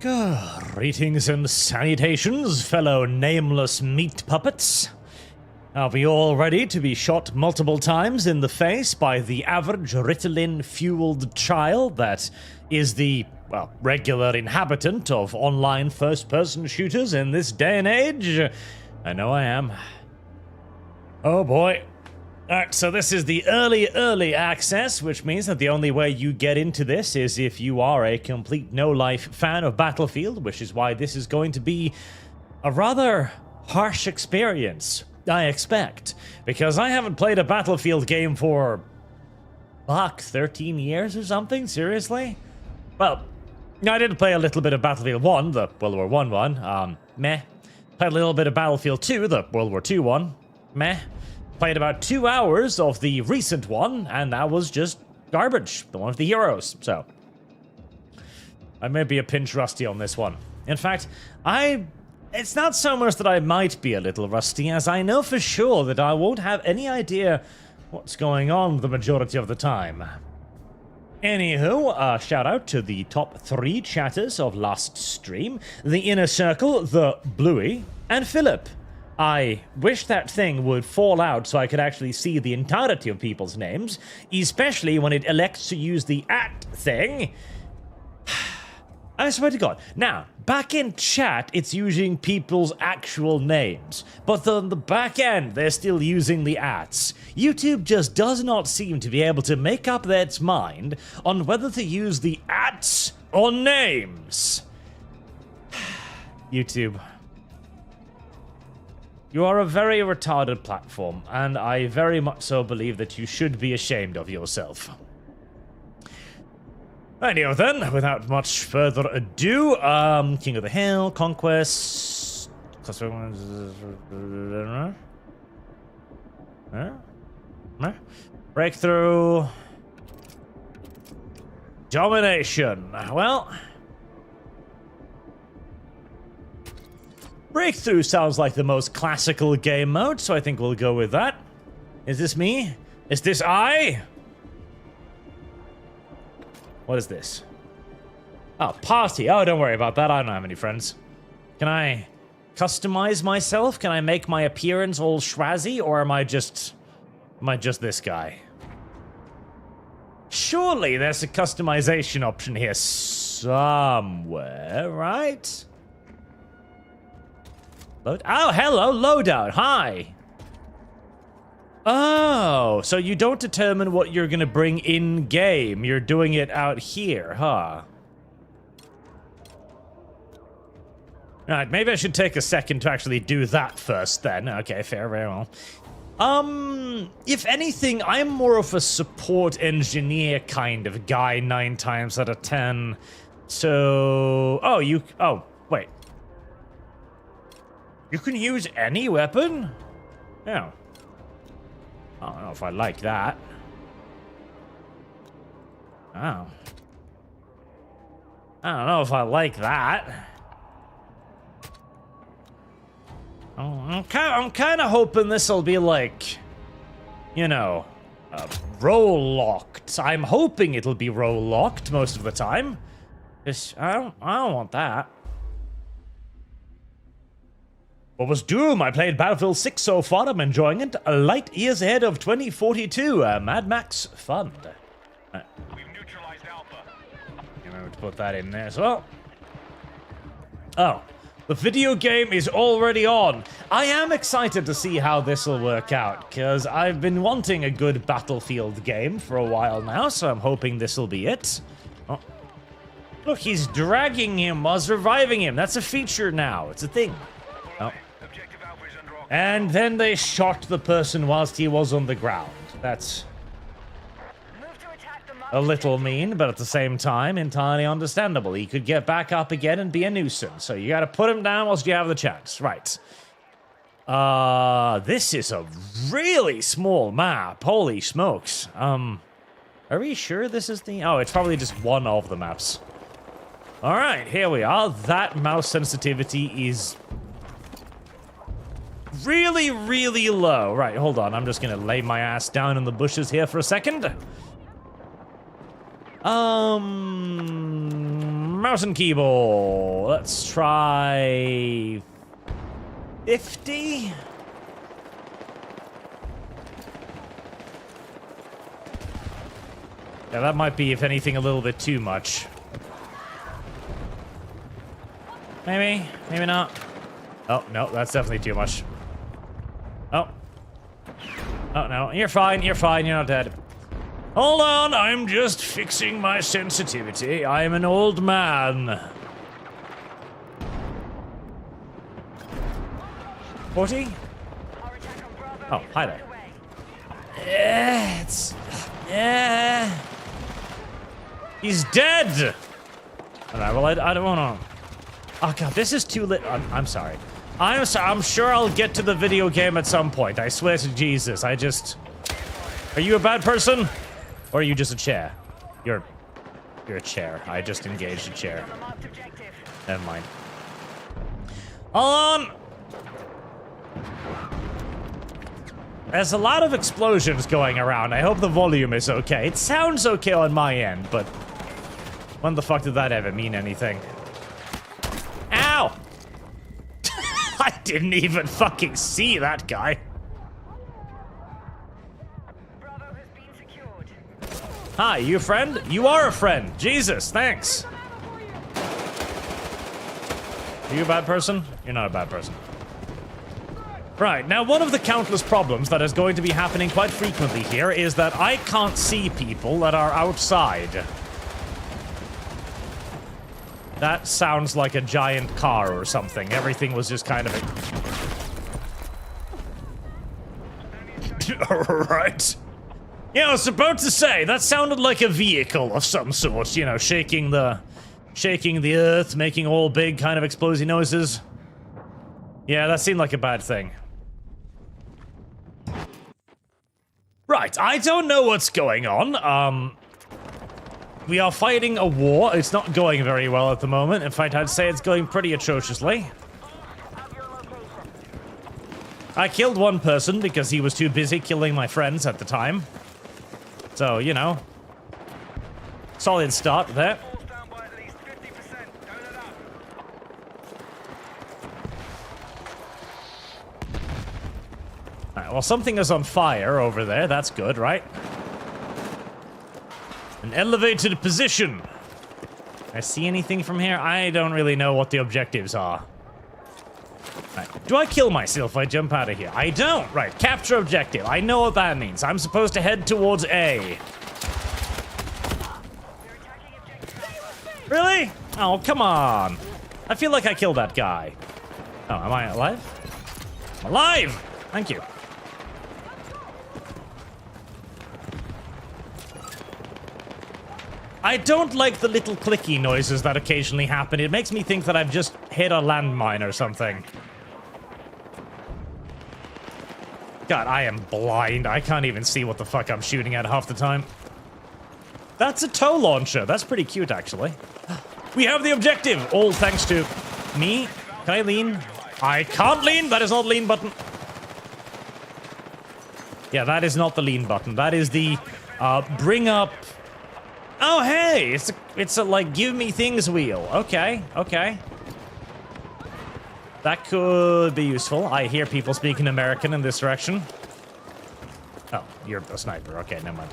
Greetings and salutations, fellow nameless meat puppets. Are we all ready to be shot multiple times in the face by the average Ritalin-fueled child that is the, well, regular inhabitant of online first-person shooters in this day and age? I know I am. Oh boy. Alright, so this is the early access, which means that the only way you get into this is if you are a complete no-life fan of Battlefield, which is why this is going to be a rather harsh experience, I expect. Because I haven't played a Battlefield game for, 13 years or something? Seriously? Well, I did play a little bit of Battlefield 1, the World War I one, meh. Played a little bit of Battlefield 2, the World War II one, meh. Played about 2 hours of the recent one, and that was just garbage. The one with the heroes, so. I may be a pinch rusty on this one. In fact, it's not so much that I might be a little rusty, as I know for sure that I won't have any idea what's going on the majority of the time. Anywho, shout out to the top 3 chatters of last stream. The Inner Circle, the Bluey, and Philip. I wish that thing would fall out so I could actually see the entirety of people's names, especially when it elects to use the @ thing. I swear to God. Now, back in chat, it's using people's actual names, but on the back end, they're still using the @s. YouTube just does not seem to be able to make up its mind on whether to use the @s or names. YouTube. You are a very retarded platform, and I very much so believe that you should be ashamed of yourself. Anyhow then, without much further ado, King of the Hill, Conquest... Breakthrough... Domination. Well... Breakthrough sounds like the most classical game mode, so I think we'll go with that. Is this me? Is this I? What is this? Oh, party. Oh, don't worry about that. I don't have any friends. Can I customize myself? Can I make my appearance all schwazzy, or am I just this guy? Surely there's a customization option here somewhere, right? Oh, hello, loadout. Hi. Oh, so you don't determine what you're gonna bring in-game. You're doing it out here, huh? Alright, maybe I should take a second to actually do that first then. Okay, fair, very well. If anything, I'm more of a support engineer kind of guy 9 times out of 10. So... Oh, wait. You can use any weapon? Yeah. I don't know if I like that. Oh. I don't know if I like that. Oh, I'm kind of hoping this'll be like, you know, roll locked. I'm hoping it'll be roll locked most of the time. Just, I don't want that. What was Doom? I played Battlefield 6 so far. I'm enjoying it. A light years ahead of 2042. Mad Max fun. We've neutralized Alpha. Remember to put that in there as well. Oh, the video game is already on. I am excited to see how this will work out, because I've been wanting a good Battlefield game for a while now, so I'm hoping this will be it. Oh. Look, he's dragging him while reviving him. That's a feature now. It's a thing. Oh. And then they shot the person whilst he was on the ground. That's a little mean, but at the same time, entirely understandable. He could get back up again and be a nuisance, so you gotta put him down whilst you have the chance. Right. This is a really small map. Holy smokes. Are we sure this is the... Oh, it's probably just one of the maps. Alright, here we are. That mouse sensitivity is... really, really low. Right, hold on. I'm just gonna lay my ass down in the bushes here for a second. Mouse and keyboard. Let's try 50. Yeah, that might be, if anything, a little bit too much. Maybe, maybe not. Oh, no, that's definitely too much. Oh. Oh, no, you're fine, you're not dead. Hold on, I'm just fixing my sensitivity. I'm an old man. 40? Oh, hi there. Yeah. He's dead! Alright, well, I don't wanna... Oh god, this is too lit. I'm sorry. I'm sure I'll get to the video game at some point. I swear to Jesus, I just... Are you a bad person? Or are you just a chair? You're a chair. I just engaged a chair. Never mind. Hold on! There's a lot of explosions going around. I hope the volume is okay. It sounds okay on my end, but... When the fuck did that ever mean anything? Ow! I didn't even fucking see that guy. Hi, you a friend? You are a friend. Jesus, thanks. Are you a bad person? You're not a bad person. Right, now one of the countless problems that is going to be happening quite frequently here is that I can't see people that are outside. That sounds like a giant car or something. Everything was just kind of a... Alright. Yeah, I was about to say, that sounded like a vehicle of some sort, you know, shaking the earth, making all big kind of explosive noises. Yeah, that seemed like a bad thing. Right, I don't know what's going on. We are fighting a war. It's not going very well at the moment. In fact, I'd say it's going pretty atrociously. I killed one person because he was too busy killing my friends at the time. So, you know. Solid start there. Alright, well, something is on fire over there. That's good, right? An elevated position. I see anything from here? I don't really know what the objectives are. Right. Do I kill myself if I jump out of here? I don't. Right. Capture objective. I know what that means. I'm supposed to head towards A. Really? Oh, come on. I feel like I killed that guy. Oh, am I alive? I'm alive! Thank you. I don't like the little clicky noises that occasionally happen. It makes me think that I've just hit a landmine or something. God, I am blind. I can't even see what the fuck I'm shooting at half the time. That's a tow launcher. That's pretty cute, actually. We have the objective, all thanks to me. Can I lean? I can't lean. That is not lean button. Yeah, that is not the lean button. That is the bring up... Oh, hey! It's a, like, give me things wheel. Okay, okay. That could be useful. I hear people speaking American in this direction. Oh, you're a sniper. Okay, never mind.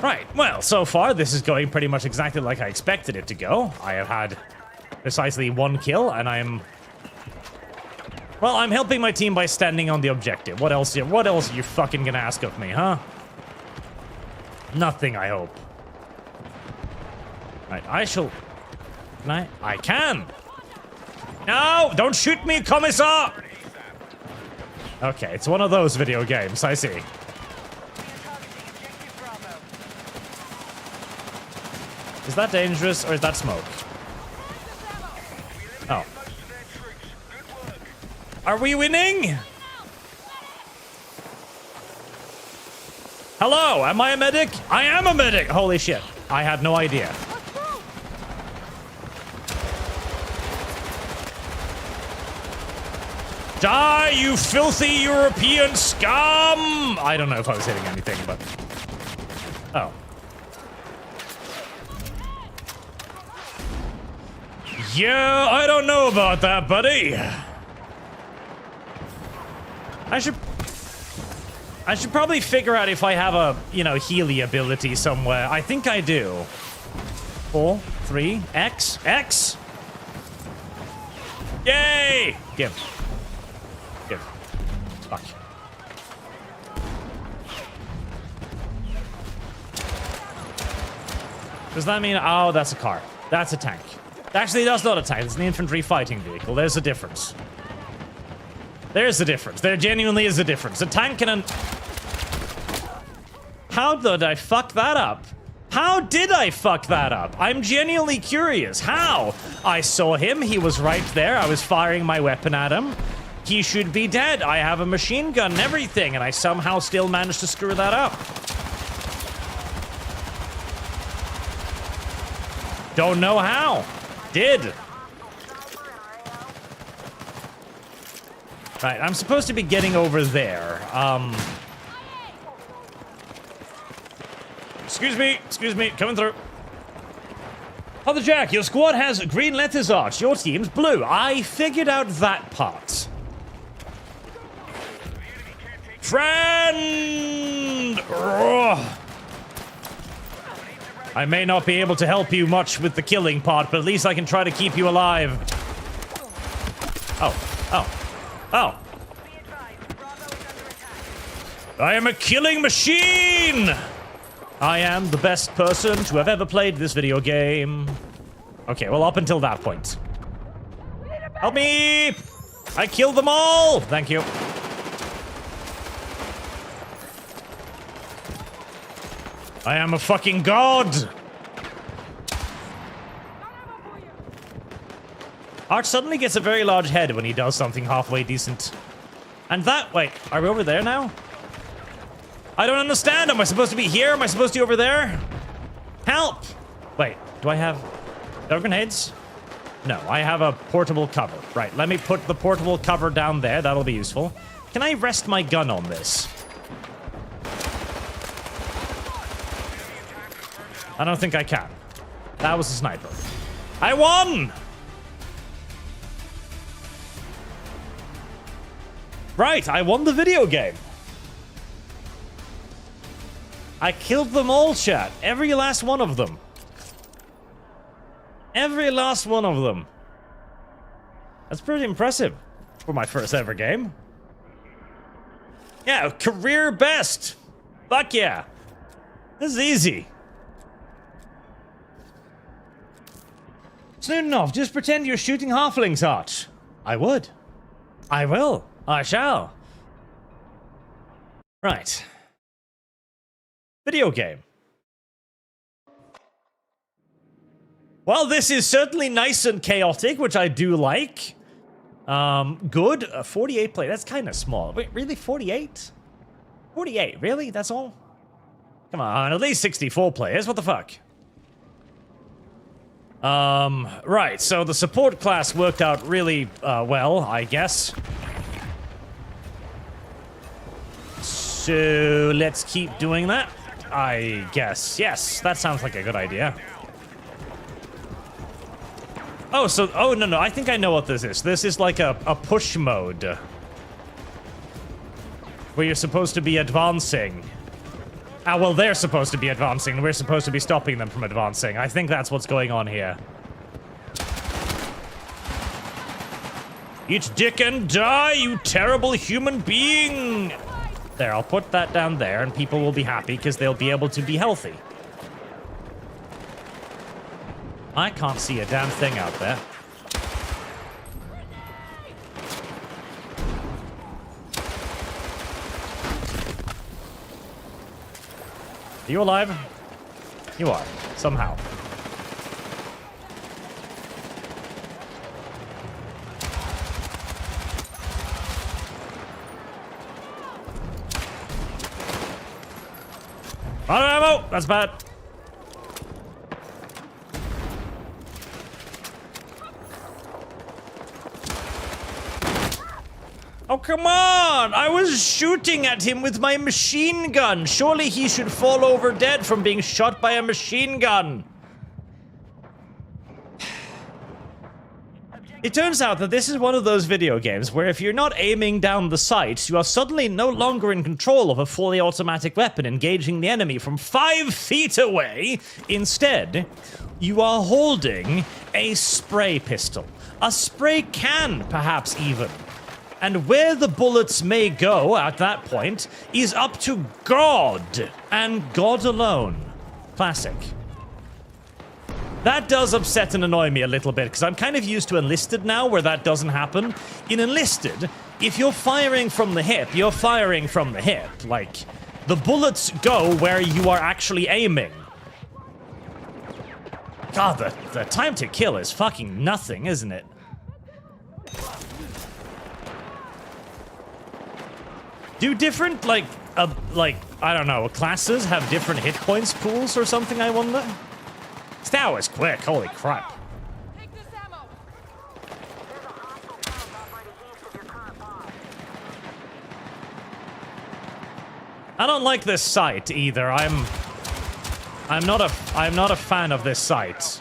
Right, well, so far, this is going pretty much exactly like I expected it to go. I have had precisely one kill, and I'm... Well, I'm helping my team by standing on the objective. What else are you fucking gonna ask of me, huh? Nothing, I hope. Right, I shall... Can I? I can! No! Don't shoot me, Commissar! Okay, it's one of those video games, I see. Is that dangerous, or is that smoke? Oh. Are we winning? Hello, am I a medic? I am a medic! Holy shit. I had no idea. Die, you filthy European scum! I don't know if I was hitting anything, but... Oh. Yeah, I don't know about that, buddy. I should probably figure out if I have a, Healy ability somewhere. I think I do. 4, 3, X, X. Yay! Give. Fuck. Does that mean... Oh, that's a car. That's a tank. Actually, that's not a tank. It's an infantry fighting vehicle. There's a difference. There's a difference. There genuinely is a difference. A tank and an... How did I fuck that up? How did I fuck that up? I'm genuinely curious. How? I saw him. He was right there. I was firing my weapon at him. He should be dead. I have a machine gun and everything, and I somehow still managed to screw that up. Don't know how. Did. Right, I'm supposed to be getting over there. Excuse me, coming through. Father Jack, your squad has green letters arch, your team's blue. I figured out that part. Friend! Ugh. I may not be able to help you much with the killing part, but at least I can try to keep you alive. Oh. I am a killing machine! I am the best person to have ever played this video game. Okay, well, up until that point. Help me! I killed them all! Thank you. I am a fucking god! Arch suddenly gets a very large head when he does something halfway decent. And that... Wait, are we over there now? I don't understand. Am I supposed to be here? Am I supposed to be over there? Help! Wait, do I have... grenades? No, I have a portable cover. Right, let me put the portable cover down there. That'll be useful. Can I rest my gun on this? I don't think I can. That was a sniper. I won! Right, I won the video game. I killed them all, chat. Every last one of them. Every last one of them. That's pretty impressive for my first ever game. Yeah, career best. Fuck yeah. This is easy. Soon enough, just pretend you're shooting halflings, Arch. I would. I will. I shall. Right. Video game. Well, this is certainly nice and chaotic, which I do like. Good. 48 play. That's kind of small. Wait, really? 48? 48, really? That's all? Come on, at least 64 players. What the fuck? Right, so the support class worked out really, well, I guess. So, let's keep doing that, I guess. Yes, that sounds like a good idea. Oh, so, oh, no, I think I know what this is. This is like a push mode. Where you're supposed to be advancing. Ah, well, they're supposed to be advancing, and we're supposed to be stopping them from advancing. I think that's what's going on here. Eat dick and die, you terrible human being! There, I'll put that down there, and people will be happy because they'll be able to be healthy. I can't see a damn thing out there. Are you alive? You are, somehow. Out of ammo! That's bad. Oh, come on! I was shooting at him with my machine gun. Surely he should fall over dead from being shot by a machine gun. It turns out that this is one of those video games where if you're not aiming down the sights, you are suddenly no longer in control of a fully automatic weapon engaging the enemy from 5 feet away. Instead, you are holding a spray pistol. A spray can, perhaps even. And where the bullets may go at that point is up to God, and God alone. Classic. That does upset and annoy me a little bit, because I'm kind of used to Enlisted now, where that doesn't happen. In Enlisted, if you're firing from the hip, you're firing from the hip. Like, the bullets go where you are actually aiming. God, the time to kill is fucking nothing, isn't it? Do different, like, I don't know, classes have different hit points pools or something, I wonder? That was quick, holy crap. I don't like this sight either. I'm not a fan of this sight.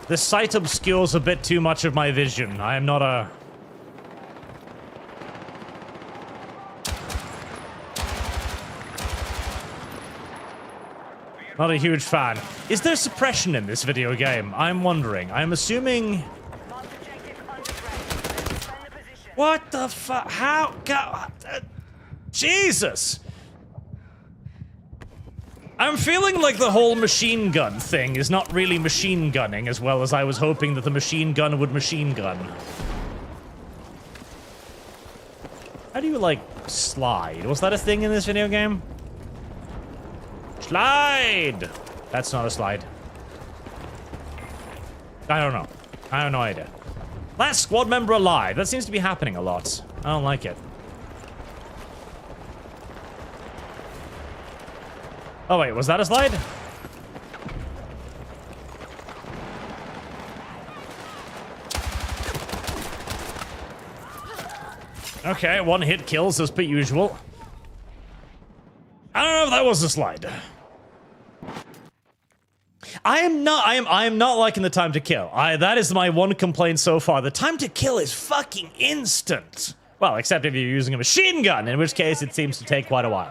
This sight obscures a bit too much of my vision. I am not a... Not a huge fan. Is there suppression in this video game? I'm wondering. I'm assuming... What the fuck? How? God... Jesus! I'm feeling like the whole machine gun thing is not really machine gunning as well as I was hoping that the machine gun would machine gun. How do you, like, slide? Was that a thing in this video game? Slide! That's not a slide. I don't know. I have no idea. Last squad member alive. That seems to be happening a lot. I don't like it. Oh wait, was that a slide? Okay, one hit kills as per usual. I don't know if that was a slide. I am not liking the time to kill. That is my one complaint so far. The time to kill is fucking instant. Well, except if you're using a machine gun, in which case it seems to take quite a while.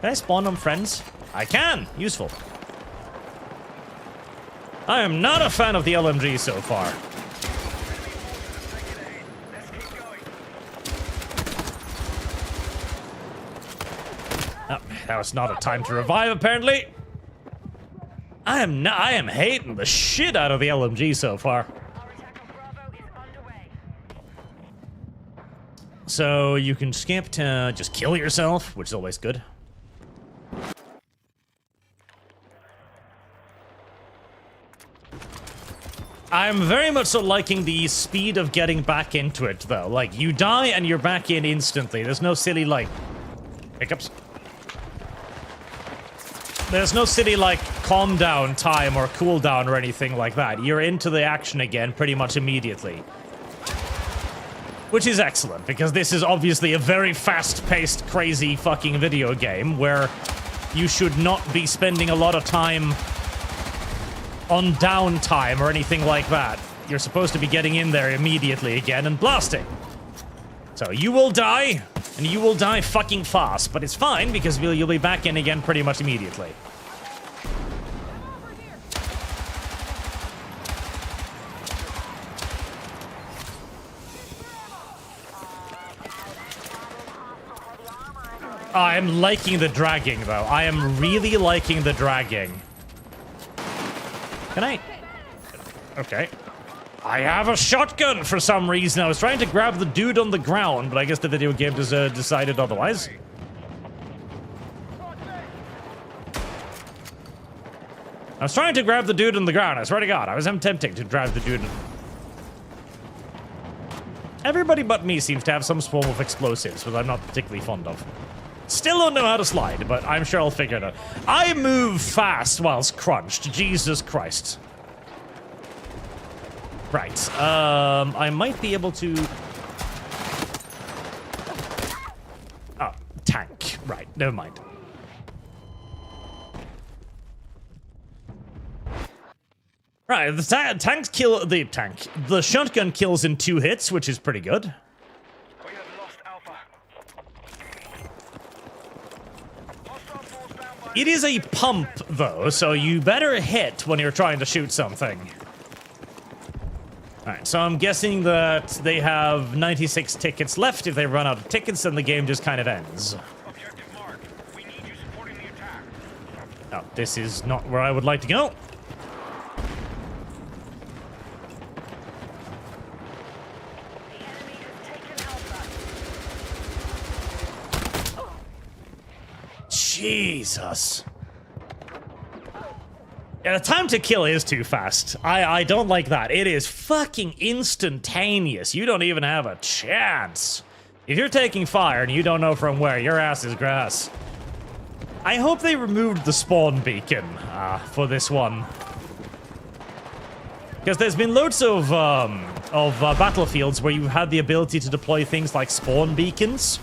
Can I spawn on friends? I can! Useful. I am not a fan of the LMG so far. Oh, that was not a time to revive, apparently. I am hating the shit out of the LMG so far. So you can skip to just kill yourself, which is always good. I'm very much so liking the speed of getting back into it, though. Like, you die and you're back in instantly. There's no silly, like, hiccups. There's no silly, like, calm down time or cool down or anything like that. You're into the action again pretty much immediately. Which is excellent, because this is obviously a very fast-paced, crazy fucking video game where you should not be spending a lot of time on downtime or anything like that. You're supposed to be getting in there immediately again and blasting. So you will die, and you will die fucking fast, but it's fine because you'll be back in again pretty much immediately. I'm liking the dragging, though. I am really liking the dragging. Can I? Okay. I have a shotgun for some reason. I was trying to grab the dude on the ground, but I guess the video game decided otherwise. I was trying to grab the dude on the ground. I swear to God, I was attempting to grab the dude. Everybody but me seems to have some form of explosives, which I'm not particularly fond of. Still don't know how to slide, but I'm sure I'll figure it out. I move fast whilst crunched. Jesus Christ. Right. I might be able to... Oh, tank. Right, never mind. Right, the shotgun kills in 2 hits, which is pretty good. We have lost Alpha. Hostile force down by It is a pump, though, so you better hit when you're trying to shoot something. Alright, so I'm guessing that they have 96 tickets left. If they run out of tickets, then the game just kind of ends. objective mark. We need you supporting the attack. Oh, this is not where I would like to go. The enemy has taken Alpha. Jesus. Yeah, the time to kill is too fast. I don't like that. It is fucking instantaneous. You don't even have a chance. If you're taking fire and you don't know from where, your ass is grass. I hope they removed the spawn beacon for this one. Because there's been loads of battlefields where you had the ability to deploy things like spawn beacons.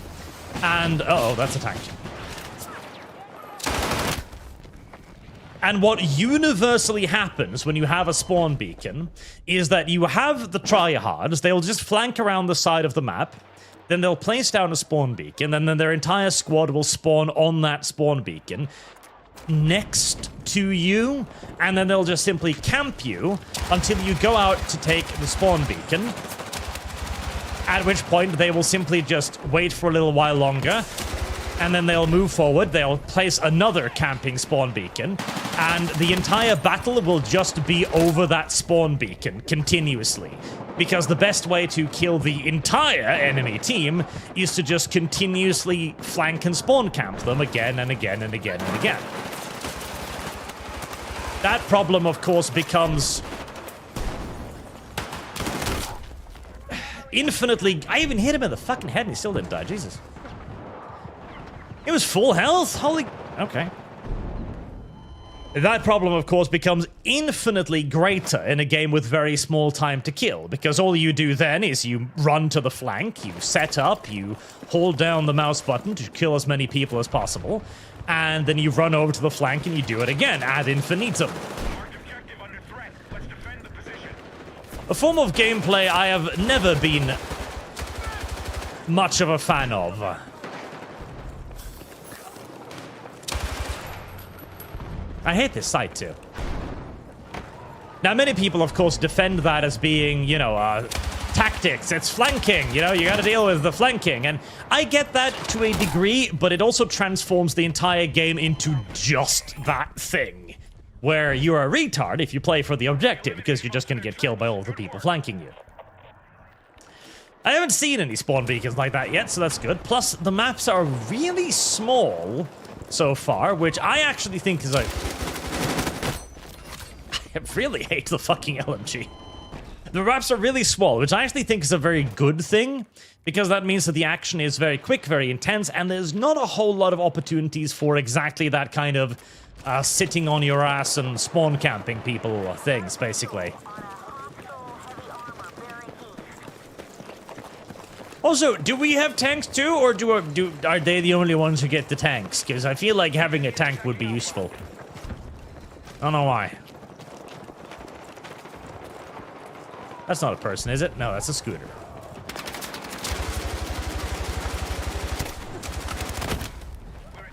And, uh-oh, that's a tank. And what universally happens when you have a spawn beacon is that you have the tryhards, they'll just flank around the side of the map, then they'll place down a spawn beacon, and then their entire squad will spawn on that spawn beacon next to you, and then they'll just simply camp you until you go out to take the spawn beacon, at which point they will simply just wait for a little while longer, and then they'll move forward, they'll place another camping spawn beacon, and the entire battle will just be over that spawn beacon continuously. Because the best way to kill the entire enemy team is to just continuously flank and spawn camp them again and again and again and again. That problem, of course, becomes infinitely... I even hit him in the fucking head and he still didn't die, Jesus. It was full health? Holy... Okay. That problem, of course, becomes infinitely greater in a game with very small time to kill, because all you do then is you run to the flank, you set up, you hold down the mouse button to kill as many people as possible, and then you run over to the flank and you do it again, ad infinitum. Objective under threat. Let's defend the position. A form of gameplay I have never been much of a fan of. I hate this site, too. Now, many people, of course, defend that as being, you know, tactics. It's flanking, you know, you gotta deal with the flanking. And I get that to a degree, but it also transforms the entire game into just that thing. Where you're a retard if you play for the objective, because you're just gonna get killed by all of the people flanking you. I haven't seen any spawn beacons like that yet, so that's good. Plus, the maps are really small so far, which I actually think is a... I really hate the fucking LMG. The maps are really small, which I actually think is a very good thing, because that means that the action is very quick, very intense, and there's not a whole lot of opportunities for exactly that kind of sitting on your ass and spawn camping people things, basically. Also, do we have tanks too, or are they the only ones who get the tanks? Because I feel like having a tank would be useful. I don't know why. That's not a person, is it? No, that's a scooter.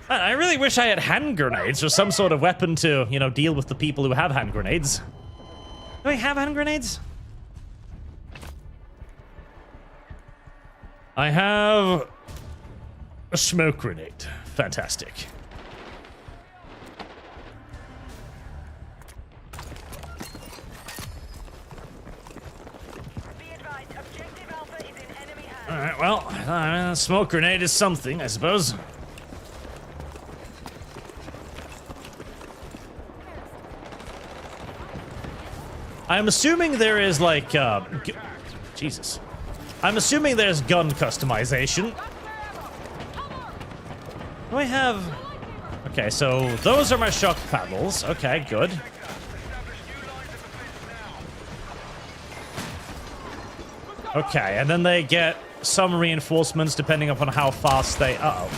I really wish I had hand grenades or some sort of weapon to, you know, deal with the people who have hand grenades. Do I have hand grenades? I have a smoke grenade. Fantastic. Be advised, objective Alpha is in enemy hands. Alright, well, smoke grenade is something, I suppose. I'm assuming there is, like, Jesus. I'm assuming there's gun customization. Do I have... Okay, so those are my shock paddles. Okay, good. Okay, and then they get some reinforcements depending upon how fast they... Uh-oh.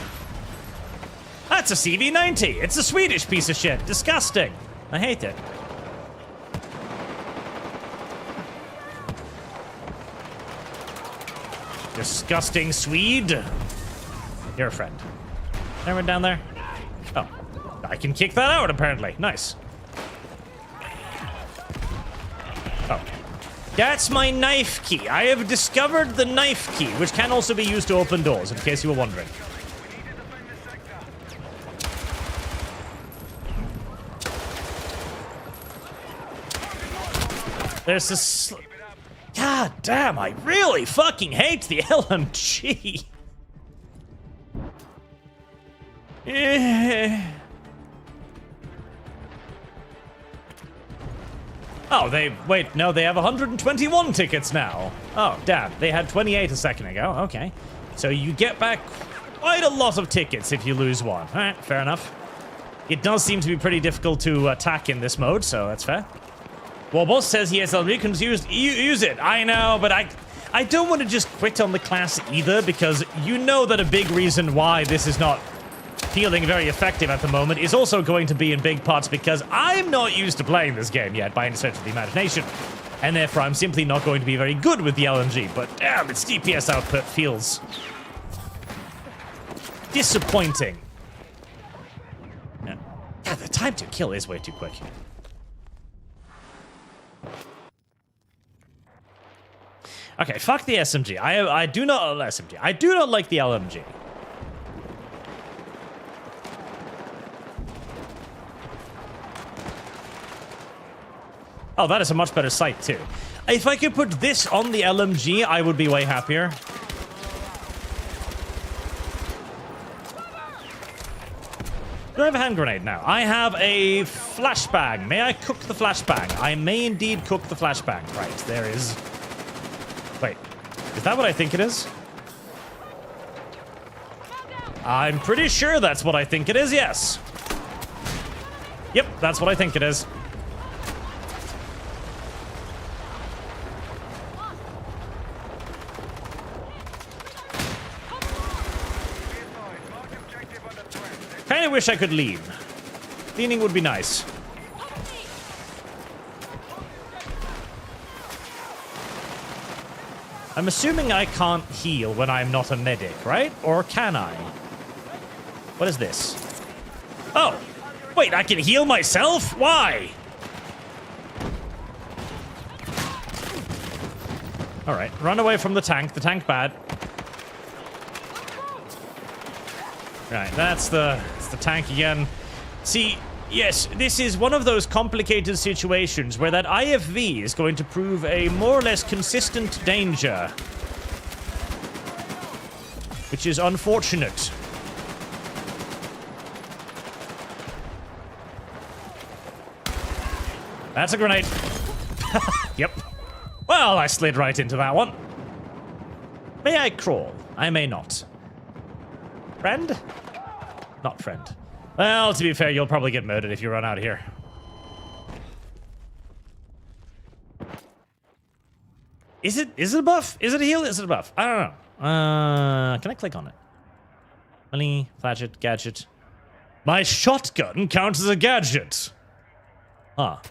That's a CV-90! It's a Swedish piece of shit! Disgusting! I hate it. disgusting Swede. You're a friend. Anyone down there? Oh. I can kick that out, apparently. Nice. Oh. That's my knife key. I have discovered the knife key, which can also be used to open doors, in case you were wondering. There's this... God damn, I really fucking hate the LMG. Oh, wait, no, they have 121 tickets now. Oh, damn, they had 28 a second ago. Okay. So you get back quite a lot of tickets if you lose one. All right, fair enough. It does seem to be pretty difficult to attack in this mode, so that's fair. Wobos says he has LMG confused. Use it. I know, but I don't want to just quit on the class either, because you know that a big reason why this is not feeling very effective at the moment is also going to be in big parts because I'm not used to playing this game yet by any stretch of the imagination, and therefore I'm simply not going to be very good with the LMG, but damn, its DPS output feels disappointing. Yeah, the time to kill is way too quick. Okay, fuck the SMG. I do not SMG. I do not like the LMG. Oh, that is a much better sight, too. If I could put this on the LMG, I would be way happier. Do I have a hand grenade now? I have a flashbang. May I cook the flashbang? I may indeed cook the flashbang. Right, there is... Wait, is that what I think it is? I'm pretty sure that's what I think it is, yes. Yep, that's what I think it is. Kinda wish I could lean. Leaning would be nice. I'm assuming I can't heal when I'm not a medic, right? Or can I? What is this? Oh! Wait, I can heal myself? Why? Alright, run away from the tank. The tank bad. Right, that's the tank again. See, yes, this is one of those complicated situations where that IFV is going to prove a more or less consistent danger. Which is unfortunate. That's a grenade. Yep. Well, I slid right into that one. May I crawl? I may not. Friend? Not friend. Well, to be fair, you'll probably get murdered if you run out of here. Is it a buff? Is it a heal? Is it a buff? I don't know. Can I click on it? Money, gadget, gadget. My shotgun counts as a gadget. Ah.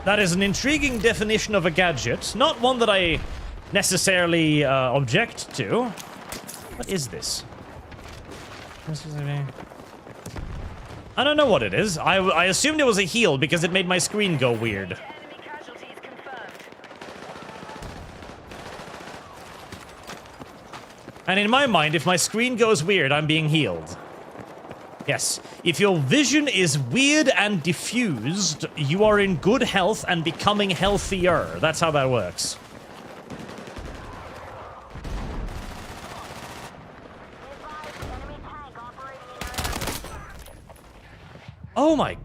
That is an intriguing definition of a gadget. Not one that I necessarily object to. What is this? I don't know what it is. I assumed it was a heal because it made my screen go weird. Enemy casualties confirmed. And in my mind, if my screen goes weird, I'm being healed. Yes. If your vision is weird and diffused, you are in good health and becoming healthier. That's how that works. Oh my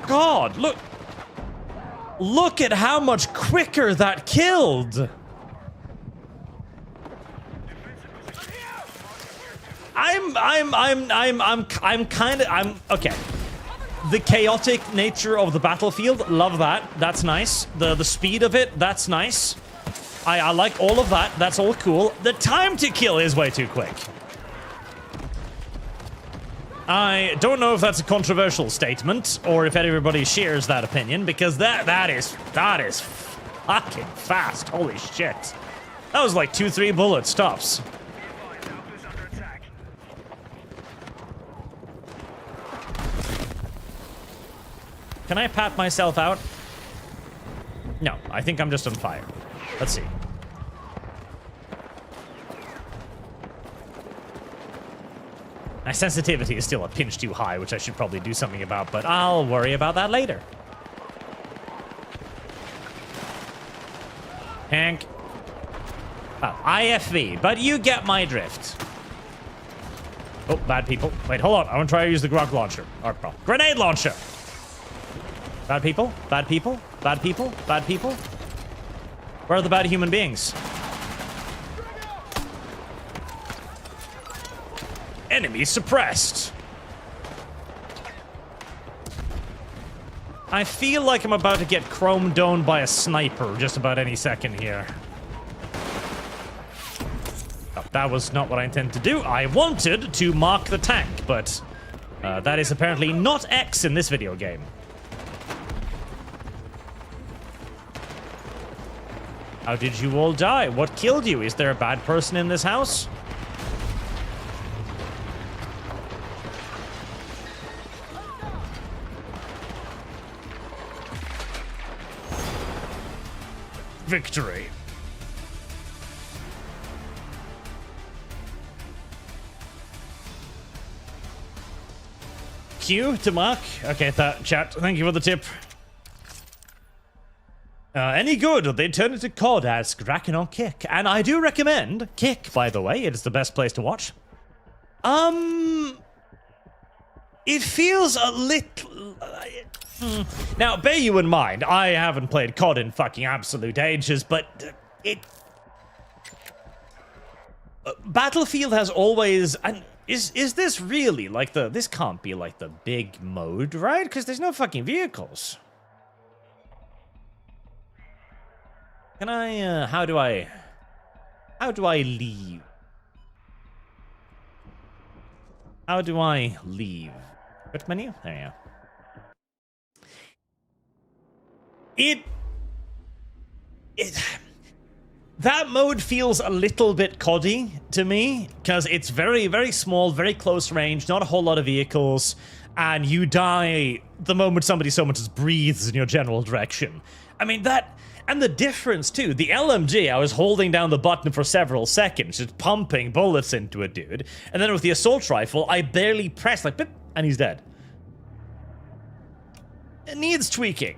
God, look at how much quicker that killed. Okay. The chaotic nature of the battlefield, love that. That's nice. The speed of it, that's nice. I like all of that. That's all cool. The time to kill is way too quick. I don't know if that's a controversial statement or if everybody shares that opinion, because that is fucking fast. Holy shit. That was like 2-3 bullet stops. Can I pat myself out? No, I think I'm just on fire. Let's see. My sensitivity is still a pinch too high, which I should probably do something about, but I'll worry about that later. Hank. Oh, IFV, but you get my drift. Oh, bad people. Wait, hold on. I want to try to use the grog launcher. Or, well, grenade launcher. Bad people, bad people, bad people, bad people. Where are the bad human beings? Enemy suppressed. I feel like I'm about to get chrome domed by a sniper just about any second here. Oh, that was not what I intended to do. I wanted to mark the tank, but that is apparently not X in this video game. How did you all die? What killed you? Is there a bad person in this house? Victory. Q to Mark. Okay, chat. Thank you for the tip. Any good? They turn it to COD as Kraken on Kick. And I do recommend Kick, by the way. It is the best place to watch. It feels a little... Now, bear you in mind, I haven't played COD in fucking absolute ages, but it... Battlefield has always... And is this really like the... This can't be like the big mode, right? Because there's no fucking vehicles. Can I, how do I leave? How do I leave? Quit menu? There you go. That mode feels a little bit COD-y to me, because it's very, very small, very close range, not a whole lot of vehicles, and you die the moment somebody so much as breathes in your general direction. I mean, that... And the difference, too, the LMG, I was holding down the button for several seconds, just pumping bullets into a dude. And then with the assault rifle, I barely pressed, like, bip, and he's dead. It needs tweaking.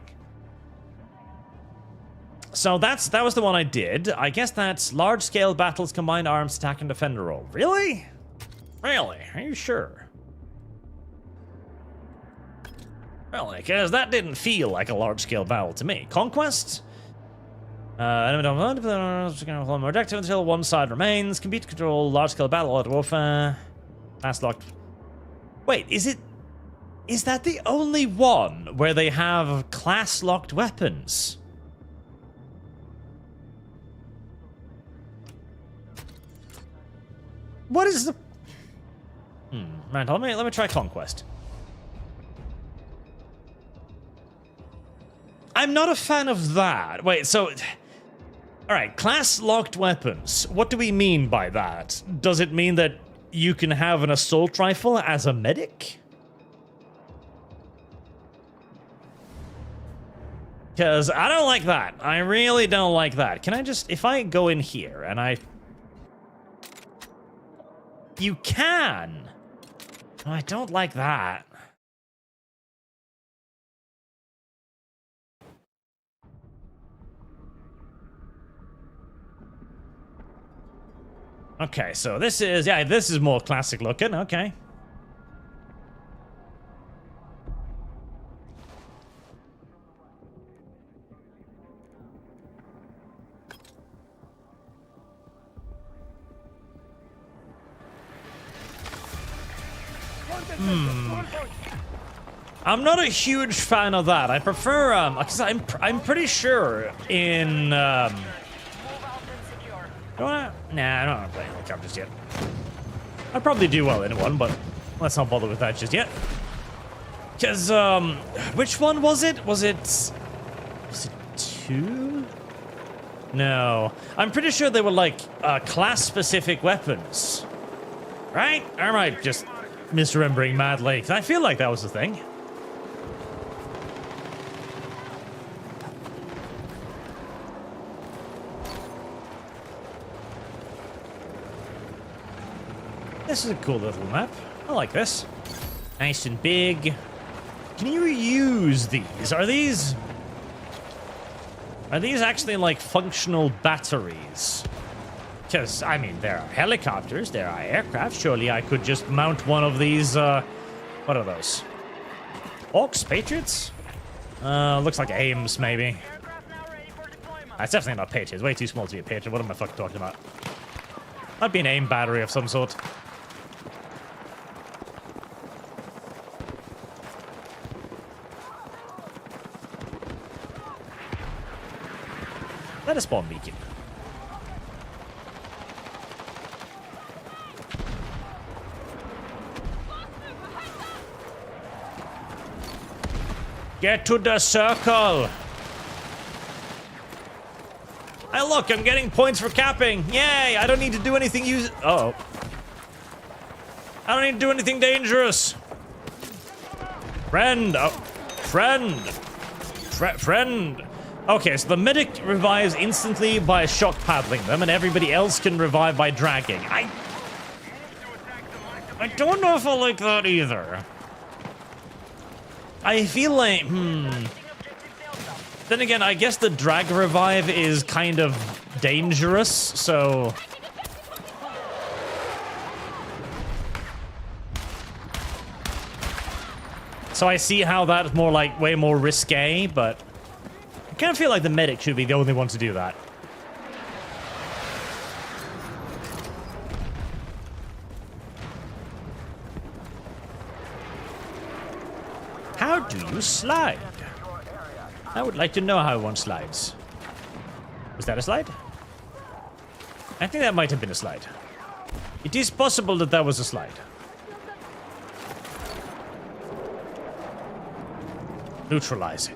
So that was the one I did. I guess that's large-scale battles, combined arms, attack, and defender role. Really? Really? Are you sure? Really? Because that didn't feel like a large-scale battle to me. Conquest? Enemy don't more objective until one side remains. Compete to control large-scale battle at warfare. Fast locked. Wait, is that the only one where they have class-locked weapons? What is the... Right, let me try Conquest. I'm not a fan of that. Wait, so... Alright, class-locked weapons. What do we mean by that? Does it mean that you can have an assault rifle as a medic? Because I don't like that. I really don't like that. Can I just... If I go in here and I... You can! Oh, I don't like that. Okay, so this is... Yeah, this is more classic looking. Okay. I'm not a huge fan of that. I prefer, because I'm pretty sure in, Nah, I don't want to play helicopters yet. I'd probably do well in one, but Let's not bother with that just yet. Because, which one was it? Was it 2? No. I'm pretty sure they were, like, class-specific weapons. Right? Or am I just misremembering madly? 'Cause I feel like that was the thing. This is a cool little map. I like this. Nice and big. Can you use these? Are these actually like functional batteries? Because, I mean, there are helicopters, there are aircraft. Surely I could just mount one of these, what are those? Orcs? Patriots? Looks like Ames, maybe. It's definitely not Patriots. Way too small to be a Patriot. What am I fucking talking about? Might be an aim battery of some sort. Let us spawn beacon. Get to the circle. Hey, look, I'm getting points for capping. Yay, I don't need to do anything Uh-oh. I don't need to do anything dangerous. Friend. Oh. Friend. Friend. Okay, so the medic revives instantly by shock paddling them, and everybody else can revive by dragging. I don't know if I like that either. I feel like, Then again, I guess the drag revive is kind of dangerous, so... So I see how that's more like, way more risque, but... I kind of feel like the medic should be the only one to do that. How do you slide? I would like to know how one slides. Was that a slide? I think that might have been a slide. It is possible that that was a slide. Neutralizing.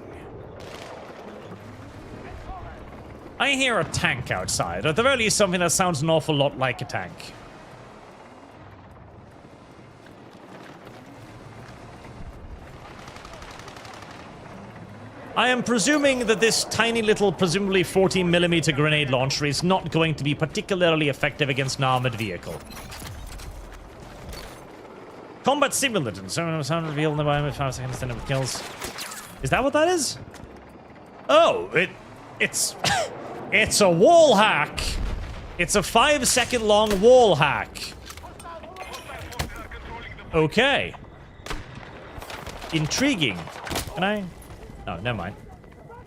I hear a tank outside, or at the very least something that sounds an awful lot like a tank. I am presuming that this tiny little, presumably 14mm grenade launcher is not going to be particularly effective against an armored vehicle. Combat simulator. Sound revealed in the environment 5 seconds, then it kills. Is that what that is? Oh, it's... It's a wall hack! It's a 5-second long wall hack. Okay. Intriguing. Can I... Oh, never mind.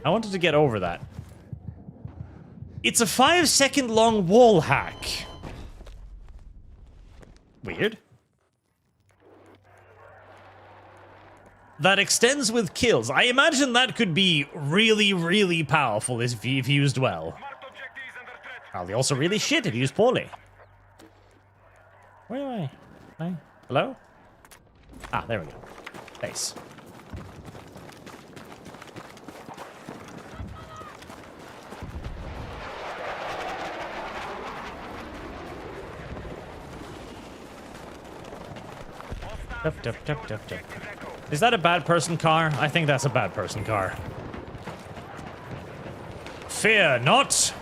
I wanted to get over that. It's a 5-second long wall hack. Weird. That extends with kills. I imagine that could be really, really powerful if used well. Probably also really shit if used poorly. Where am I? Hi? Hello? Ah, there we go. Base. Is that a bad person car? I think that's a bad person car. Fear not.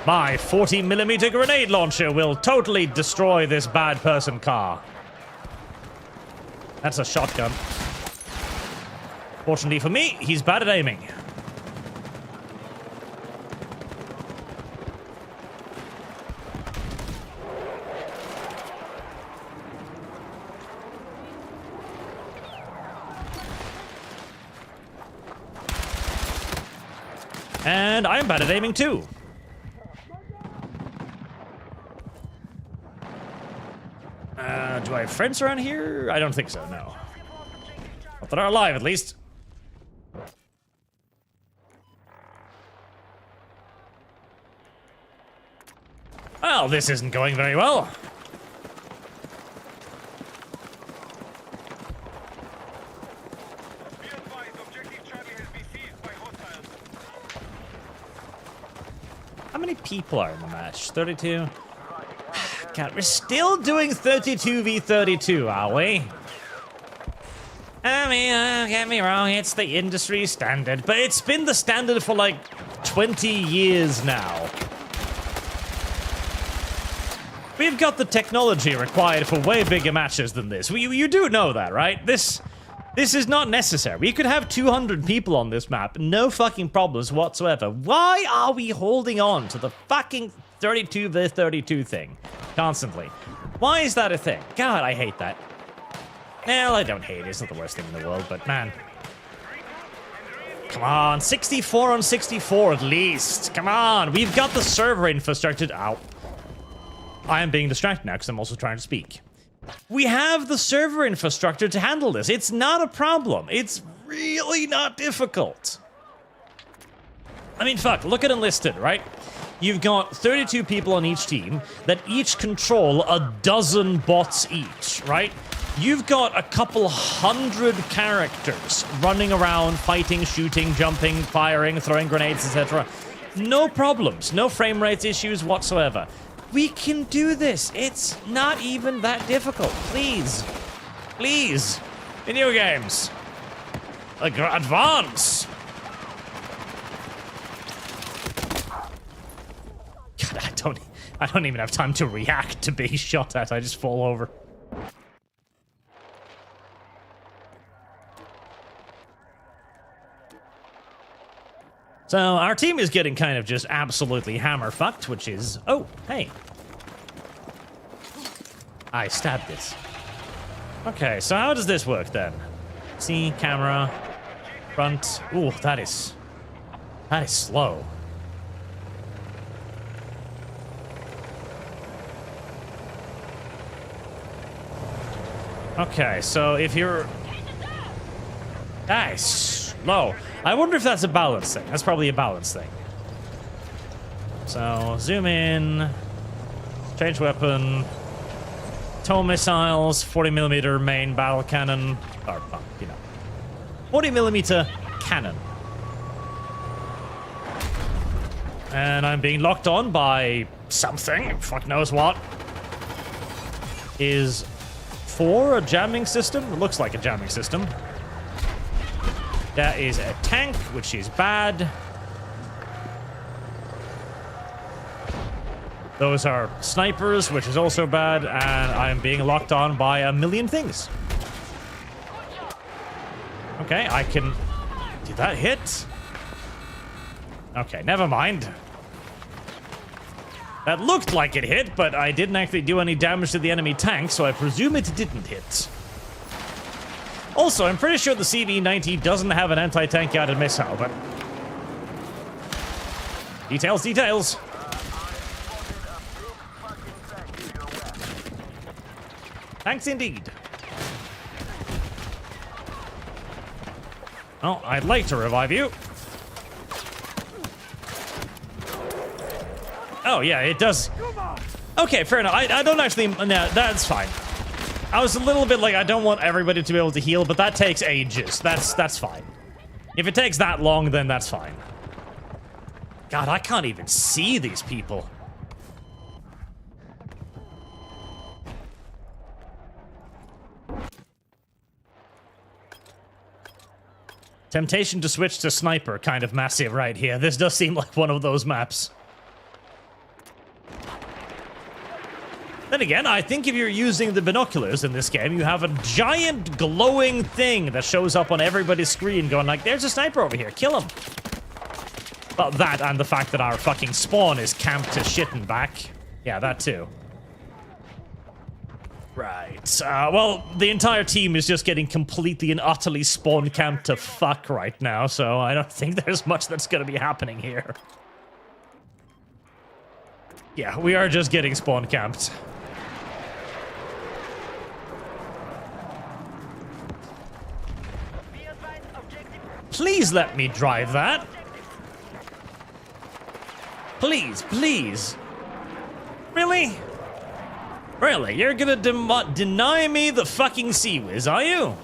My 40mm grenade launcher will totally destroy this bad person car. That's a shotgun. Fortunately for me, he's bad at aiming. And I'm bad at aiming too. Do I have friends around here? I don't think so, no. Not that are alive, at least. Well, this isn't going very well. many people are in the match? 32? God, we're still doing 32 v 32, are we? I mean, don't get me wrong, it's the industry standard, but it's been the standard for like 20 years now. We've got the technology required for way bigger matches than this. You do know that, right? This is not necessary. We could have 200 people on this map, no fucking problems whatsoever. Why are we holding on to the fucking 32 v 32 thing constantly? Why is that a thing? God, I hate that. Well, I don't hate it. It's not the worst thing in the world, but man. Come on, 64 on 64 at least. Come on, we've got the server infrastructure. Ow. I am being distracted now because I'm also trying to speak. We have the server infrastructure to handle this. It's not a problem. It's really not difficult. I mean, fuck, look at Enlisted, right? You've got 32 people on each team that each control a dozen bots each, right? You've got a couple hundred characters running around, fighting, shooting, jumping, firing, throwing grenades, etc. No problems, no frame rate issues whatsoever. We can do this. It's not even that difficult. Please. Please. Video games. Advance. God, I don't even have time to react to being shot at. I just fall over. So our team is getting kind of just absolutely hammer fucked, which is... Oh, hey. I stabbed it. Okay, so how does this work then? See, camera, front. Ooh, that is slow. Okay, so if you're... That is slow. I wonder if that's a balance thing. That's probably a balance thing. So, zoom in. Change weapon. Tow missiles. 40mm main battle cannon. Or, you know. 40mm cannon. And I'm being locked on by something. Fuck knows what. Is 4 a jamming system? It looks like a jamming system. That is a tank, which is bad. Those are snipers, which is also bad, and I'm being locked on by a million things. Okay, I can... Did that hit? Okay, never mind. That looked like it hit, but I didn't actually do any damage to the enemy tank, so I presume it didn't hit. Also, I'm pretty sure the CV-90 doesn't have an anti-tank guided missile, but... Details, details. Thanks indeed. Oh, I'd like to revive you. Oh, yeah, it does. Okay, fair enough. I don't actually... No, that's fine. I was a little bit like, I don't want everybody to be able to heal, but that takes ages. That's fine. If it takes that long, then that's fine. God, I can't even see these people. Temptation to switch to sniper, kind of massive right here. This does seem like one of those maps. Then again, I think if you're using the binoculars in this game, you have a giant glowing thing that shows up on everybody's screen going like, there's a sniper over here, kill him. But that and the fact that our fucking spawn is camped to shit and back. Yeah, that too. Right. Well, the entire team is just getting completely and utterly spawn camped to fuck right now, so I don't think there's much that's gonna be happening here. Yeah, we are just getting spawn camped. Please let me drive that. Please, please. Really? Really? You're gonna deny me the fucking Sea-Wiz, are you?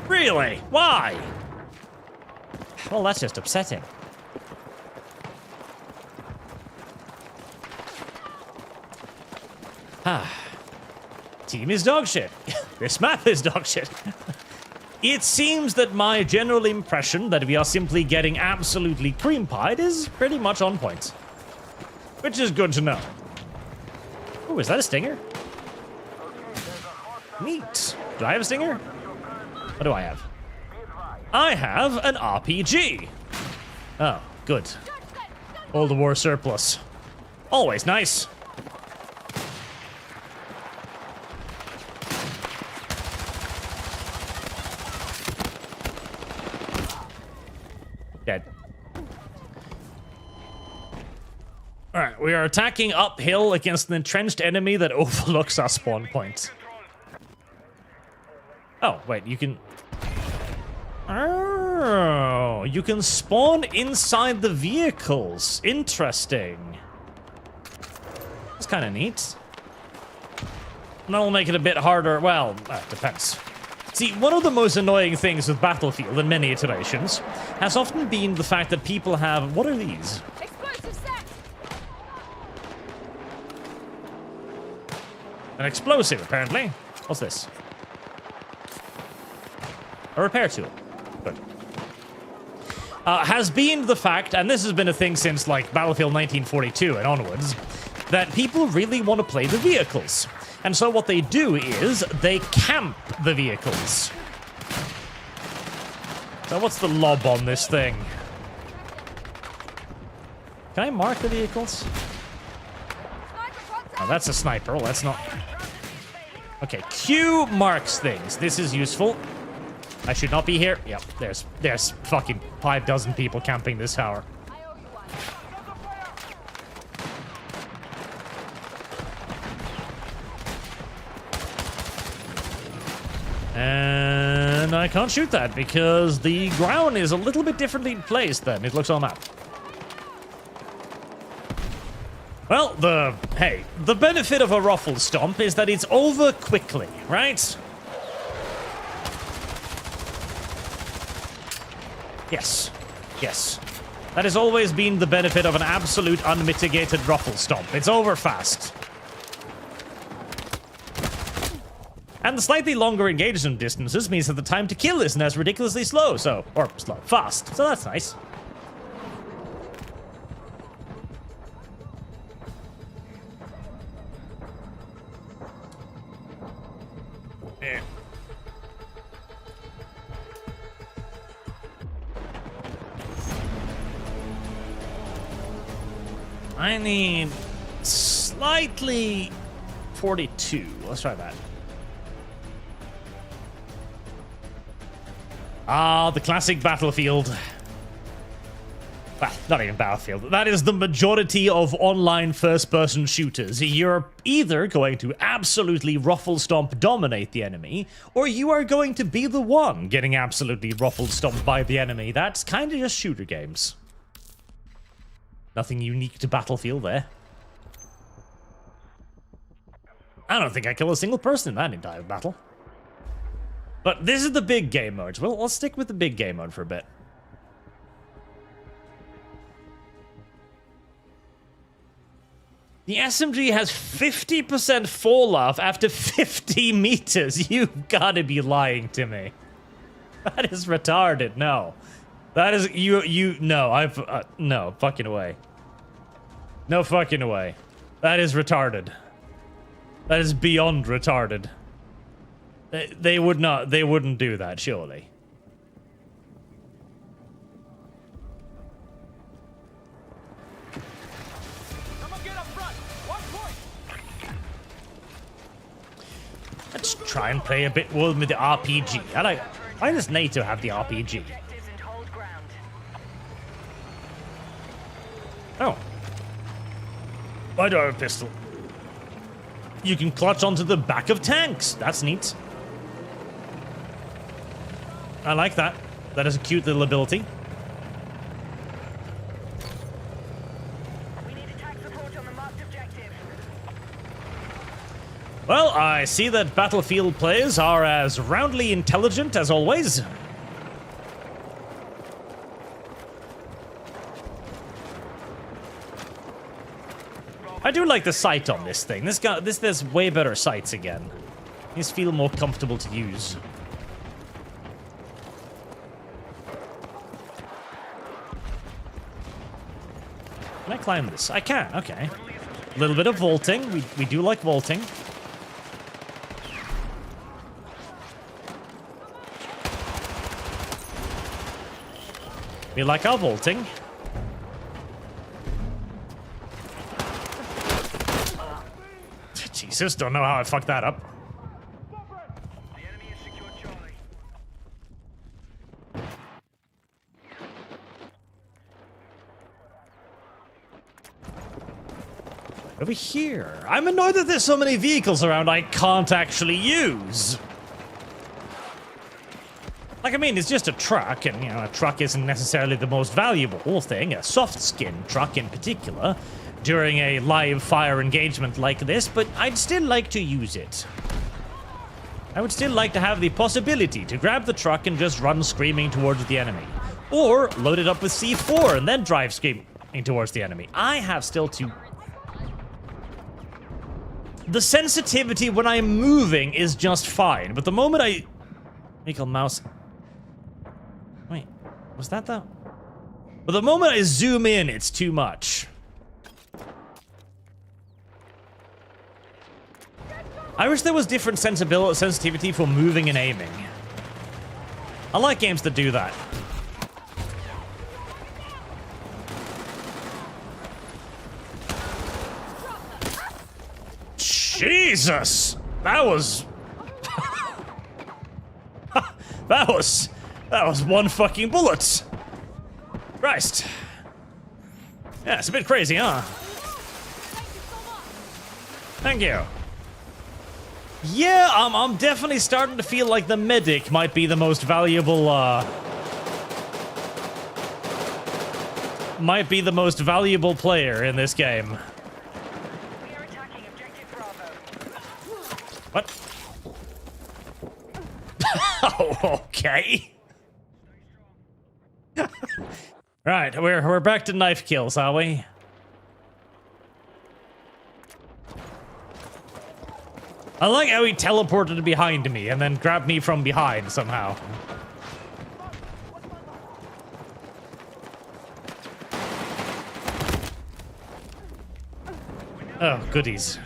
Really? Why? Well, that's just upsetting. Team is dog shit. This map is dog shit. It seems that my general impression that we are simply getting absolutely cream-pied is pretty much on point. Which is good to know. Oh, is that a stinger? Neat. Do I have a stinger? What do I have? I have an RPG. Oh, good. All the war surplus. Always nice. Dead. Alright, we are attacking uphill against an entrenched enemy that overlooks our spawn point. Oh, wait, you can... Oh, you can spawn inside the vehicles. Interesting. That's kind of neat. And that'll make it a bit harder. Well, depends. See, one of the most annoying things with Battlefield in many iterations has often been the fact that people have... What are these? Explosive set. An explosive, apparently. What's this? A repair tool. Good. Has been the fact, and this has been a thing since, like, Battlefield 1942 and onwards, that people really want to play the vehicles. And so what they do is they camp the vehicles. So what's the lob on this thing? Can I mark the vehicles? Oh, that's a sniper. Well, that's not... Okay, Q marks things. This is useful. I should not be here. Yep, there's fucking 5 people camping this tower. And I can't shoot that because the ground is a little bit differently placed than it looks on map. Well, the benefit of a ruffle stomp is that it's over quickly, right? Yes. Yes. That has always been the benefit of an absolute unmitigated ruffle stomp. It's over fast. And the slightly longer engagement distances means that the time to kill isn't as ridiculously slow, fast. So that's nice. Yeah. I need slightly 42. Let's try that. Ah, the classic Battlefield. Well, not even Battlefield. That is the majority of online first-person shooters. You're either going to absolutely ruffle-stomp dominate the enemy, or you are going to be the one getting absolutely ruffle-stomped by the enemy. That's kind of just shooter games. Nothing unique to Battlefield there. I don't think I killed a single person in that entire battle. But this is the big game mode. Well, let's stick with the big game mode for a bit. The SMG has 50% fall off after 50 meters. You've got to be lying to me. That is retarded. No. That is... No, no, fucking away. No fucking away. That is retarded. That is beyond retarded. They wouldn't do that, surely. Someone get up front. 1 point. Let's try and play a bit more with the RPG. I just need to have the RPG. Oh. Why do I have a pistol? You can clutch onto the back of tanks. That's neat. I like that. That is a cute little ability. We need attack support on the marked objective. Well, I see that Battlefield players are as roundly intelligent as always. I do like the sight on this thing. There's way better sights again. These feel more comfortable to use. Can I climb this? I can, okay. A little bit of vaulting. We do like vaulting. We like our vaulting. Jesus, don't know how I fucked that up. The enemy has secured Charlie. Over here. I'm annoyed that there's so many vehicles around I can't actually use. Like, I mean, it's just a truck, and, you know, a truck isn't necessarily the most valuable thing, a soft-skin truck in particular, during a live fire engagement like this, but I'd still like to use it. I would still like to have the possibility to grab the truck and just run screaming towards the enemy. Or load it up with C4 and then drive screaming towards the enemy. I have still to... The sensitivity when I'm moving is just fine, but the moment I... Make a mouse... Wait, was that the... But the moment I zoom in, it's too much. I wish there was different sensitivity for moving and aiming. I like games that do that. Jesus! That was... That was one fucking bullet. Christ. Yeah, it's a bit crazy, huh? Thank you. Yeah, I'm definitely starting to feel like the medic might be the most valuable, player in this game. We are attacking objective Bravo. What? Oh, okay. Right, we're back to knife kills, are we? I like how he teleported behind me and then grabbed me from behind somehow. Oh, goodies.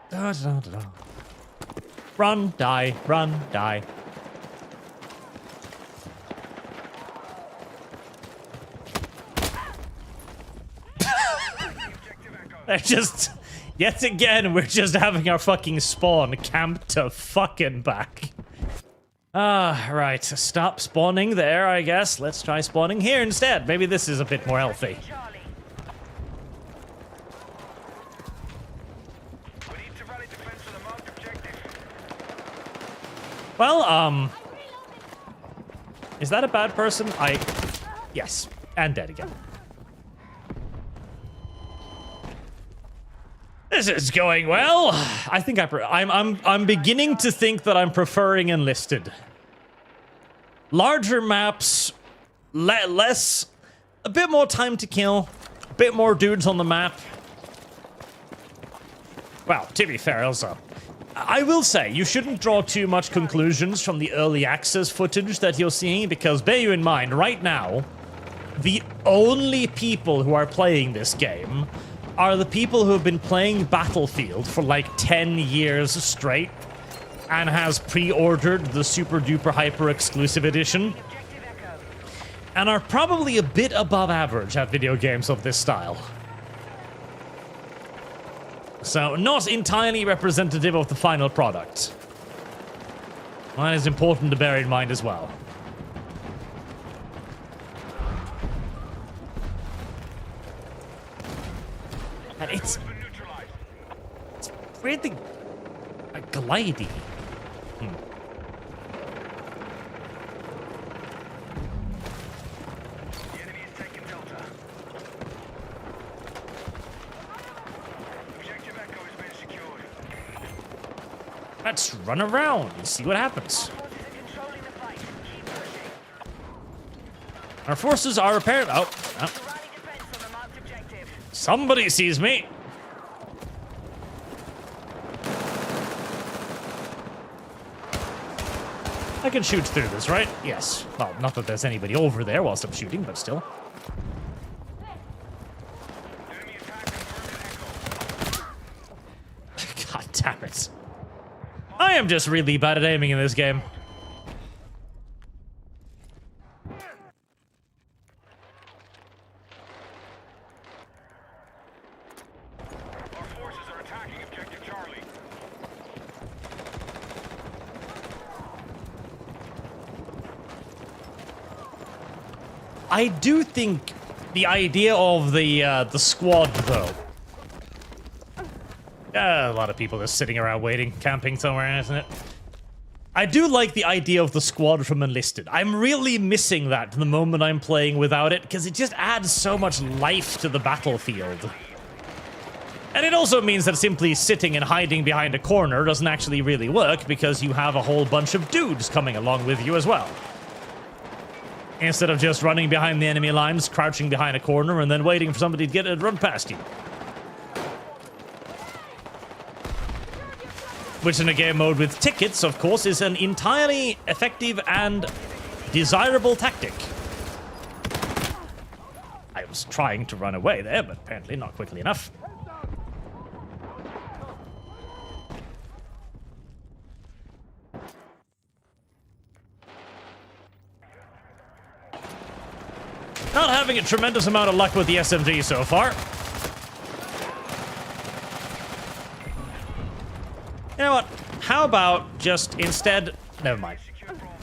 Da, da, da, da. Run, die, run, die. They're just... Yet again, we're just having our fucking spawn camped to fucking back. Right. Stop spawning there, I guess. Let's try spawning here instead. Maybe this is a bit more healthy. Charlie. We need to rally defense on the marked objective. Well, is that a bad person? Yes. And dead again. This is going well. I think I'm beginning to think that I'm preferring enlisted. Larger maps, less, a bit more time to kill, a bit more dudes on the map. Well, to be fair, also, I will say you shouldn't draw too much conclusions from the early access footage that you're seeing, because bear you in mind, right now, the only people who are playing this game are the people who have been playing Battlefield for like 10 years straight and has pre-ordered the super duper hyper exclusive edition Objective Echo. and are probably a bit above average at video games of this style. So not entirely representative of the final product. Well, that is important to bear in mind as well. And it's really glidey. The enemy is taking Delta. Objective Echo has been secured. Let's run around and see what happens. Forces are controlling the fight. Keep pushing. Our forces are apparent. Oh, Rally defense on the marked objective. somebody sees me. I can shoot through this, right? Yes. Well, not that there's anybody over there whilst I'm shooting, but still. Enemy attack confirmed in Echo. God damn it. I am just really bad at aiming in this game. Our forces are attacking objective Charlie. I do think the idea of the squad, though. A lot of people just sitting around waiting, camping somewhere, isn't it? I do like the idea of the squad from Enlisted. I'm really missing that the moment I'm playing without it, because it just adds so much life to the battlefield. And it also means that simply sitting and hiding behind a corner doesn't actually really work, because you have a whole bunch of dudes coming along with you as well. Instead of just running behind the enemy lines, crouching behind a corner, and then waiting for somebody to get it run past you. Which in a game mode with tickets, of course, is an entirely effective and desirable tactic. I was trying to run away there, but apparently not quickly enough. Not having a tremendous amount of luck with the SMG so far. You know what? How about just instead... Never mind. Secure Bravo.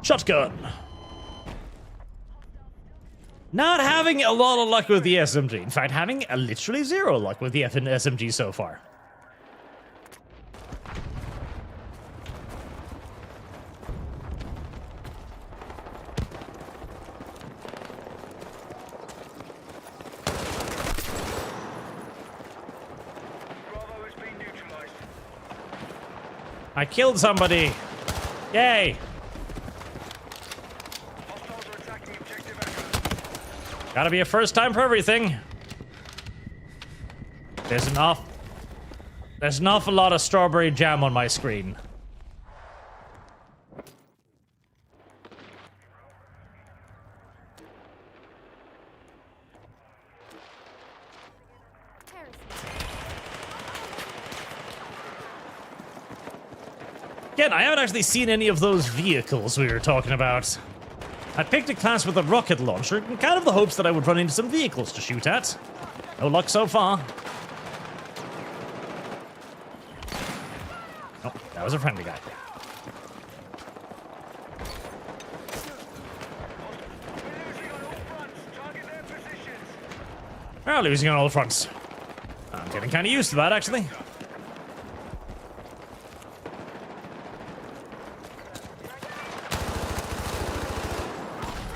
Shotgun. Not having a lot of luck with the SMG. In fact, having literally zero luck with the SMG so far. Bravo is being neutralized. I killed somebody. Yay. Hostiles are attacking objective Echo. Gotta be a first time for everything. There's an awful lot of strawberry jam on my screen. Again, I haven't actually seen any of those vehicles we were talking about. I picked a class with a rocket launcher in kind of the hopes that I would run into some vehicles to shoot at. No luck so far. Oh, that was a friendly guy. We're losing on all fronts. Target their positions. We're losing on all fronts. I'm getting kind of used to that, actually.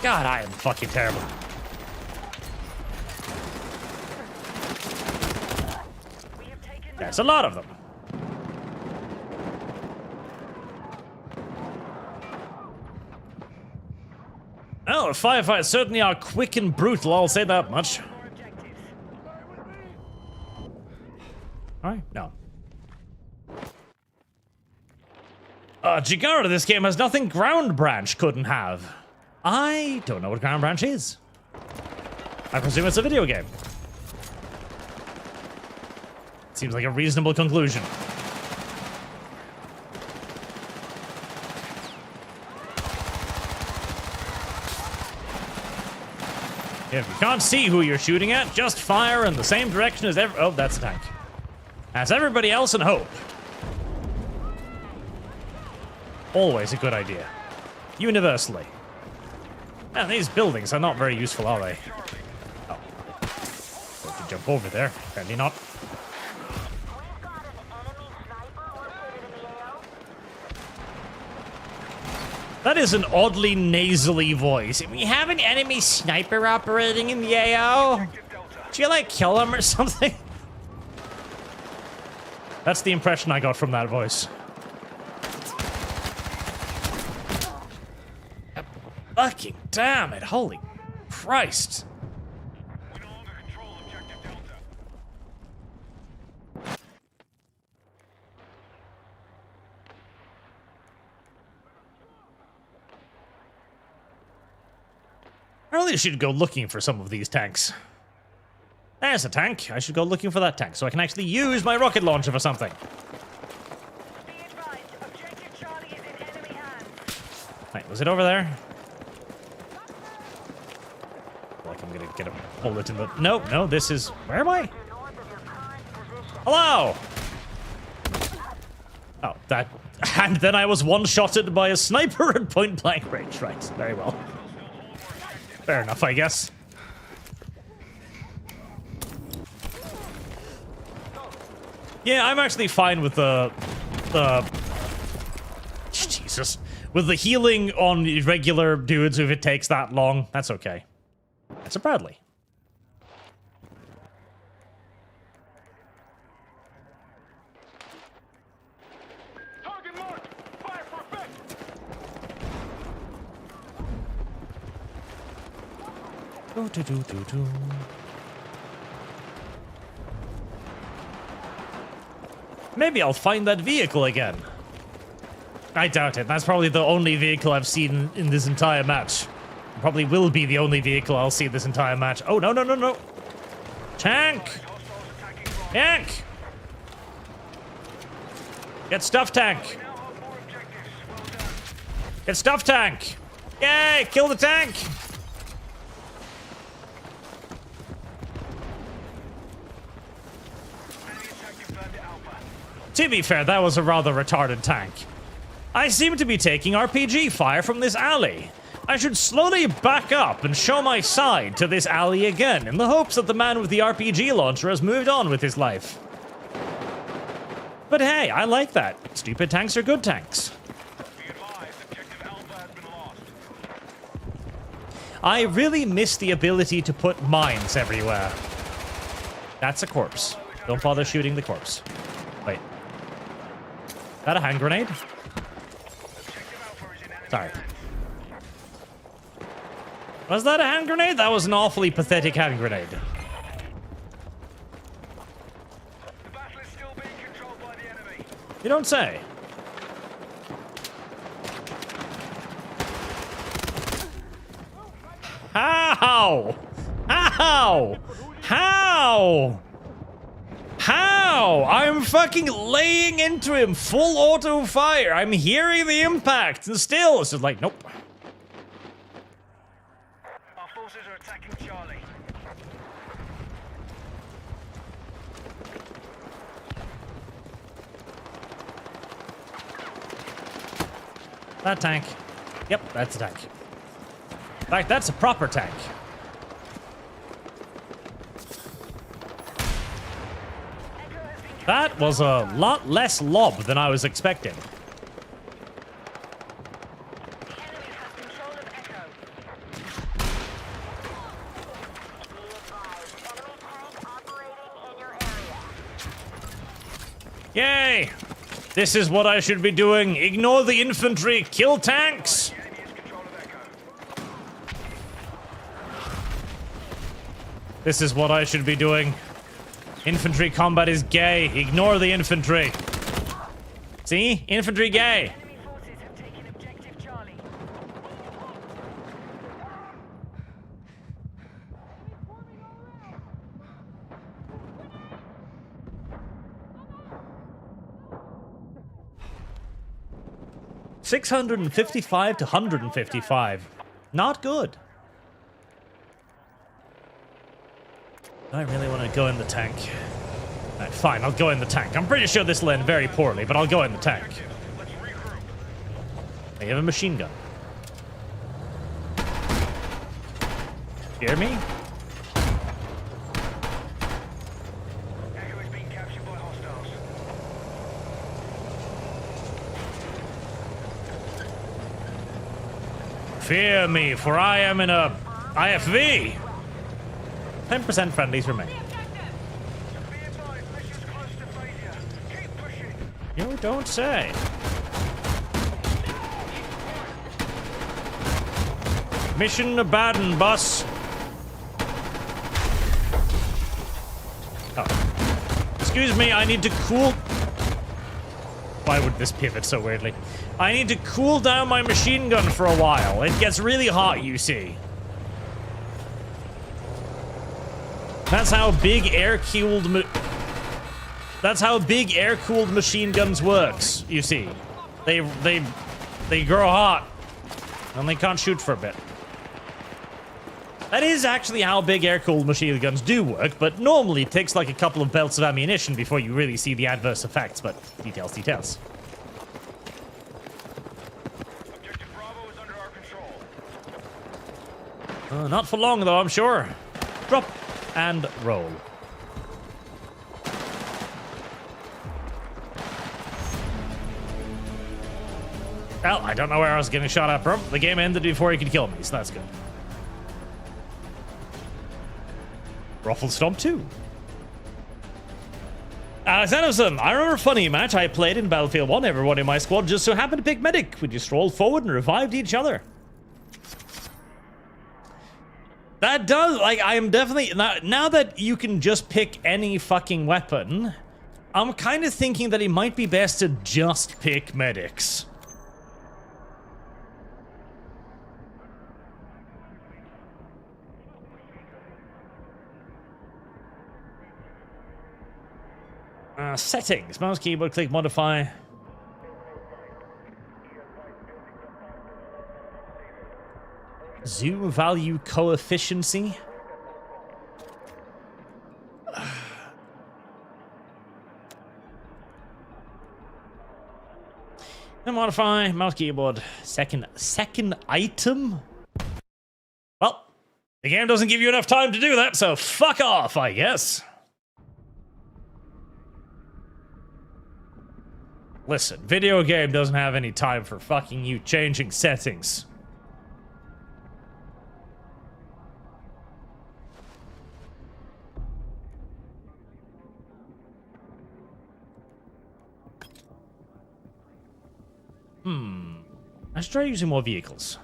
God, I am fucking terrible. We have taken That's a lot of them. Oh, firefights certainly are quick and brutal, I'll say that much. more objectives. Alright, no. Jigara, this game has nothing Ground Branch couldn't have. I don't know what Ground Branch is. I presume it's a video game. Seems like a reasonable conclusion. If you can't see who you're shooting at, just fire in the same direction as oh, that's a tank. As everybody else and hope. Always a good idea. Universally. Man, these buildings are not very useful, are they? Oh. Supposed to jump over there. Apparently not. We've got an enemy sniper located in the AO. That is an oddly nasally voice. We have an enemy sniper operating in the AO. Objective Delta. Did you, like, kill him or something? That's the impression I got from that voice. Fucking damn it, holy Christ. We no longer control objective Delta. I really should go looking for some of these tanks. There's a tank. I should go looking for that tank so I can actually use my rocket launcher for something. Be advised, objective Charlie is in enemy hands. Wait, was it over there? I feel like I'm gonna get a bullet in the... No, this is... Where am I? North of your current position. Hello! Oh, that... And then I was one-shotted by a sniper at point-blank range. Right, very well. Fair enough, I guess. Yeah, I'm actually fine with the Jesus. With the healing on regular dudes if it takes that long. That's okay. That's a Bradley. Target marked. Fire for effect. Do-do-do-do-do. Maybe I'll find that vehicle again. I doubt it. That's probably the only vehicle I've seen in this entire match. Probably will be the only vehicle I'll see this entire match. Oh, no, no, no, no. Tank! Tank! Get stuff, tank! Get stuff, tank! Yay! Kill the tank! To be fair, that was a rather retarded tank. I seem to be taking RPG fire from this alley. I should slowly back up and show my side to this alley again in the hopes that the man with the RPG launcher has moved on with his life. But hey, I like that. Stupid tanks are good tanks. Be advised, objective Alpha has been lost. I really miss the ability to put mines everywhere. That's a corpse. Don't bother shooting the corpse. Wait. Is that a hand grenade? Sorry. Was that a hand grenade? That was an awfully pathetic hand grenade. The battle is still being controlled by the enemy. You don't say. How? How? How? How? I'm fucking laying into him, full auto fire. I'm hearing the impact, and still, it's just like, nope. Our forces are attacking Charlie. That tank. Yep, that's a tank. In fact, that's a proper tank. That was a lot less lob than I was expecting. The enemy has control of Echo. Be advised, enemy tank operating in your area. Yay! This is what I should be doing. Ignore the infantry. Kill tanks. The enemy has control of Echo. This is what I should be doing. Infantry combat is gay. Ignore the infantry. See? Infantry gay. Enemy forces have taken objective Charlie. 655 to 155. Not good. I really want to go in the tank. Alright, fine, I'll go in the tank. I'm pretty sure this will end very poorly, but I'll go in the tank. Let's regroup. I have a machine gun. Hear me? Echo is being captured by hostiles. Fear me, for I am in a IFV. 10% friendlies remain. Be advised, mission's close to failure. Keep pushing. You don't say. Mission abandoned, boss. Oh. Excuse me, I need to cool... Why would this pivot so weirdly? I need to cool down my machine gun for a while. It gets really hot, you see. That's how big air-cooled machine guns works, you see. They grow hot, and they can't shoot for a bit. That is actually how big air-cooled machine guns do work, but normally it takes like a couple of belts of ammunition before you really see the adverse effects, but details, details. Objective Bravo is under our control. Not for long, though, I'm sure. Drop and roll. Well, I don't know where I was getting shot at from. The game ended before he could kill me, so that's good. Ruffle Stomp 2. Sanderson, I remember a funny match I played in Battlefield 1. Everyone in my squad just so happened to pick medic. We just rolled forward and revived each other. That does, like, I am definitely, now that you can just pick any fucking weapon, I'm kind of thinking that it might be best to just pick medics. Settings, mouse keyboard, click modify. Zoom value coefficiency. And modify mouse keyboard. Second item. Well, the game doesn't give you enough time to do that, so fuck off, I guess. Listen, video game doesn't have any time for fucking you changing settings. I should try using more vehicles.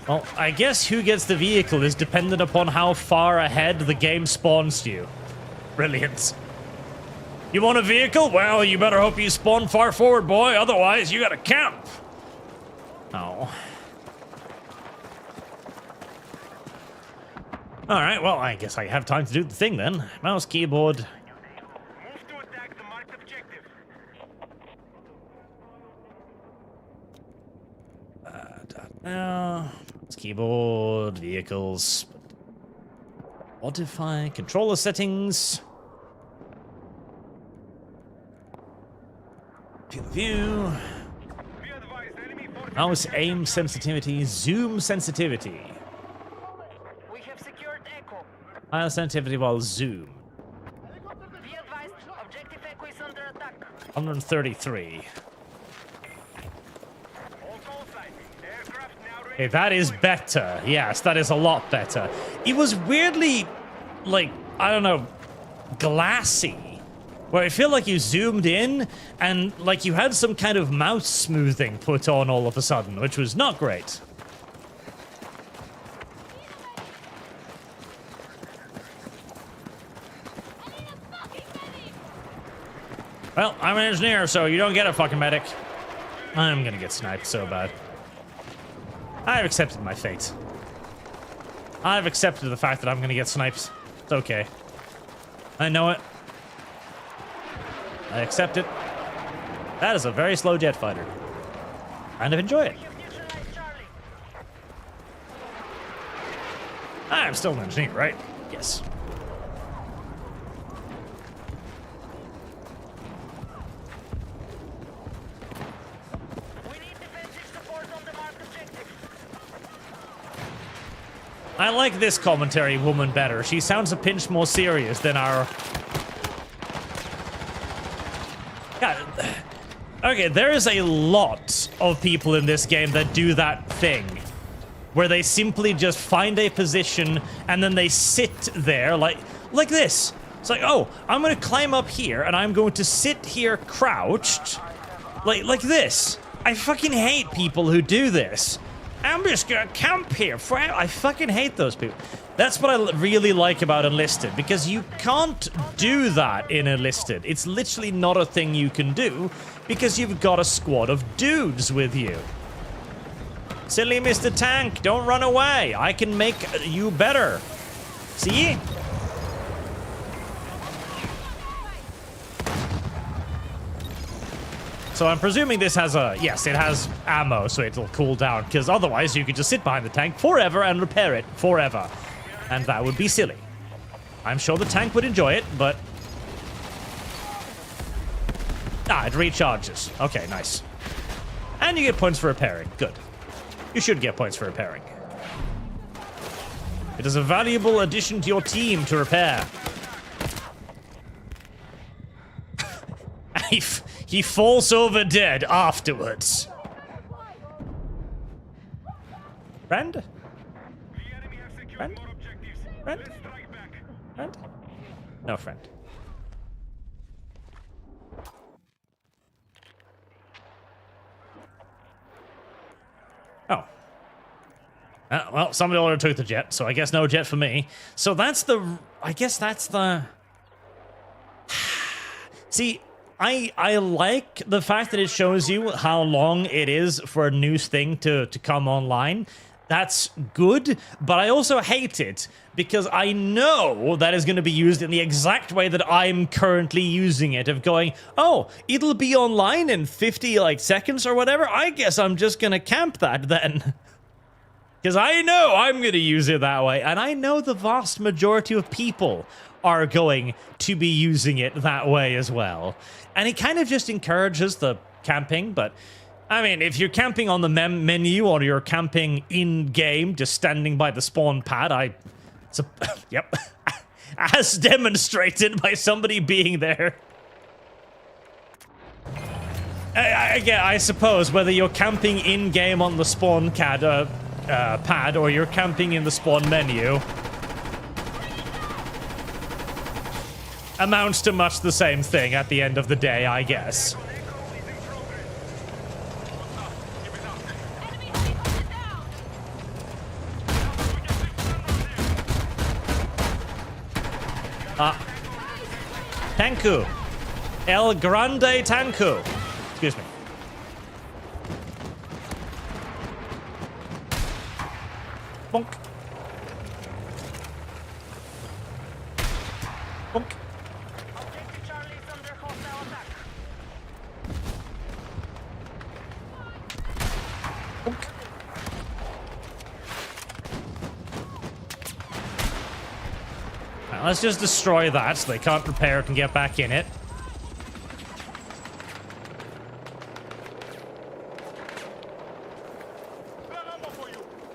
Well, I guess who gets the vehicle is dependent upon how far ahead the game spawns you. Brilliant. You want a vehicle? Well, you better hope you spawn far forward, boy. Otherwise, you gotta camp. Oh. Alright, well, I guess I have time to do the thing then. Mouse, keyboard. Move to attack the marked objective. Mouse, keyboard, vehicles. Modify, controller settings. Field of view. Be advised, enemy forces. Mouse aim sensitivity, zoom sensitivity. We have secured Echo. Higher sensitivity while zoom. Be advised, objective Echo is under attack. 133. All call sign. Aircraft now ready. Okay, that is better. Yes, that is a lot better. It was weirdly, like, I don't know, glassy. Where I feel like you zoomed in and like you had some kind of mouse smoothing put on all of a sudden, which was not great. Well, I'm an engineer, so you don't get a fucking medic. I'm gonna get sniped so bad. I've accepted my fate. I've accepted the fact that I'm gonna get sniped. It's okay. I know it. I accept it. That is a very slow jet fighter. Kind of enjoy it. You've neutralized Charlie. I'm still an engineer, right? Yes. We need defensive support on the marked objective. I like this commentary woman better. She sounds a pinch more serious than our... God. Okay, there is a lot of people in this game that do that thing. Where they simply just find a position and then they sit there like this. It's like, oh, I'm gonna climb up here and I'm going to sit here crouched, like this. I fucking hate people who do this. I'm just gonna camp here forever. I fucking hate those people. That's what I really like about Enlisted, because you can't do that in Enlisted. It's literally not a thing you can do, because you've got a squad of dudes with you. Silly Mr. Tank, don't run away. I can make you better. See? So I'm presuming this has a... Yes, it has ammo, so it'll cool down, because otherwise you could just sit behind the tank forever and repair it forever. And that would be silly. I'm sure the tank would enjoy it, but... Ah, it recharges. Okay, nice. And you get points for repairing. Good. You should get points for repairing. It is a valuable addition to your team to repair. He falls over dead afterwards. Friend? Friend? Friend? Friend? No friend. Oh. Well, somebody already took the jet, so I guess no jet for me. So that's the... I guess that's the... See... I like the fact that it shows you how long it is for a new thing to come online. That's good, but I also hate it because I know that is going to be used in the exact way that I'm currently using it, of going, oh, it'll be online in 50 seconds or whatever. I guess I'm just going to camp that then. Because I know I'm going to use it that way, and I know the vast majority of people are going to be using it that way as well. And it kind of just encourages the camping, but I mean, if you're camping on the menu or you're camping in-game, just standing by the spawn pad, yep, as demonstrated by somebody being there. I suppose whether you're camping in-game on the spawn pad or you're camping in the spawn menu, amounts to much the same thing at the end of the day, I guess. Tanku. El Grande Tanku. Excuse me. Bonk. Bonk. Let's just destroy that so they can't repair it and get back in it.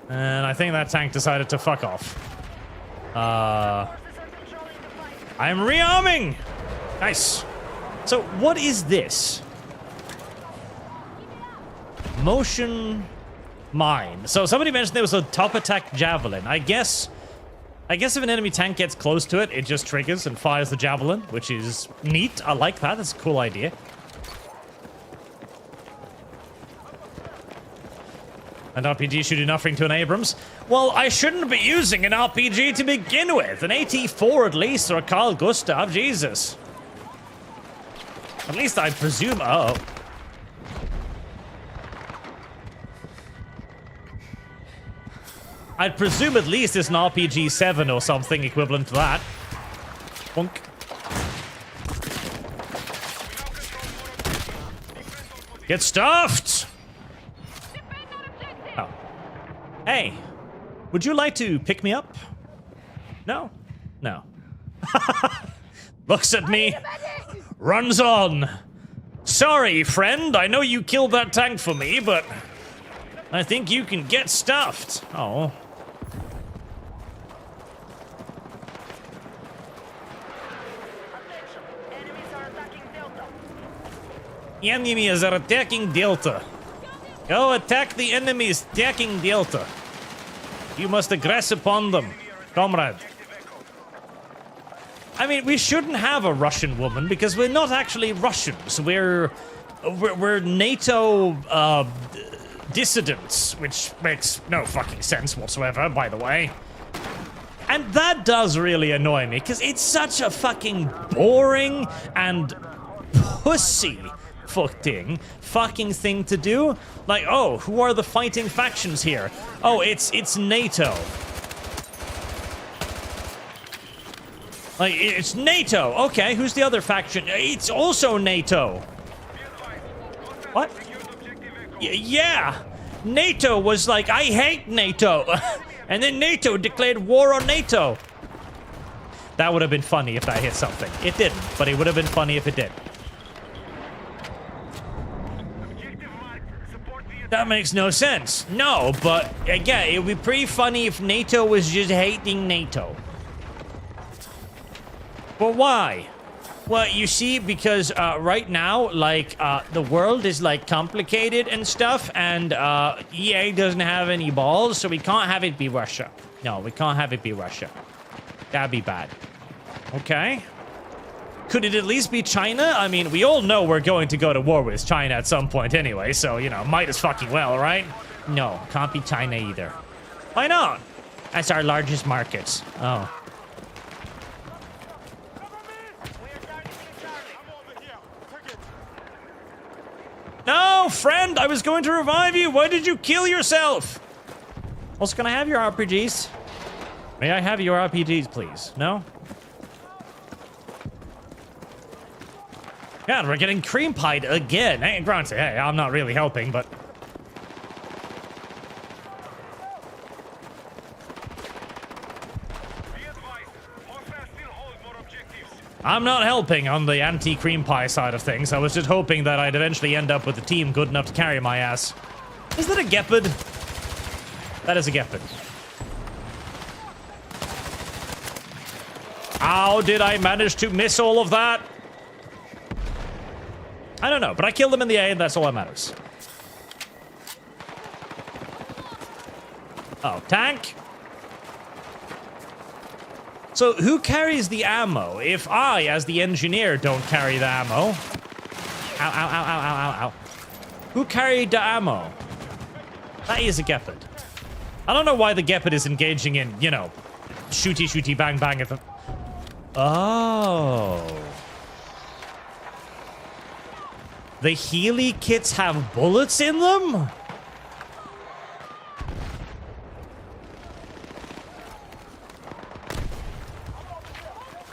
And I think that tank decided to fuck off. I'm rearming! Nice. So, what is this? Motion mine. So, somebody mentioned there was a top attack javelin. I guess if an enemy tank gets close to it, it just triggers and fires the javelin, which is neat. I like that. That's a cool idea. An RPG should do nothing to an Abrams. Well, I shouldn't be using an RPG to begin with. An AT-4 at least, or a Carl Gustav. Jesus. At least I presume... Oh. I'd presume at least it's an RPG-7 or something equivalent to that. Bonk. Get stuffed! Oh. Hey, would you like to pick me up? No? No. Looks at me, runs on. Sorry, friend, I know you killed that tank for me, but I think you can get stuffed. Oh. Enemies are attacking Delta. Go attack the enemies attacking Delta. You must aggress upon them, comrade. I mean, we shouldn't have a Russian woman because we're not actually Russians. We're NATO dissidents, which makes no fucking sense whatsoever, by the way. And that does really annoy me because it's such a fucking boring and pussy fucking thing to do. Like, oh, who are the fighting factions here? Oh, it's NATO. Like, it's NATO. Okay, who's the other faction? It's also NATO. What? Yeah. NATO was like, I hate NATO. And then NATO declared war on NATO. That would have been funny if that hit something. It didn't, but it would have been funny if it did. That makes no sense. No, but again, it would be pretty funny if NATO was just hating NATO. But why? Well, you see, because right now, like, the world is, like, complicated and stuff, and EA doesn't have any balls, so we can't have it be Russia. No, we can't have it be Russia. That'd be bad. Okay. Could it at least be China? I mean, we all know we're going to go to war with China at some point anyway, so, you know, might as fucking well, right? No, can't be China either. Why not? That's our largest market. Oh. No, friend, I was going to revive you. Why did you kill yourself? Also, can I have your RPGs? May I have your RPGs, please? No? God, we're getting cream pied again. Hey, granted, hey, I'm not really helping, but... I'm not helping on the anti-cream pie side of things. I was just hoping that I'd eventually end up with a team good enough to carry my ass. Is that a Gepard? That is a Gepard. How did I manage to miss all of that? I don't know, but I killed them in the A, and that's all that matters. Oh, tank? So, who carries the ammo? If I, as the engineer, don't carry the ammo... Ow, ow, ow, ow, ow, ow, ow. Who carried the ammo? That is a Gepard. I don't know why the Gepard is engaging in, you know, shooty, shooty, bang, bang at the... Oh. The Healy kits have bullets in them?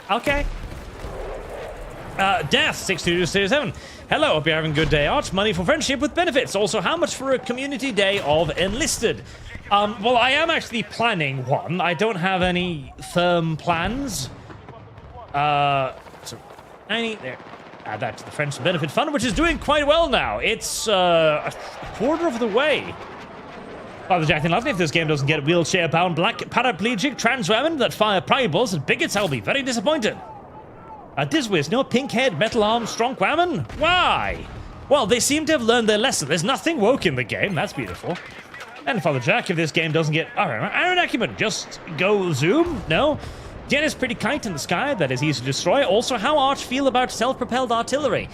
Okay. Death 6227. Hello, hope you're having a good day, Arch. Money for friendship with benefits. Also, how much for a community day of enlisted? Well, I am actually planning one. I don't have any firm plans. So 90 there. Add that to the Friends Benefit Fund, which is doing quite well now. It's a quarter of the way. Father Jack and Lovely, if this game doesn't get wheelchair-bound black paraplegic trans women that fire primables and bigots, I'll be very disappointed. This was no pink-head, metal-armed, strong women? Why? Well, they seem to have learned their lesson. There's nothing woke in the game. That's beautiful. And Father Jack, if this game doesn't get... Iron Acumen, just go zoom? No? Jet is pretty kite in the sky. That is easy to destroy. Also, how Arch feel about self-propelled artillery?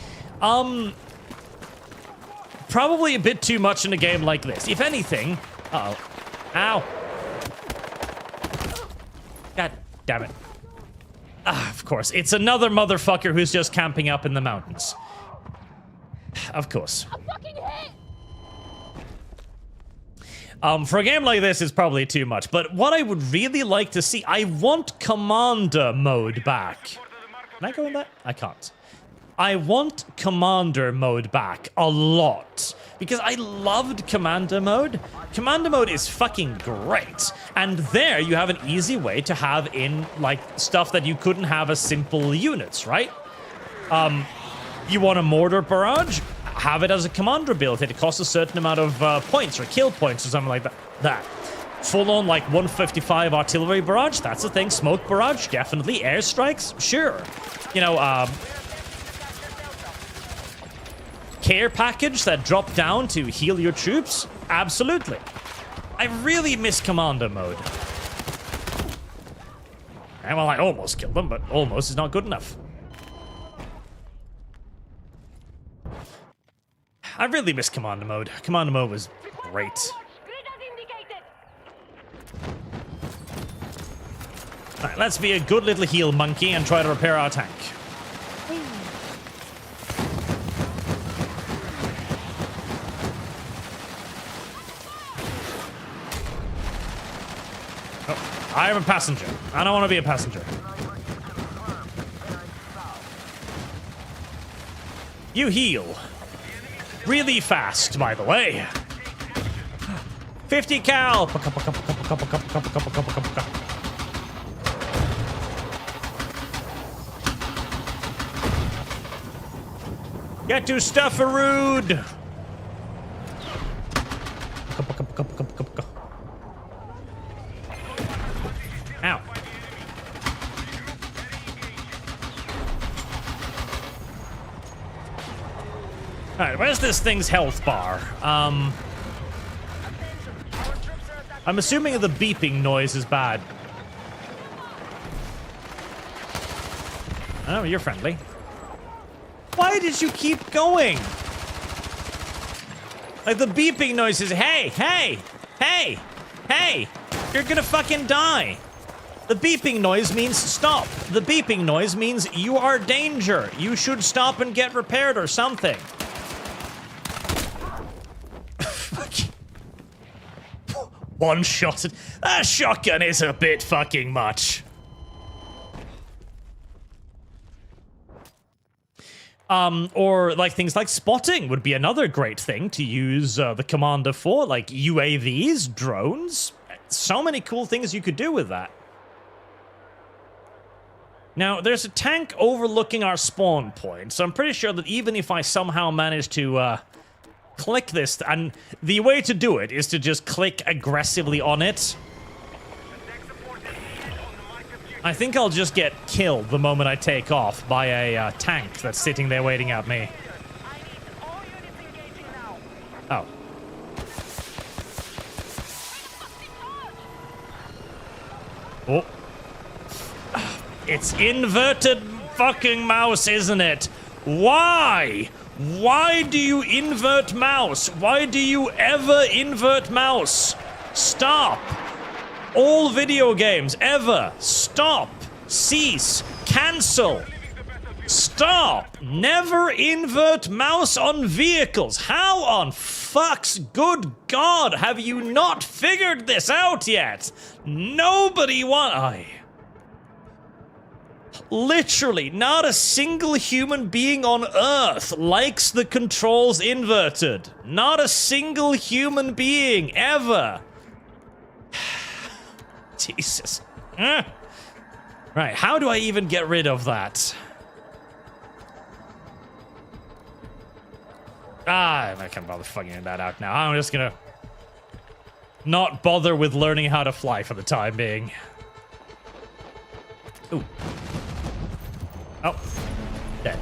Probably a bit too much in a game like this. If anything... Uh-oh. Ow. God damn it. Ah, of course. It's another motherfucker who's just camping up in the mountains. Of course. I'm fucking hit! For a game like this, it's probably too much. But what I would really like to see... I want Commander mode back. Can I go in that? I can't. I want Commander mode back a lot. Because I loved Commander mode. Commander mode is fucking great. And there you have an easy way to have in, like, stuff that you couldn't have as simple units, right? You want a mortar barrage? Have it as a commander build. It costs a certain amount of points or kill points or something like that. Full-on, like, 155 artillery barrage? That's a thing. Smoke barrage? Definitely. Airstrikes? Sure. You know, care package that drop down to heal your troops? Absolutely. I really miss Commander mode. Okay, well, I almost killed them, but almost is not good enough. I really miss Commander Mode. Commander Mode was great. Alright, let's be a good little heal monkey and try to repair our tank. Oh, I am a passenger. I don't want to be a passenger. You heal. Really fast, by the way. 50 cal. Get to Stufferood. Ow. Alright, where's this thing's health bar? I'm assuming the beeping noise is bad. Oh, you're friendly. Why did you keep going? Like, the beeping noise is, hey, hey, hey, hey, you're gonna fucking die. The beeping noise means stop. The beeping noise means you are danger. You should stop and get repaired or something. One shot. That shotgun is a bit fucking much. Or like things like spotting would be another great thing to use the commander for, like UAVs, drones. So many cool things you could do with that. Now, there's a tank overlooking our spawn point, so I'm pretty sure that even if I somehow manage to click this, and the way to do it is to just click aggressively on it. I think I'll just get killed the moment I take off by a tank that's sitting there waiting at me. Oh. Oh. It's inverted fucking mouse, isn't it? Why? Why do you invert mouse? Why do you ever invert mouse? Stop. All video games, ever. Stop. Cease. Cancel. Stop. Never invert mouse on vehicles. How on fuck's good God have you not figured this out yet? Nobody Literally, not a single human being on Earth likes the controls inverted. Not a single human being, ever. Jesus. Right, how do I even get rid of that? I'm not gonna bother figuring that out now. I'm just gonna not bother with learning how to fly for the time being. Ooh. Oh. Dead.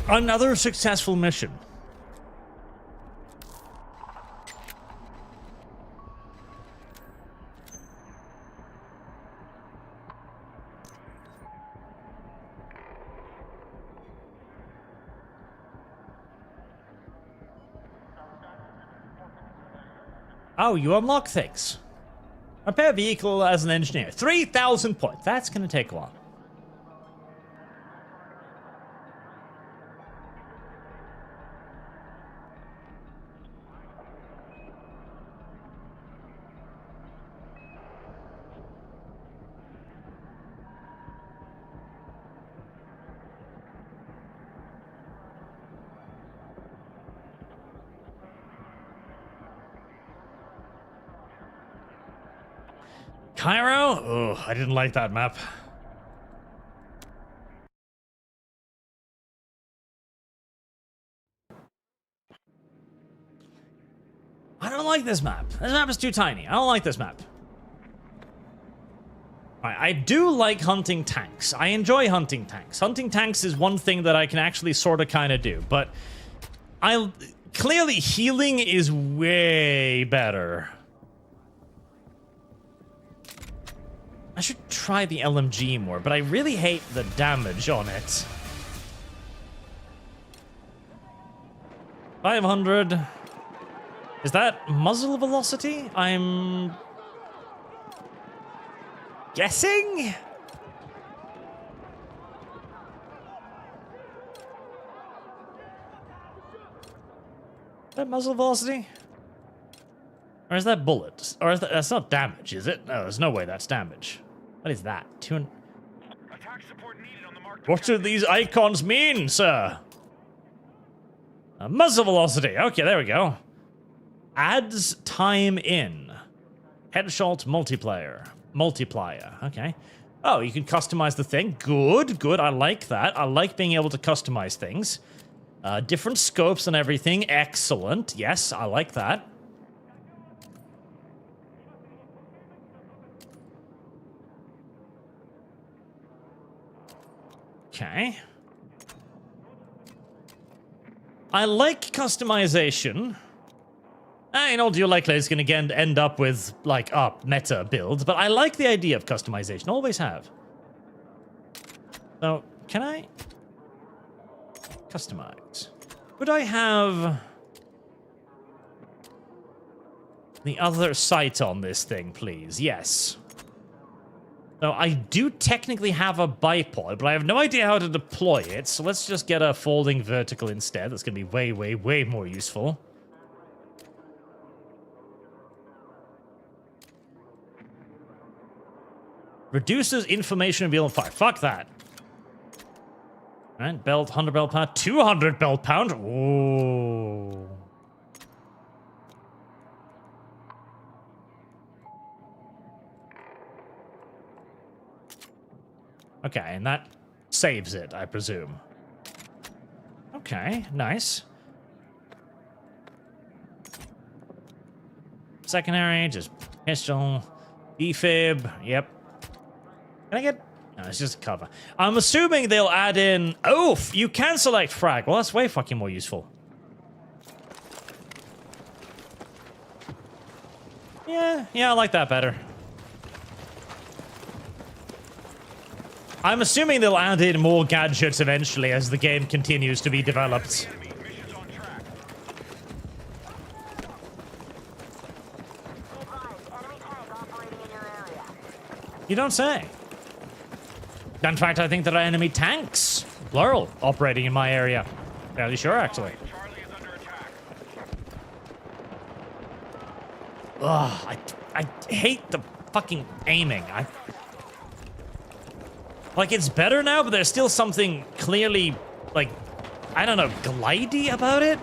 Another successful mission. Oh, you unlock things. Repair vehicle as an engineer. 3,000 points. That's gonna take a while. Cairo? Oh, I didn't like that map. don't like this map. This map is too tiny. I don't like this map. Alright, I do like hunting tanks. I enjoy hunting tanks. Hunting tanks is one thing that I can actually sort of kind of do, but clearly healing is way better. I should try the LMG more, but I really hate the damage on it. 500. Is that muzzle velocity? I'm guessing? Is that muzzle velocity? Or is that bullet? Or is that's not damage, is it? No, there's no way that's damage. What is that? Attack support needed on the marked What do these icons mean, sir? Muzzle velocity. Okay, there we go. Adds time in. Headshot multiplier. Okay. Oh, you can customize the thing. Good, good. I like that. I like being able to customize things. Different scopes and everything. Excellent. Yes, I like that. Okay. I like customization. In all due likelihood, it's going to end up with, like, meta builds, but I like the idea of customization. Always have. So, can I customize? Would I have the other sight on this thing, please? Yes. So I do technically have a bipod, but I have no idea how to deploy it, so let's just get a folding vertical instead. That's going to be way, way, way more useful. Reduces information reveal fire. Fuck that. Alright, belt, 100 belt pound, 200 belt pound. Ooh. Okay, and that saves it, I presume. Okay, nice. Secondary, just pistol, defib, yep. Can I get... No, it's just a cover. I'm assuming they'll add in... Oh, you can select frag. Well, that's way fucking more useful. Yeah, I like that better. I'm assuming they'll add in more gadgets eventually as the game continues to be developed. missions on track. Be advised, enemy tank operating in your area. You don't say. In fact, I think there are enemy tanks, plural, operating in my area. Fairly sure, actually. Charlie is under attack. Ugh, I hate the fucking aiming. Like, it's better now, but there's still something clearly, like, I don't know, glidey about it?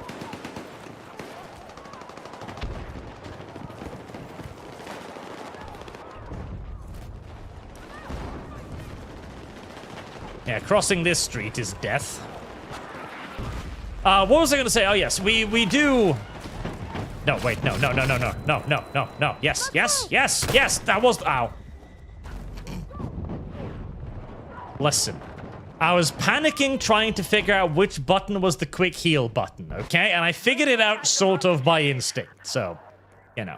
Yeah, crossing this street is death. What was I gonna say? Oh, yes, we do... No, wait, no. Yes, that was... Ow. Listen, I was panicking trying to figure out which button was the quick heal button, okay? And I figured it out sort of by instinct, so, you know.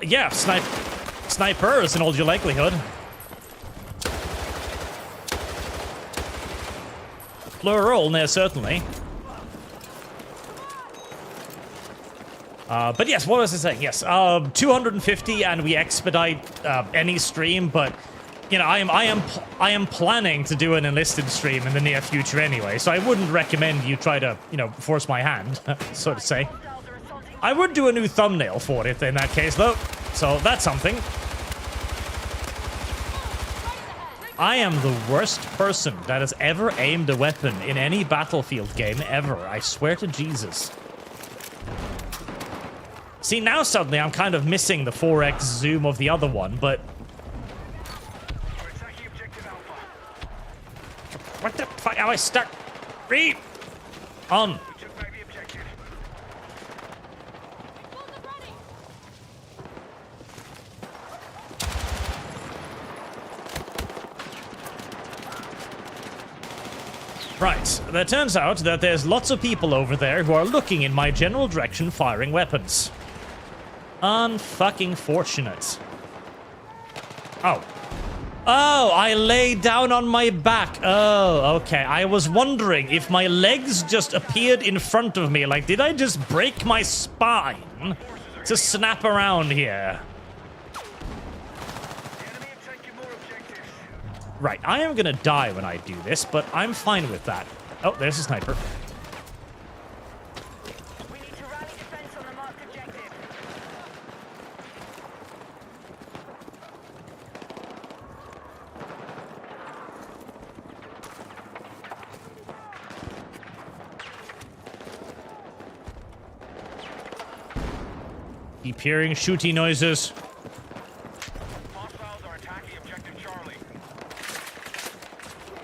Yeah, snipers in all due likelihood. Plural, no, certainly. But yes, what was I saying? Yes, 250, and we expedite any stream. But you know, I am planning to do an enlisted stream in the near future anyway. So I wouldn't recommend you try to force my hand, so to say. I would do a new thumbnail for it in that case, though. So that's something. I am the worst person that has ever aimed a weapon in any Battlefield game ever. I swear to Jesus. See, now suddenly I'm kind of missing the 4x zoom of the other one, but... We're attacking objective Alpha. What the fuck? Am I stuck? Read! On. We took back the objective. Right, it turns out that there's lots of people over there who are looking in my general direction firing weapons. Unfucking fortunate. Oh. Oh, I lay down on my back. Oh, okay. I was wondering if my legs just appeared in front of me. Like, did I just break my spine to snap around here? The enemy have taken more objectives. Right, I am gonna die when I do this, but I'm fine with that. Oh, there's a sniper. We need to rally defense on the marked objective. Keep hearing shooty noises. Hostiles are attacking objective Charlie.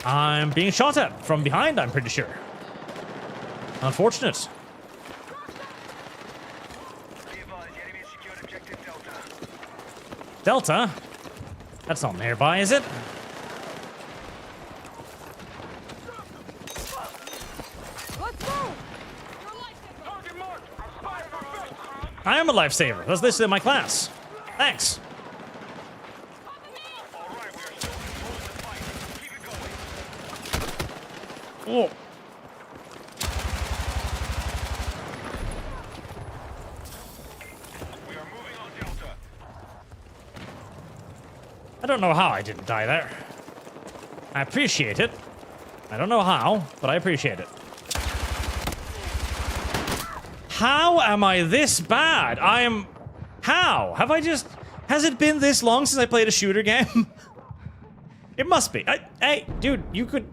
I'm being shot at from behind, I'm pretty sure. Unfortunate. Be advised, the enemy has secured objective Delta. Delta? That's not nearby, is it? Target marked. Fire for effect. I am a lifesaver. That's listed in my class. Thanks. All right, we are still controlling the fight. Keep it going. Oh. We are moving on Delta. I don't know how I didn't die there. I appreciate it. I don't know how, but I appreciate it. How am I this bad? I am... How? Have I just... Has it been this long since I played a shooter game? It must be. Hey, dude, you could...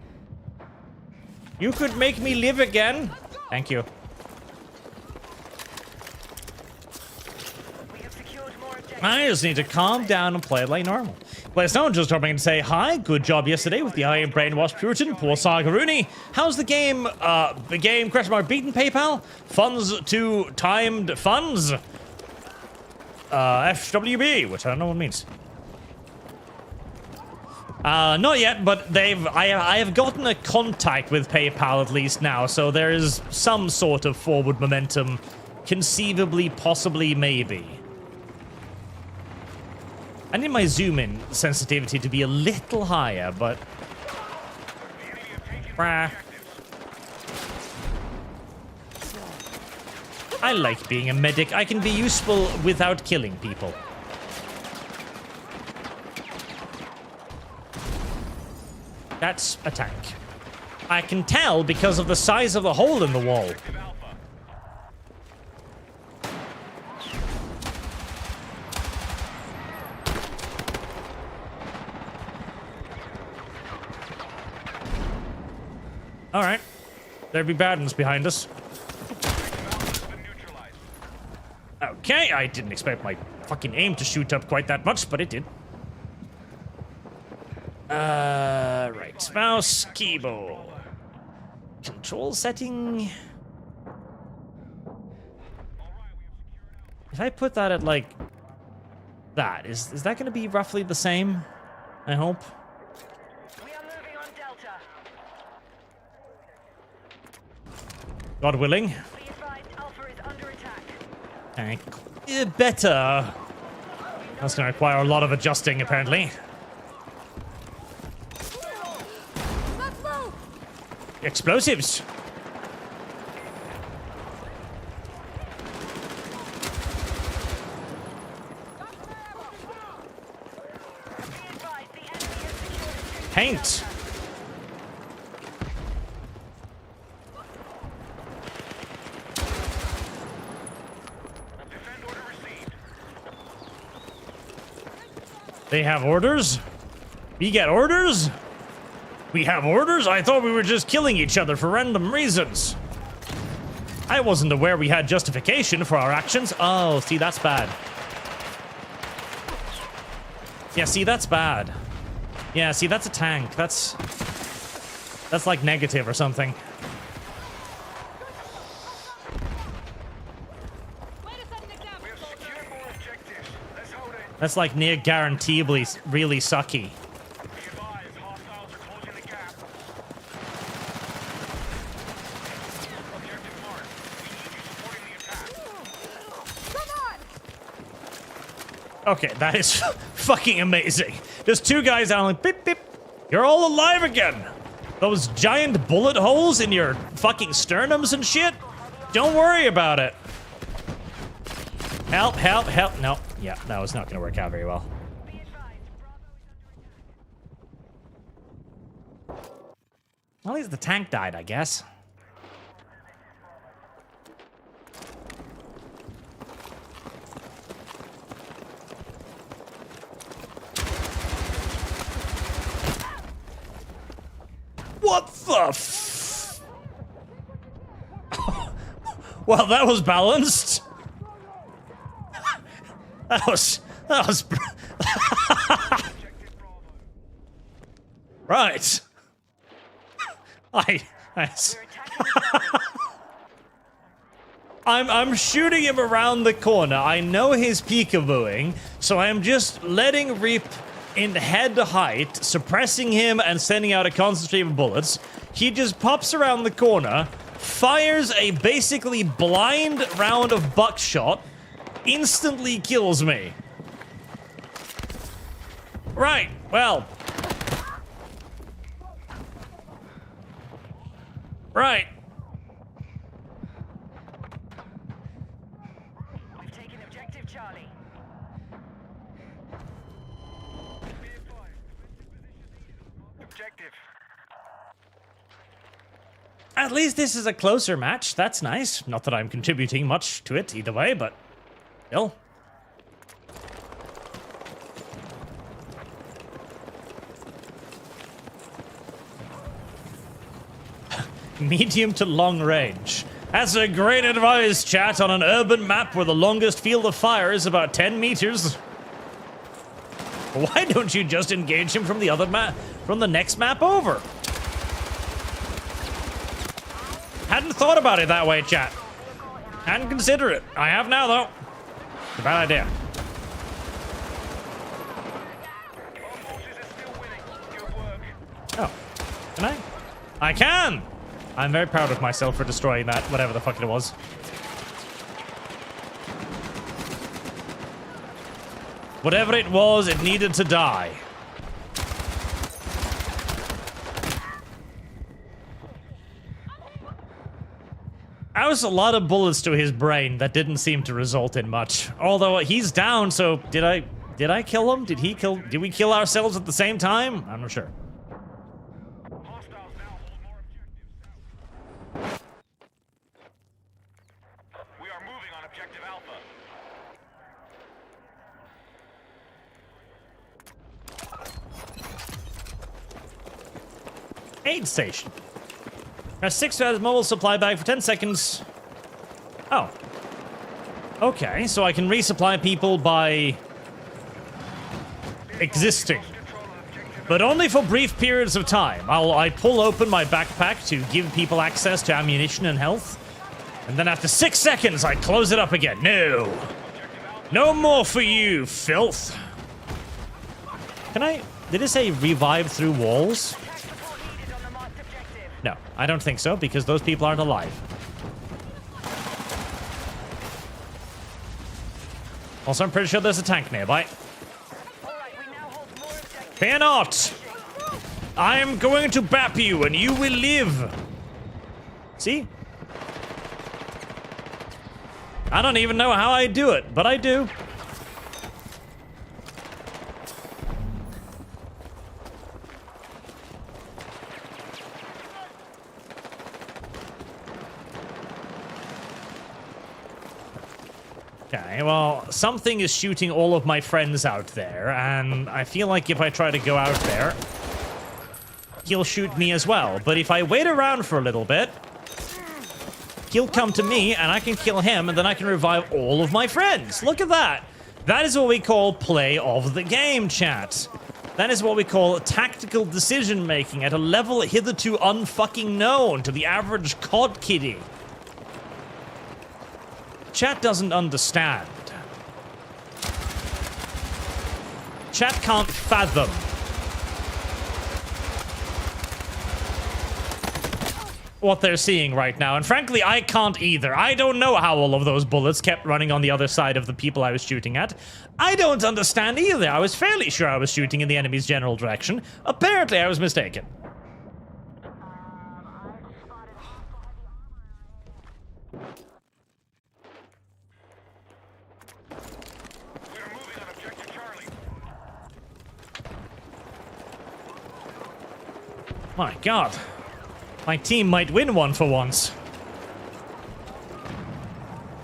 You could make me live again. Thank you. We have secured more objectives. I just need to calm down and play it like normal. Blastown just dropping in to say hi. Good job yesterday with the I Am Brainwashed Puritan. Poor Sagaruni. How's the game? The game, question mark, beaten PayPal? Funds to timed funds? FWB, which I don't know what it means. Not yet, but I have gotten a contact with PayPal at least now, so there is some sort of forward momentum. Conceivably, possibly, maybe. I need my zoom-in sensitivity to be a little higher, but... The enemy have taken Brah. objectives. I like being a medic. I can be useful without killing people. That's a tank. I can tell because of the size of the hole in the wall. Objective Alpha. All right. There be bad ones behind us. Objective Alpha has been neutralized. Okay, I didn't expect my fucking aim to shoot up quite that much, but it did. Right. Mouse, keyboard. Control setting. If I put that at, like, that, is that going to be roughly the same? I hope. We are moving on Delta. God willing. Be advised, Alpha is under attack. Tank. Better. That's going to require a lot of adjusting, apparently. Explosives. Be advised, the enemy has secured objective. Paint. Defend order received. They have orders? We get orders? We have orders? I thought we were just killing each other for random reasons. I wasn't aware we had justification for our actions. Oh, see, that's bad. Yeah, see, that's bad. Yeah, see, that's a tank. That's like negative or something. That's like near guaranteeably really sucky. Be advised, hostiles are closing the gap. Objective marked. We need you supporting the attack. Okay, that is fucking amazing. There's two guys out like, beep, beep. You're all alive again. Those giant bullet holes in your fucking sternums and shit? Don't worry about it. Help, help, help. No, yeah, that was not gonna work out very well. Well, at least the tank died, I guess. What the f... Well, that was balanced. That was... Right. I'm shooting him around the corner. I know his peekabooing, so I'm just letting Reap in head height, suppressing him and sending out a constant stream of bullets. He just pops around the corner, fires a basically blind round of buckshot, instantly kills me. Right, well. Right. We've taken objective Charlie. Objective. At least this is a closer match. That's nice. Not that I'm contributing much to it either way, but still. Medium to long range. That's a great advice, chat, on an urban map where the longest field of fire is about 10 meters. Why don't you just engage him from the other map, from the next map over? Hadn't thought about it that way, chat. Hadn't considered it. I have now, though. It's a bad idea. Both forces are still winning. Good work. Oh, can I? I can! I'm very proud of myself for destroying that, whatever the fuck it was. Whatever it was, it needed to die. That was a lot of bullets to his brain that didn't seem to result in much. Although he's down, so did I kill him? Did we kill ourselves at the same time? I'm not sure. Hostiles now hold more objectives. We are moving on objective Alpha. Aid station. Press 6 to add mobile supply bag for 10 seconds. Oh. Okay, so I can resupply people by existing. But only for brief periods of time. I pull open my backpack to give people access to ammunition and health. And then after 6 seconds, I close it up again. No. No more for you, filth. Can I... Did it say revive through walls? No, I don't think so, because those people aren't alive. Also, I'm pretty sure there's a tank nearby. Fear not! I am going to bap you, and you will live! See? I don't even know how I do it, but I do. Okay, well, something is shooting all of my friends out there, and I feel like if I try to go out there, he'll shoot me as well. But if I wait around for a little bit, he'll come to me, and I can kill him, and then I can revive all of my friends. Look at that. That is what we call play of the game, chat. That is what we call tactical decision-making at a level hitherto unfucking known to the average COD kiddie. Chat doesn't understand. Chat can't fathom what they're seeing right now, and frankly, I can't either. I don't know how all of those bullets kept running on the other side of the people I was shooting at. I don't understand either. I was fairly sure I was shooting in the enemy's general direction. Apparently, I was mistaken. We are moving on objective Charlie. My God. My team might win one for once.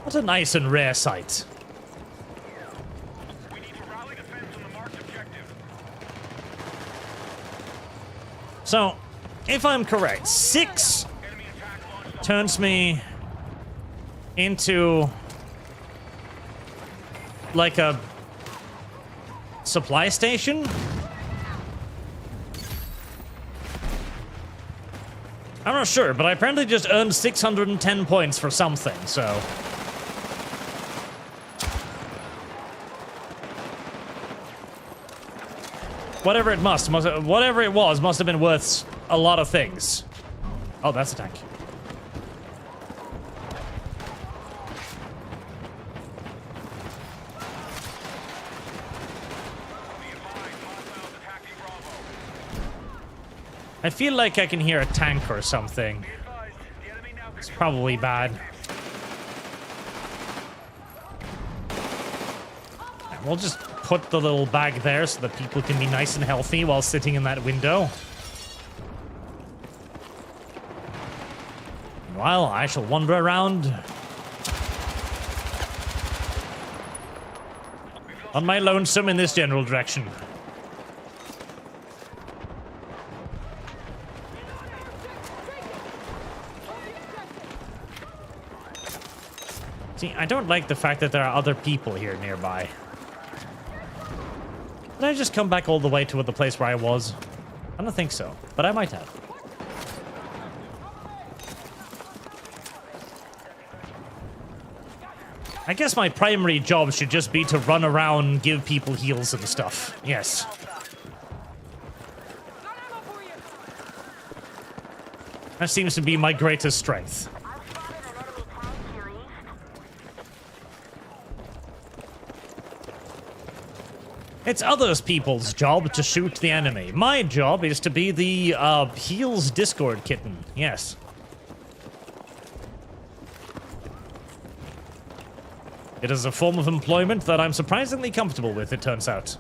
What a nice and rare sight. We need to rally defense on the marked objective. So, if I'm correct, 6 Enemy attack launched. turns me into like a supply station? I'm not sure, but I apparently just earned 610 points for something, so... Whatever it whatever it was, must have been worth a lot of things. Oh, that's a tank. I feel like I can hear a tank or something. It's probably bad. We'll just put the little bag there so that people can be nice and healthy while sitting in that window. Meanwhile, I shall wander around on my lonesome in this general direction. See, I don't like the fact that there are other people here nearby. Did I just come back all the way to the place where I was? I don't think so, but I might have. I guess my primary job should just be to run around and give people heals and stuff. Yes. That seems to be my greatest strength. It's others people's job to shoot the enemy. My job is to be the, heals Discord kitten. Yes. It is a form of employment that I'm surprisingly comfortable with, it turns out.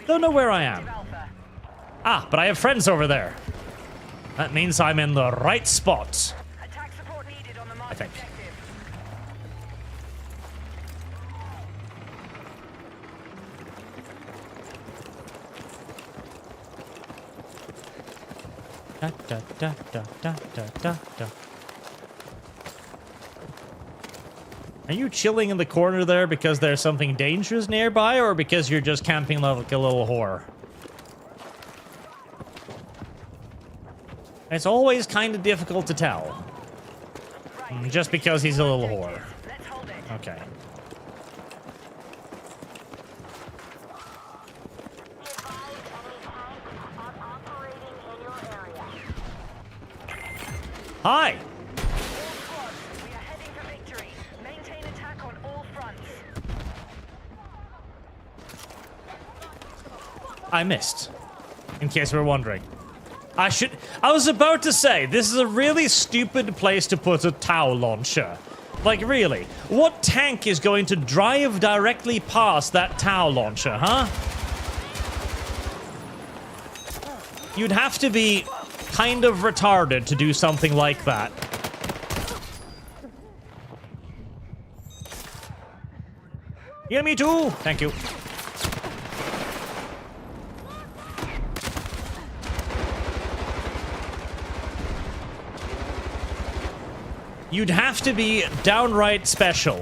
Don't know where I am. Ah, but I have friends over there. That means I'm in the right spot. Attack support needed on the marked I think. objective. Da, da, da, da, da, da, da, da. Are you chilling in the corner there because there's something dangerous nearby, or because you're just camping like a little whore? It's always kind of difficult to tell. Just because he's a little whore. Let's hold it. Okay. Hi! We are heading for victory. Maintain attack on all fronts. I missed. In case you were wondering. I was about to say, this is a really stupid place to put a TOW launcher. Like, really. What tank is going to drive directly past that TOW launcher, huh? You'd have to be kind of retarded to do something like that. Yeah, me too. Thank you. You'd have to be downright special.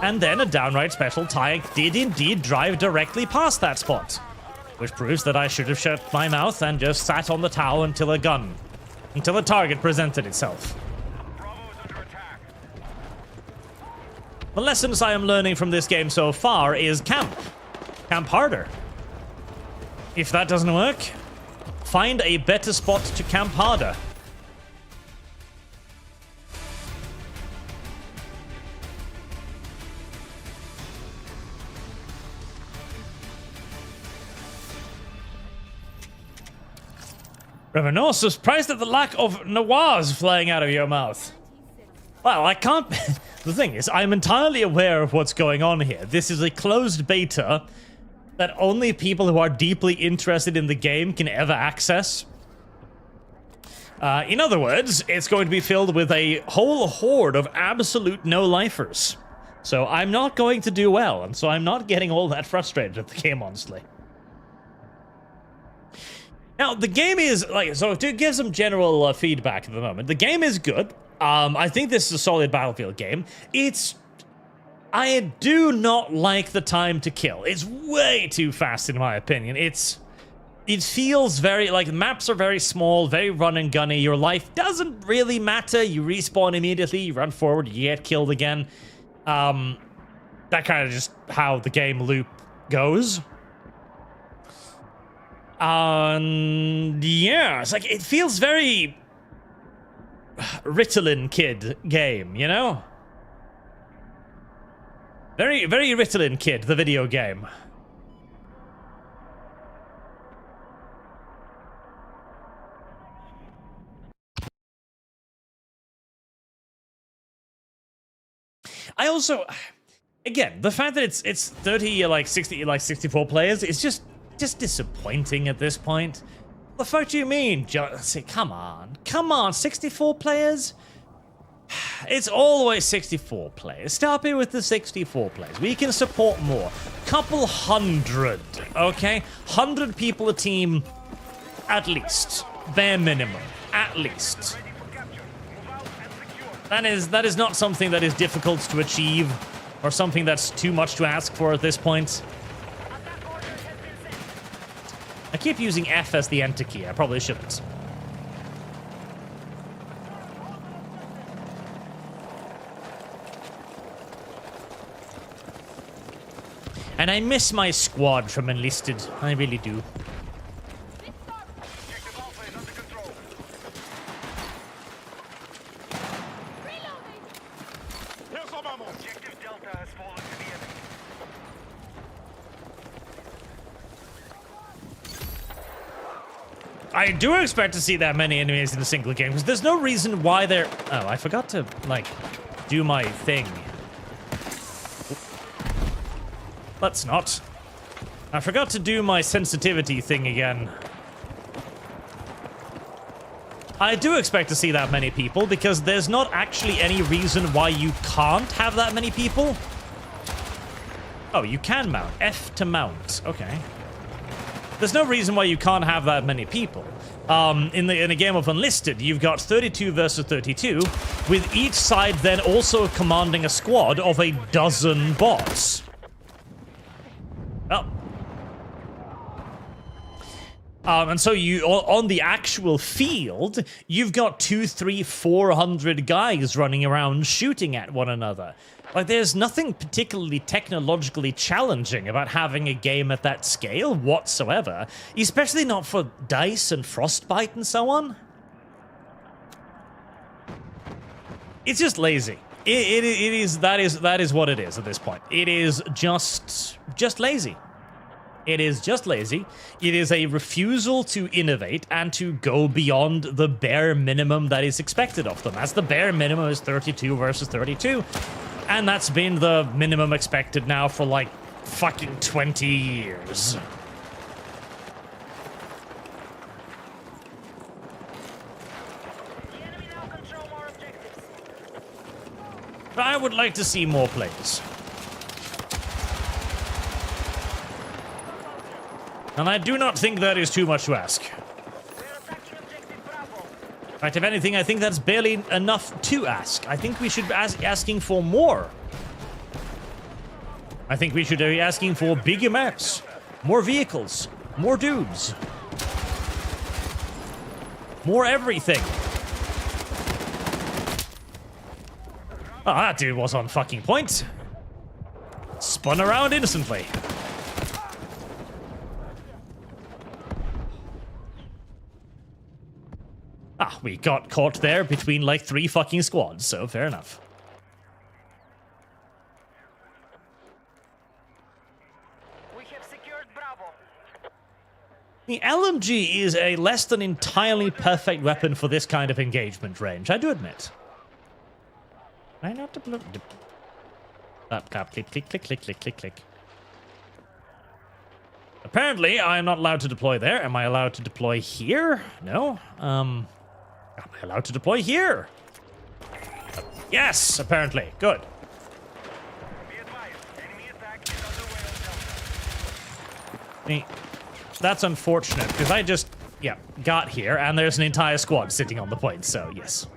And then a downright special tank did indeed drive directly past that spot. Which proves that I should have shut my mouth and just sat on the tower until a target presented itself. Bravo is under attack. The lessons I am learning from this game so far is camp. camp harder. If that doesn't work, find a better spot to camp harder. Revenant, surprised at the lack of noirs flying out of your mouth. Well, I can't... The thing is, I'm entirely aware of what's going on here. This is a closed beta that only people who are deeply interested in the game can ever access. In other words, it's going to be filled with a whole horde of absolute no-lifers. So I'm not going to do well, and so I'm not getting all that frustrated at the game, honestly. Now, the game is, like, so to give some general feedback at the moment, the game is good. I think this is a solid Battlefield game. I do not like the time to kill. It's way too fast, in my opinion. It feels very, like, maps are very small, very run and gunny. Your life doesn't really matter. You respawn immediately, you run forward, you get killed again. That kind of just how the game loop goes. Yeah, it's like, it feels very Ritalin Kid game, you know? Very, very Ritalin Kid, the video game. I also, again, the fact that it's 30, like 60, like 64 players, it's just disappointing at this point. The fuck do you mean? Say, come on, 64 players? It's always 64 players. Stop it with the 64 players. We can support more. Couple hundred, okay? 100 people a team, at least. Bare minimum, at least. That is not something that is difficult to achieve, or something that's too much to ask for at this point. I keep using F as the enter key. I probably shouldn't. And I miss my squad from Enlisted. I really do. I do expect to see that many enemies in a single game, because there's no reason why they're... Oh, I forgot to, like, do my thing. Let's not. I forgot to do my sensitivity thing again. I do expect to see that many people, because there's not actually any reason why you can't have that many people. Oh, you can mount. F to mount. Okay. There's no reason why you can't have that many people. In a game of Enlisted, you've got 32 versus 32, with each side then also commanding a squad of a dozen bots. Oh. And so you, on the actual field, you've got 200, 300, 400 guys running around shooting at one another. Like, there's nothing particularly technologically challenging about having a game at that scale whatsoever, especially not for DICE and Frostbite and so on. It's just lazy. That is what it is at this point. It is just lazy. It is just lazy. It is a refusal to innovate and to go beyond the bare minimum that is expected of them. As the bare minimum is 32 versus 32. And that's been the minimum expected now for, like, fucking 20 years. The enemy now control more objectives. But I would like to see more plays. And I do not think that is too much to ask. We're attacking objective Bravo. In fact, if anything, I think that's barely enough to ask. I think we should be asking for more. I think we should be asking for bigger maps, more vehicles, more dudes, more everything. Oh, that dude was on fucking point. Spun around instantly. we got caught there between like 3 fucking squads, so fair enough. We have secured Bravo. The LMG is a less than entirely perfect weapon for this kind of engagement range, I do admit. Why not the blue? Clap, clap, click, click, click, click, click, click, click. Apparently, I am not allowed to deploy there. Am I allowed to deploy here? No. Am I allowed to deploy here? Yes, apparently. Good. Be advised, enemy attack is underway on Delta. That's unfortunate, because I just, got here, and there's an entire squad sitting on the point, so yes.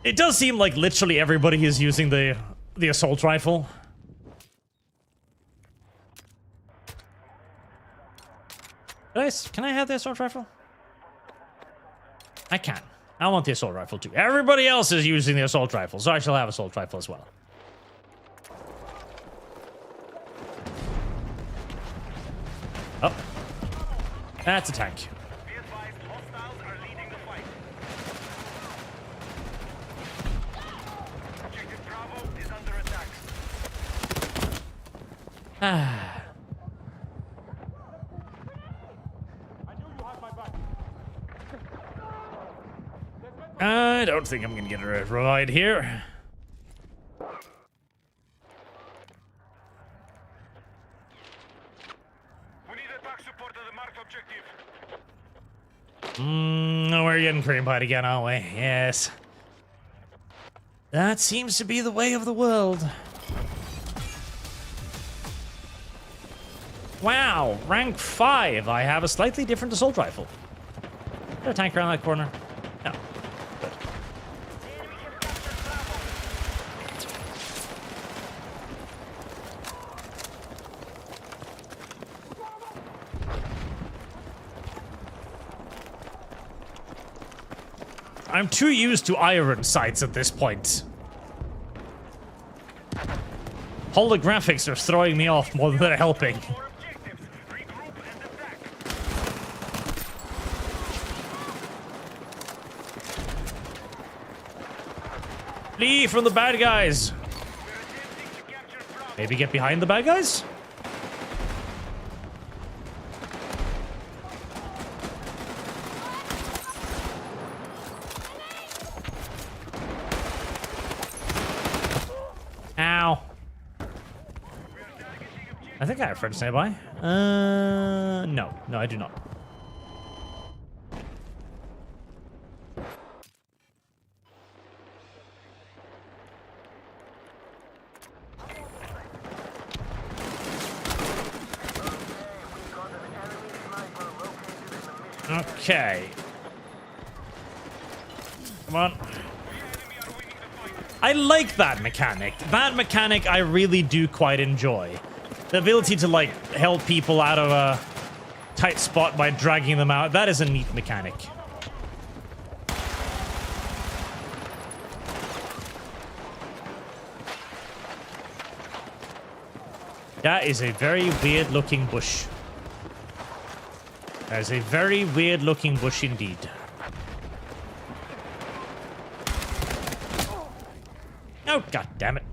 It does seem like literally everybody is using the assault rifle. Can I have the assault rifle? I can. I want the assault rifle too. Everybody else is using the assault rifle, so I shall have assault rifle as well. Oh. That's a tank. Be advised, hostiles are leading the fight. Objective Bravo is under attack. I don't think I'm gonna get a ride here. We need attack support at the marked objective. No, we're getting cream pied again, aren't we? Yes. That seems to be the way of the world. Wow, rank 5. I have a slightly different assault rifle. Is there a tank around that corner? No. Good. I'm too used to iron sights at this point. Holographics are throwing me off more than they're helping. Four objectives. Regroup and attack. Flee from the bad guys. We're attempting to capture Bravo. Maybe get behind the bad guys? Ow. I think I have friends nearby. No. No, I do not. Okay. Come on. I like that mechanic. That mechanic I really do quite enjoy. The ability to, like, help people out of a tight spot by dragging them out. That is a neat mechanic. That is a very weird looking bush. That is a very weird looking bush indeed. Oh, god damn it.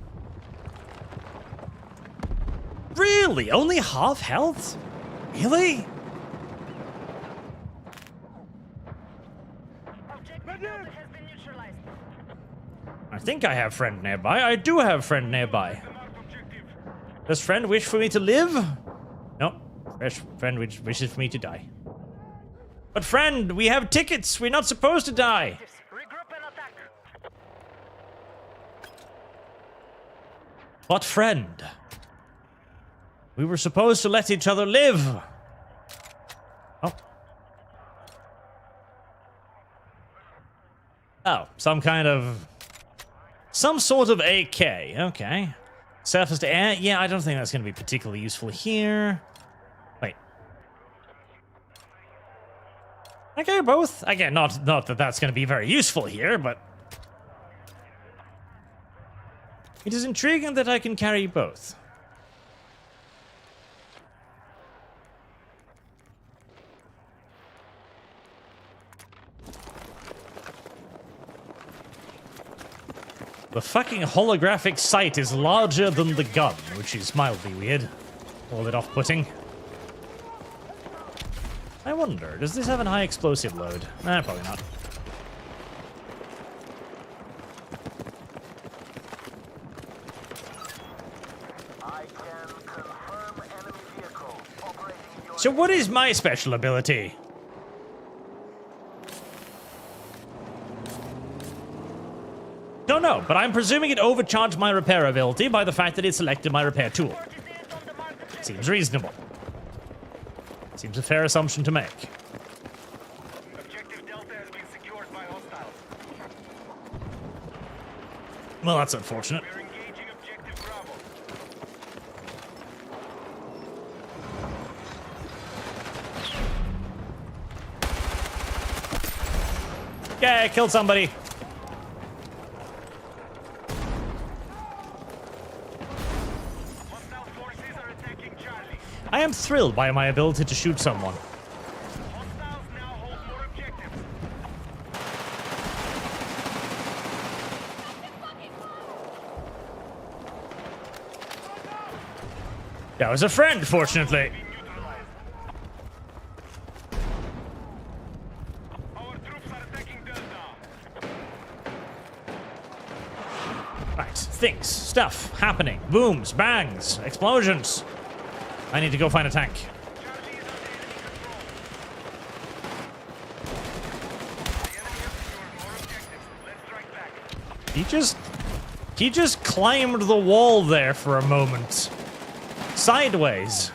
Really? Only half health? Really? Objective Delta has been neutralized. I think I have friend nearby. I do have friend nearby. The marked objective. Does friend wish for me to live? No. Friend wishes for me to die. But friend, we have tickets. We're not supposed to die. Regroup and attack. But friend, we were supposed to let each other live. Oh. Oh, some sort of AK. Okay. Surface to air. Yeah, I don't think that's going to be particularly useful here. Wait. Okay, both. Again, not that that's going to be very useful here, but it is intriguing that I can carry both. The fucking holographic sight is larger than the gun, which is mildly weird. A little bit off-putting. I wonder, does this have an high explosive load? Nah, probably not. I can confirm enemy vehicle operating in your So what is my special ability? Don't know, but I'm presuming it overcharged my repair ability by the fact that it selected my repair tool. purchases on the market. Seems reasonable. Seems a fair assumption to make. Objective Delta has been secured by hostiles. Well, that's unfortunate. We're engaging objective Bravo. Yeah, killed somebody. Hostile forces are attacking Charlie. I am thrilled by my ability to shoot someone. Hostiles now hold more objectives. That was a friend, fortunately. Being neutralized. Our troops are attacking Delta. Right, things, stuff, happening. Booms, bangs, explosions. I need to go find a tank. Charlie is under enemy control. The enemy has secured more objectives. Let's strike back. He just climbed the wall there for a moment. Sideways.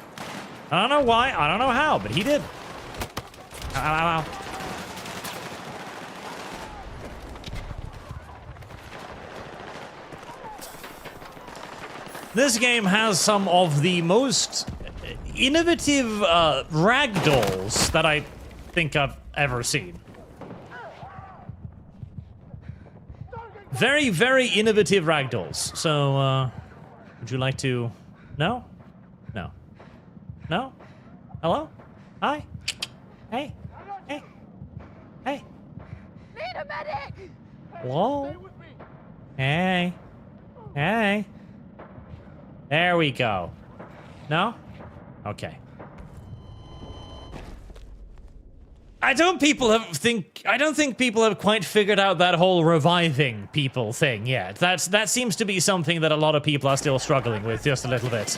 I don't know why, I don't know how, but he did. Ow, ow, ow. This game has some of the most innovative ragdolls that I think I've ever seen. Very, very innovative ragdolls. So, would you like to... No? No. No? Hello? Hi? Hey? Hey? Hey? Need a medic! Hello? Hey? Hey? There we go. No? Okay. I don't think people have quite figured out that whole reviving people thing yet. That seems to be something that a lot of people are still struggling with just a little bit.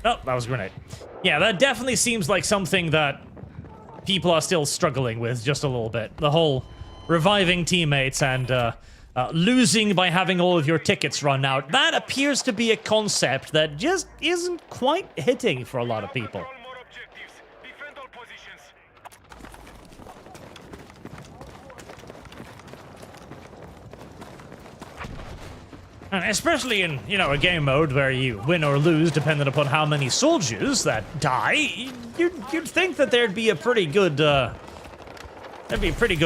Oh, that was a grenade. Yeah, that definitely seems like something that people are still struggling with just a little bit. The whole reviving teammates and losing by having all of your tickets run out. That appears to be a concept that just isn't quite hitting for a lot of people. Control more objectives. Defend all positions. And especially in, you know, a game mode where you win or lose depending upon how many soldiers that die, you'd think that there'd be a pretty good,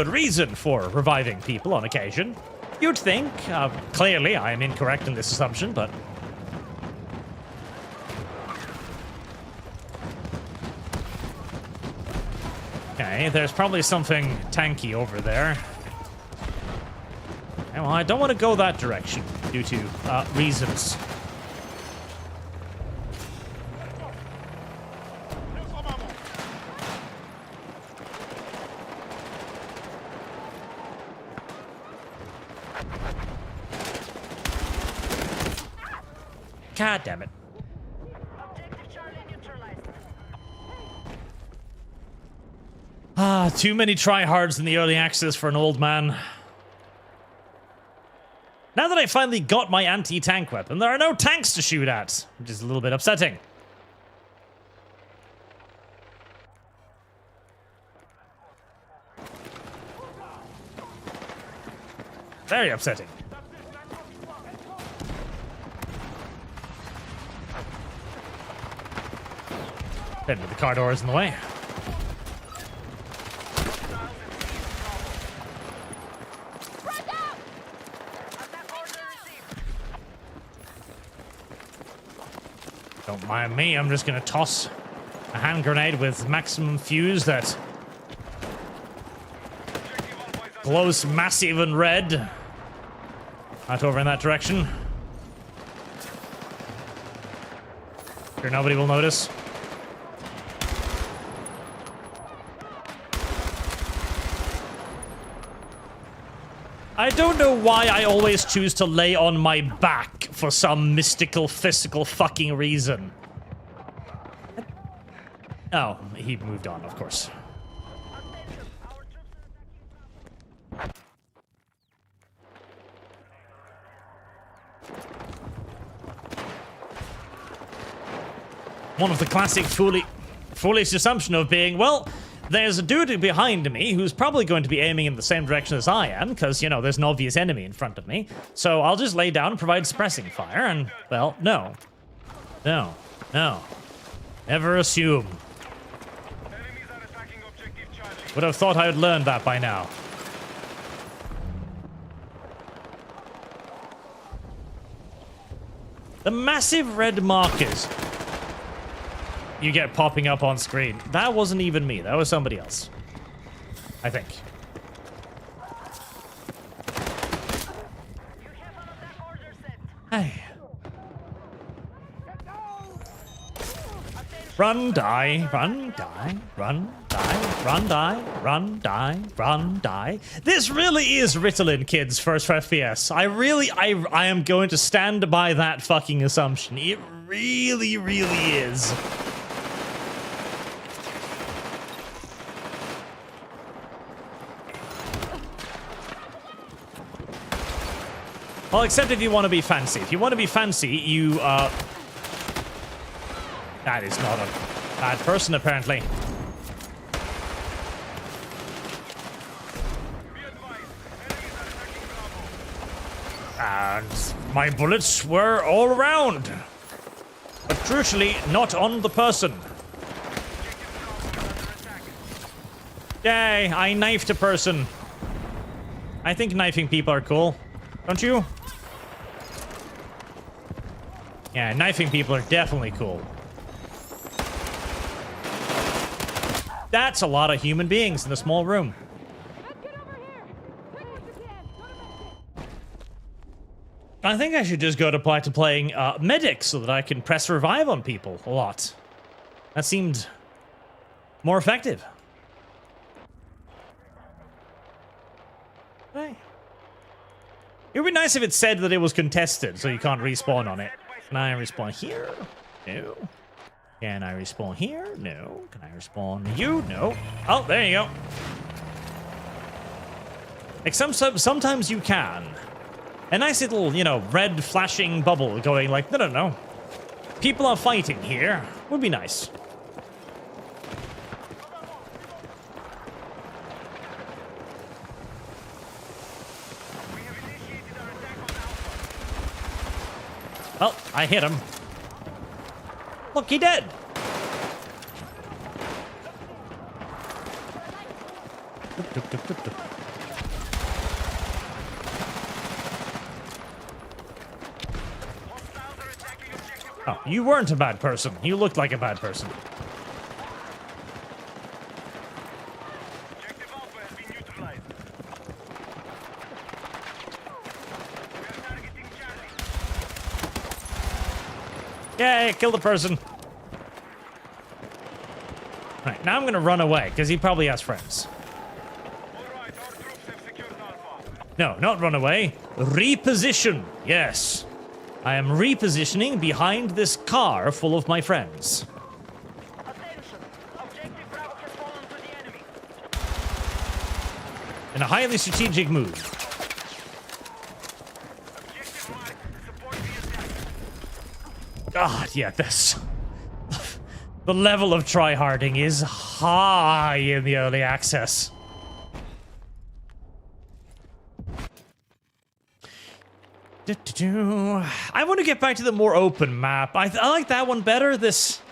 reason for reviving people on occasion. You'd think. Clearly, I am incorrect in this assumption, but... Okay, there's probably something tanky over there. Okay, well, I don't want to go that direction due to reasons. God damn it. Objective Charlie neutralized. Too many tryhards in the early access for an old man. Now that I finally got my anti-tank weapon, there are no tanks to shoot at, which is a little bit upsetting. Very upsetting. Then with the car doors in the way. Don't mind me, I'm just gonna toss a hand grenade with maximum fuse that Close, massive, and red. Not over in that direction. Sure, nobody will notice. I don't know why I always choose to lay on my back for some mystical, physical fucking reason. Oh, he moved on, of course. One of the classic foolish assumption of being, well, there's a dude behind me who's probably going to be aiming in the same direction as I am, because, you know, there's an obvious enemy in front of me. So I'll just lay down and provide suppressing fire, and, well, no. No. No. Never assume. Enemies are attacking objective Charlie. Would have thought I would learn that by now. The massive red markers you get popping up on screen. That wasn't even me. That was somebody else. I think. Hey. Run, die, run, die, run, die, run, die, run, die, run, die. This really is Ritalin, kids, first FPS. I am going to stand by that fucking assumption. It really, really is. Well, except if you want to be fancy. If you want to be fancy, you, that is not a bad person, apparently. Be advised, enemies are attacking Bravo. And my bullets were all around. But crucially, not on the person. Yay, I knifed a person. I think knifing people are cool. Don't you? Yeah, knifing people are definitely cool. That's a lot of human beings in a small room. I think I should just go to playing medic so that I can press revive on people a lot. That seemed more effective. Hey. It would be nice if it said that it was contested, so you can't respawn on it. Can I respawn here? No. Can I respawn here? No. Can I respawn you? No. Oh, there you go. Like sometimes you can. A nice little, you know, red flashing bubble going like, no. People are fighting here. Would be nice. Oh, I hit him. Look, he dead. Oh, you weren't a bad person. You looked like a bad person. Objective Alpha has been neutralized. We are targeting Charlie. Yay, kill the person. Alright, now I'm gonna run away, because he probably has friends. Alright, our troops have secured Alpha. No, not run away. Reposition. Yes. I am repositioning behind this car full of my friends. Attention! Objective Bravo has fallen to the enemy. In a highly strategic move. Objective marked. Support the attack. God, yeah, this. The level of tryharding is high in the early access. I want to get back to the more open map. I like that one better. This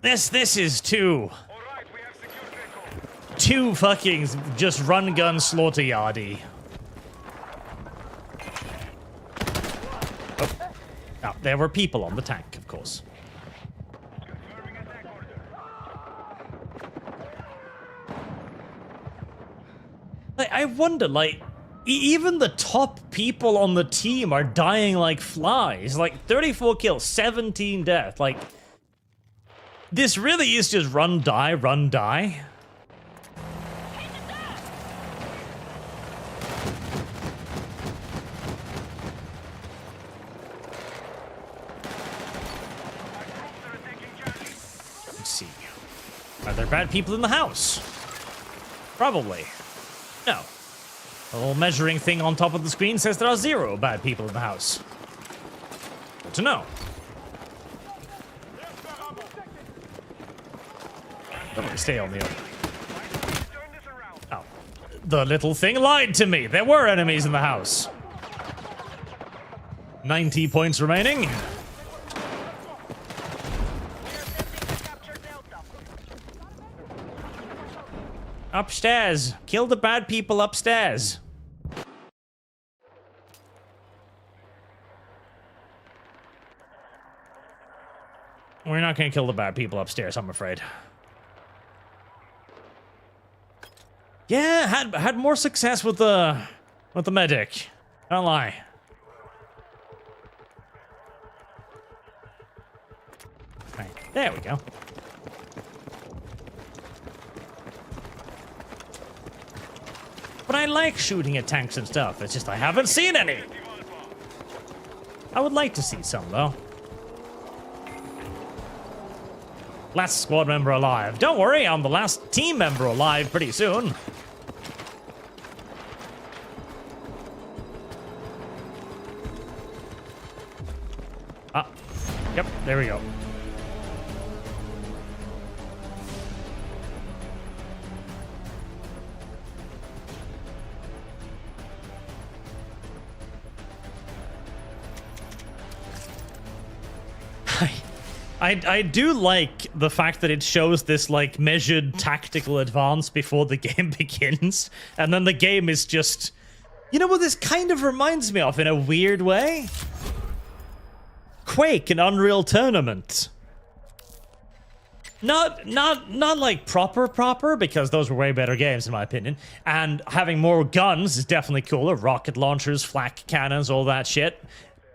is too Alright, we have secured Echo. too fucking just run gun slaughter yardy. Oh, there were people on the tank, of course. Confirming attack order. I wonder, like, even the top people on the team are dying like flies. Like, 34 kills, 17 death. Like, this really is just run, die, run, die. Let's see. Are there bad people in the house? Probably. No. The little measuring thing on top of the screen says there are 0 bad people in the house. Good to know. Don't stay on the open. Oh. The little thing lied to me. There were enemies in the house. 90 points remaining. Upstairs. Kill the bad people upstairs. We're not going to kill the bad people upstairs, I'm afraid. Yeah, had more success with the medic. Don't lie. Right, there we go. But I like shooting at tanks and stuff. It's just I haven't seen any. I would like to see some, though. Last squad member alive. Don't worry, I'm the last team member alive pretty soon. Ah, yep, there we go. I do like the fact that it shows this, like, measured tactical advance before the game begins, and then the game is just... You know what this kind of reminds me of in a weird way? Quake and Unreal Tournament. Not like proper, because those were way better games in my opinion, and having more guns is definitely cooler. Rocket launchers, flak cannons, all that shit.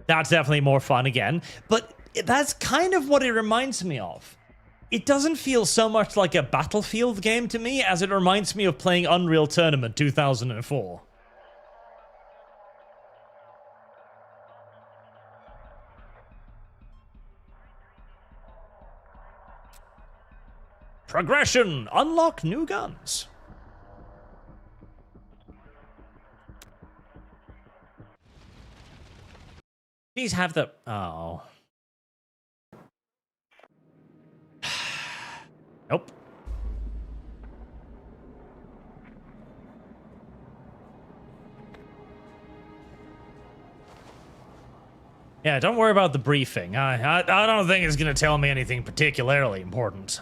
That's definitely more fun again, but... That's kind of what it reminds me of. It doesn't feel so much like a Battlefield game to me as it reminds me of playing Unreal Tournament 2004. Progression! Unlock new guns. These have the... Oh... Nope. Yeah, don't worry about the briefing. I don't think it's gonna tell me anything particularly important.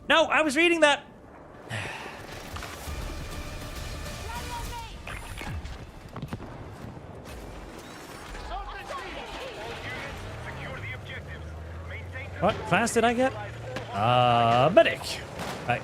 No, I was reading that. What class did I get? Medic. Right.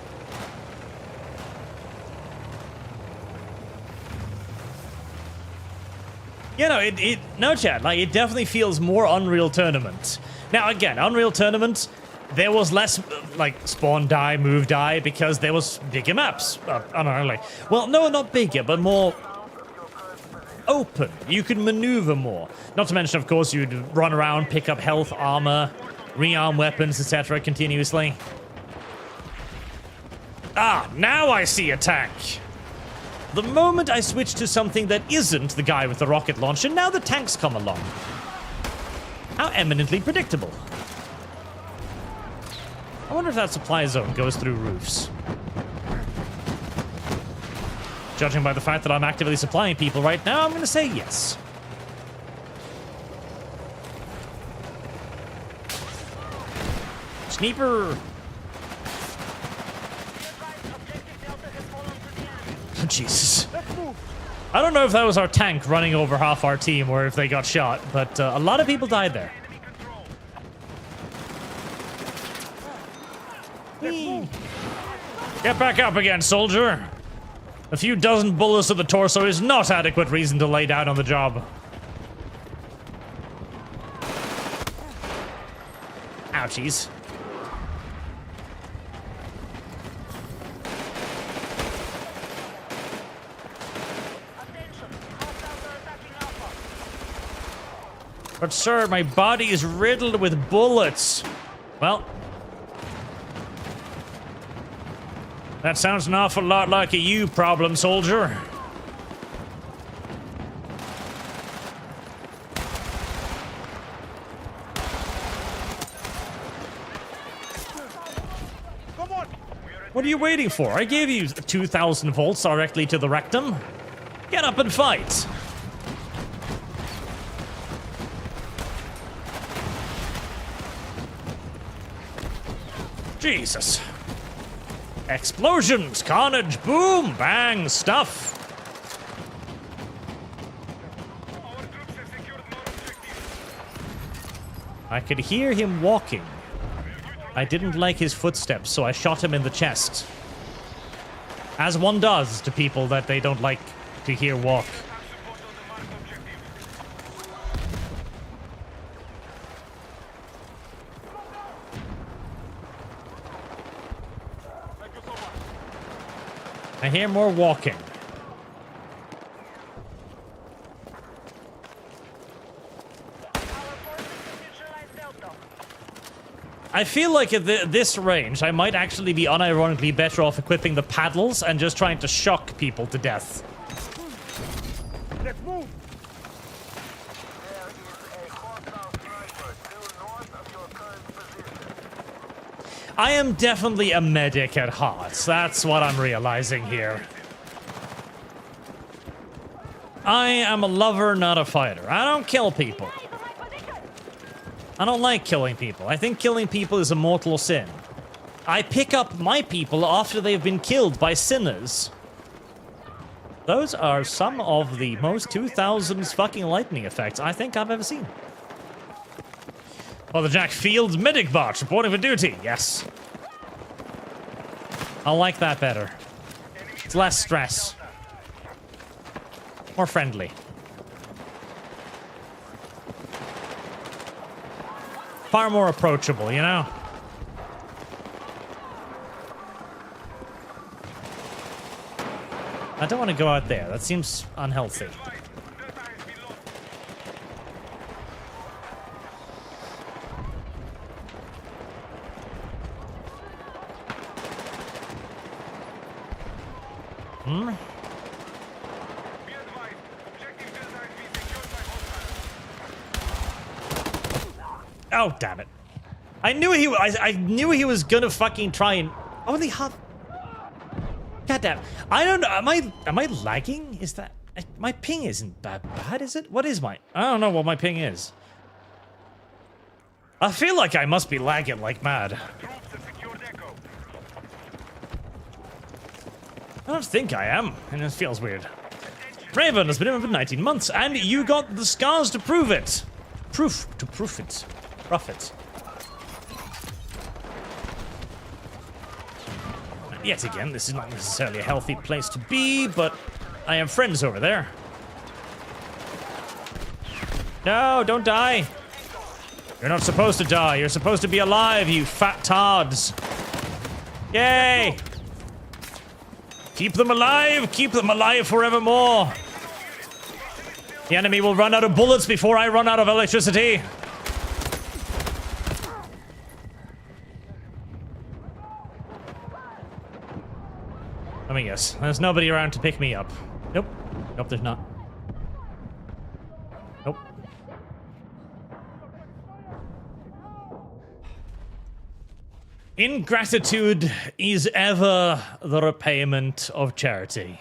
You know, no chat, like, it definitely feels more Unreal Tournament. Now, again, Unreal Tournament, there was less, like, spawn die, move die, because there was bigger maps. I don't know, like, well, no, not bigger, but more open. You could maneuver more. Not to mention, of course, you'd run around, pick up health, armor, rearm weapons, etc. continuously. Ah, now I see a tank. The moment I switch to something that isn't the guy with the rocket launcher, now the tanks come along. How eminently predictable. I wonder if that supply zone goes through roofs. Judging by the fact that I'm actively supplying people right now, I'm going to say yes. Sniper! Jesus. I don't know if that was our tank running over half our team or if they got shot, but a lot of people died there. Get back up again, soldier. A few dozen bullets to the torso is not adequate reason to lay down on the job. Ouchies. But sir, my body is riddled with bullets. Well, that sounds an awful lot like a you problem, soldier. What are you waiting for? I gave you 2,000 volts directly to the rectum. Get up and fight. Jesus. Explosions, carnage, boom, bang, stuff. I could hear him walking. I didn't like his footsteps, so I shot him in the chest. As one does to people that they don't like to hear walk. I hear more walking. I feel like at this range, I might actually be unironically better off equipping the paddles and just trying to shock people to death. Let's move. There is a hostile sniper due north of your current position. I am definitely a medic at heart. That's what I'm realizing here. I am a lover, not a fighter. I don't kill people. I don't like killing people. I think killing people is a mortal sin. I pick up my people after they've been killed by sinners. Those are some of the most 2000s fucking lightning effects I think I've ever seen. Father Jack Fields medic bot reporting for duty. Yes. I like that better. It's less stress. More friendly. Far more approachable, you know? I don't want to go out there. That seems unhealthy. Hmm? Oh, damn it. I knew he was gonna fucking try and... Oh, they have... God damn. I don't know. Am I lagging? Is that... My ping isn't that bad, is it? What is my... I don't know what my ping is. I feel like I must be lagging like mad. I don't think I am, and it feels weird. Raven has been in for 19 months, and you got the scars to prove it. Proof it. Profit. Yet again, this is not necessarily a healthy place to be, but I have friends over there. No, don't die. You're not supposed to die. You're supposed to be alive, you fat tards. Yay! Keep them alive! Keep them alive forevermore! The enemy will run out of bullets before I run out of electricity. Let me guess. There's nobody around to pick me up. Nope. Nope, there's not. Nope. Ingratitude is ever the repayment of charity.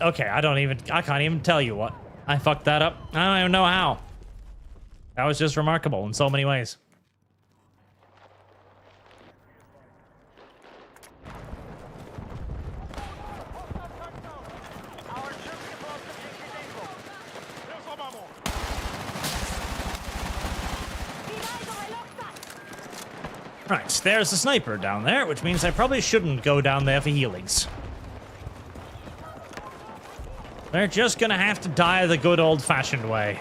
Okay, I can't even tell you what. I fucked that up. I don't even know how. That was just remarkable in so many ways. Right, there's a sniper down there, which means I probably shouldn't go down there for healings. They're just gonna have to die the good old-fashioned way.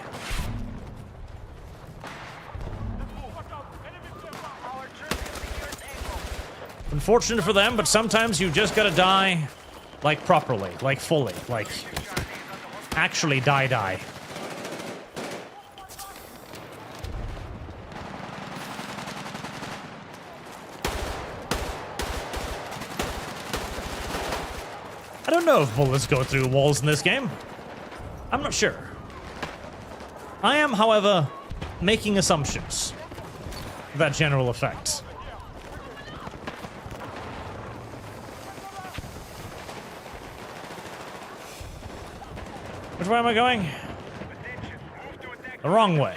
Unfortunate for them, but sometimes you just gotta die, like, properly, like, fully, like, actually die. I don't know if bullets go through walls in this game. I'm not sure. I am, however, making assumptions of that general effect. Which way am I going? The wrong way.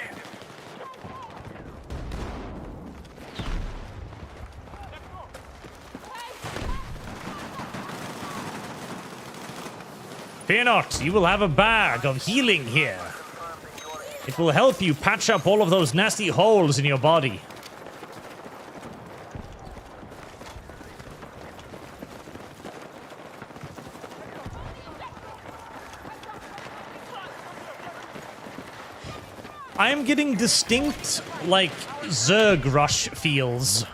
Fear not, you will have a bag of healing here. It will help you patch up all of those nasty holes in your body. I am getting distinct, like, Zerg Rush feels.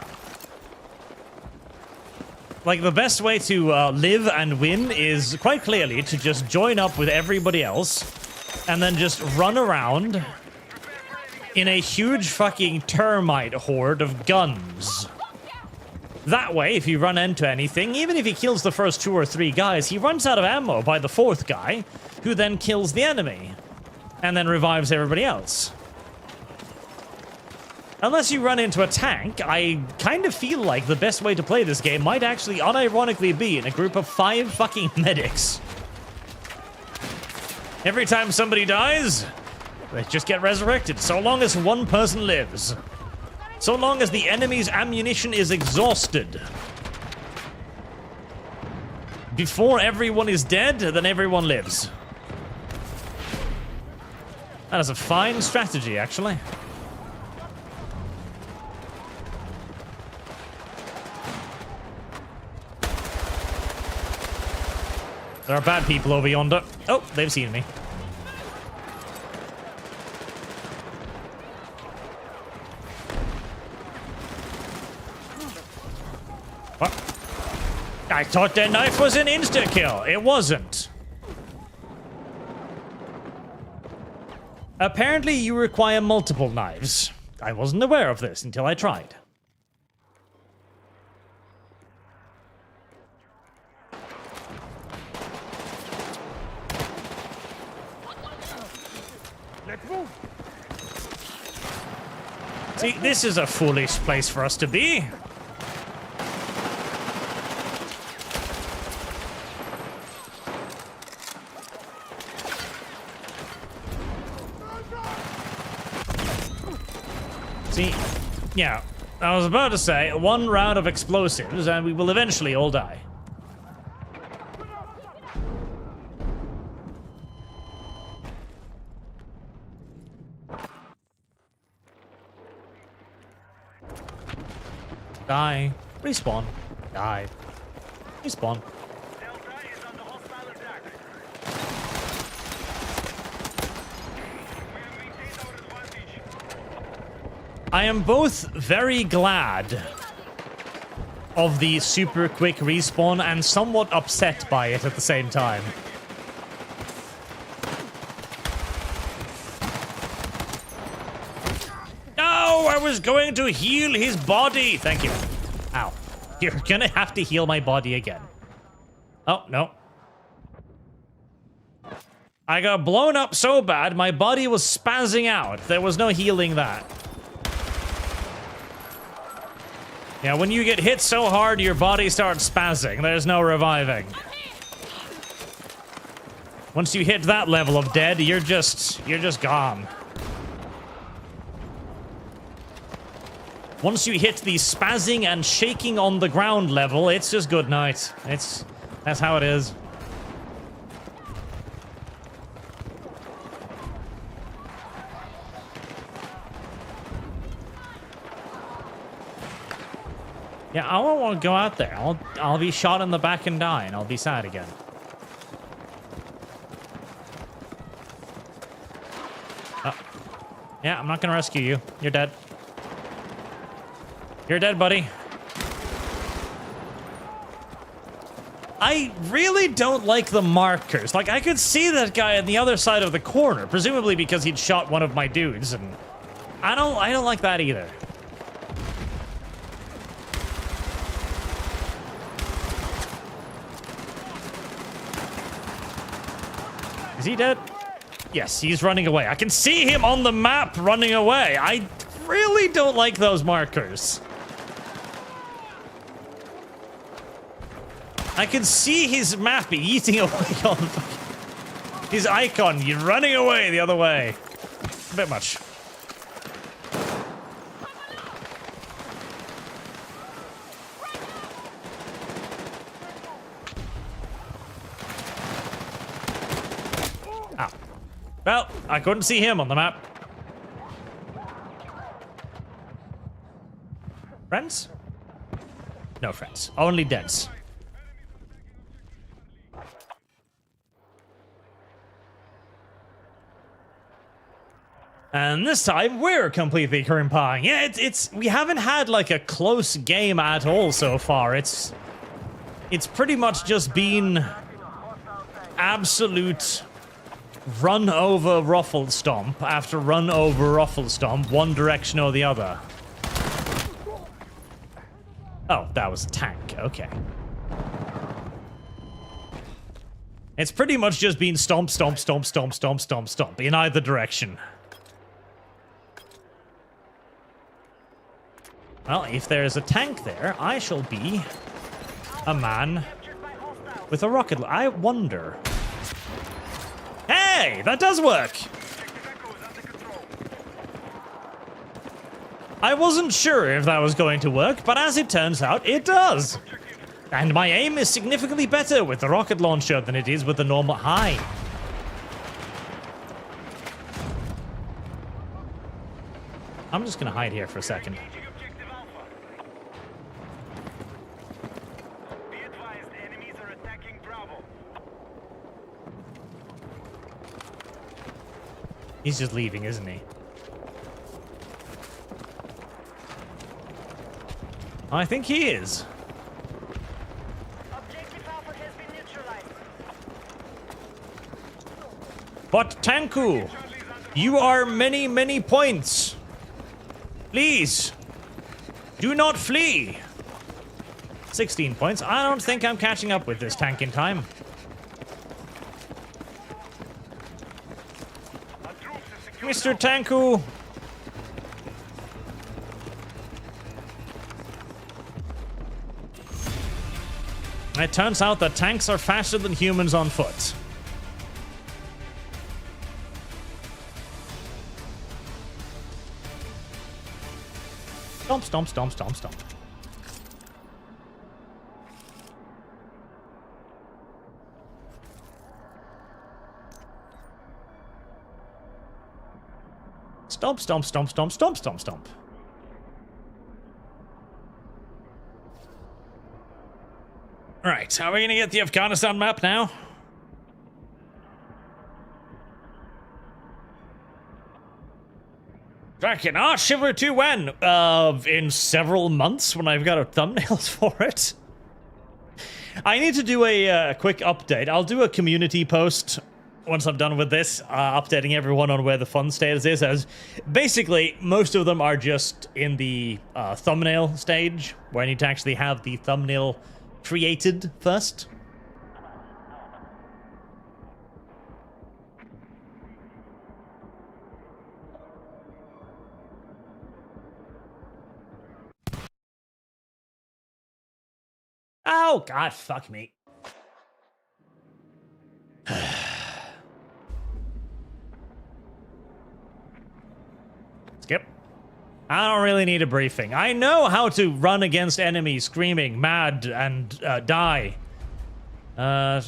Like, the best way to live and win is quite clearly to just join up with everybody else and then just run around in a huge fucking termite horde of guns. That way, if you run into anything, even if he kills the first 2 or 3 guys, he runs out of ammo by the 4th guy, who then kills the enemy and then revives everybody else. Unless you run into a tank, I kind of feel like the best way to play this game might actually unironically be in a group of 5 fucking medics. Every time somebody dies, they just get resurrected, so long as one person lives. So long as the enemy's ammunition is exhausted. Before everyone is dead, then everyone lives. That is a fine strategy, actually. There are bad people over yonder. Oh, they've seen me. What? I thought that knife was an insta-kill. It wasn't. Apparently, you require multiple knives. I wasn't aware of this until I tried. See, this is a foolish place for us to be. See, yeah, I was about to say, 1 round of explosives and we will eventually all die. Die. Respawn. Die. Respawn. I am both very glad of the super quick respawn and somewhat upset by it at the same time. I was going to heal his body. Thank you. Ow. You're gonna have to heal my body again. Oh, no. I got blown up so bad, my body was spazzing out. There was no healing that. Yeah, when you get hit so hard, your body starts spazzing. There's no reviving. Once you hit that level of dead, you're just gone. Once you hit the spazzing and shaking on the ground level, it's just good night. That's how it is. Yeah, I won't want to go out there. I'll be shot in the back and die, and I'll be sad again. Yeah, I'm not gonna rescue you. You're dead. You're dead, buddy. I really don't like the markers. Like, I could see that guy on the other side of the corner, presumably because he'd shot one of my dudes, and I don't like that either. Is he dead? Yes, he's running away. I can see him on the map running away. I really don't like those markers. I can see his map eating away on his icon. You're running away the other way. A bit much. Ow. Well, I couldn't see him on the map. Friends? No friends. Only deads. And this time, we're completely crimping. Yeah, we haven't had, like, a close game at all so far. It's pretty much just been absolute run over ruffle stomp after run over ruffle stomp, one direction or the other. Oh, that was a tank. Okay. It's pretty much just been stomp, stomp, stomp, stomp, stomp, stomp, stomp in either direction. Well, if there's a tank there, I shall be a man with a rocket. I wonder. Hey, that does work. I wasn't sure if that was going to work, but as it turns out, it does. And my aim is significantly better with the rocket launcher than it is with the normal high. I'm just gonna hide here for a second. He's just leaving, isn't he? I think he is. Objective Alpha has been neutralized. But Tanku, you are many, many points. Please, do not flee. 16 points. I don't think I'm catching up with this tank in time. Mr. Tanku. It turns out that tanks are faster than humans on foot. Stomp, stomp, stomp, stomp, stomp. Stomp, stomp, stomp, stomp, stomp, stomp, stomp. Alright, are we gonna get the Afghanistan map now? Draken, Shiver to when? In several months when I've got a thumbnail for it. I need to do a quick update. I'll do a community post once I'm done with this, updating everyone on where the fun status is, as basically most of them are just in the thumbnail stage, where I need to actually have the thumbnail created first. Oh, God, fuck me. Skip. I don't really need a briefing. I know how to run against enemies screaming, mad, and die. Oh,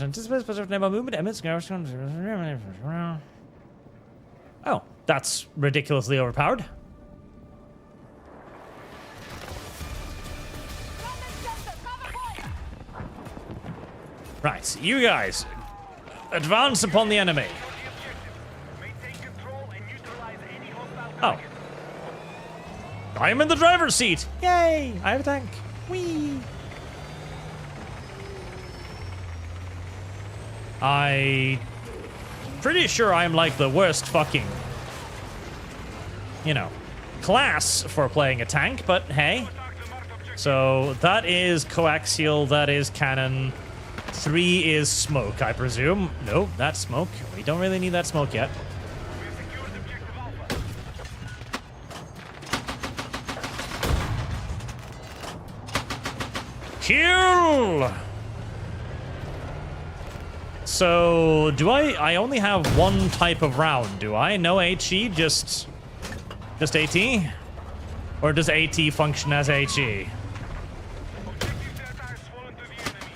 that's ridiculously overpowered. Right, you guys, advance upon the enemy. Maintain control and neutralize any hostile Oh. targets. I am in the driver's seat. Yay! I have a tank. Whee! Pretty sure I'm like the worst fucking, class for playing a tank, but hey. So that is coaxial, that is cannon. 3 is smoke, I presume. No, that's smoke. We don't really need that smoke yet. We've secured objective Alpha. Kill! So, do I only have one type of round, do I? No HE, just AT? Or does AT function as HE? Objective data is swollen to the enemy.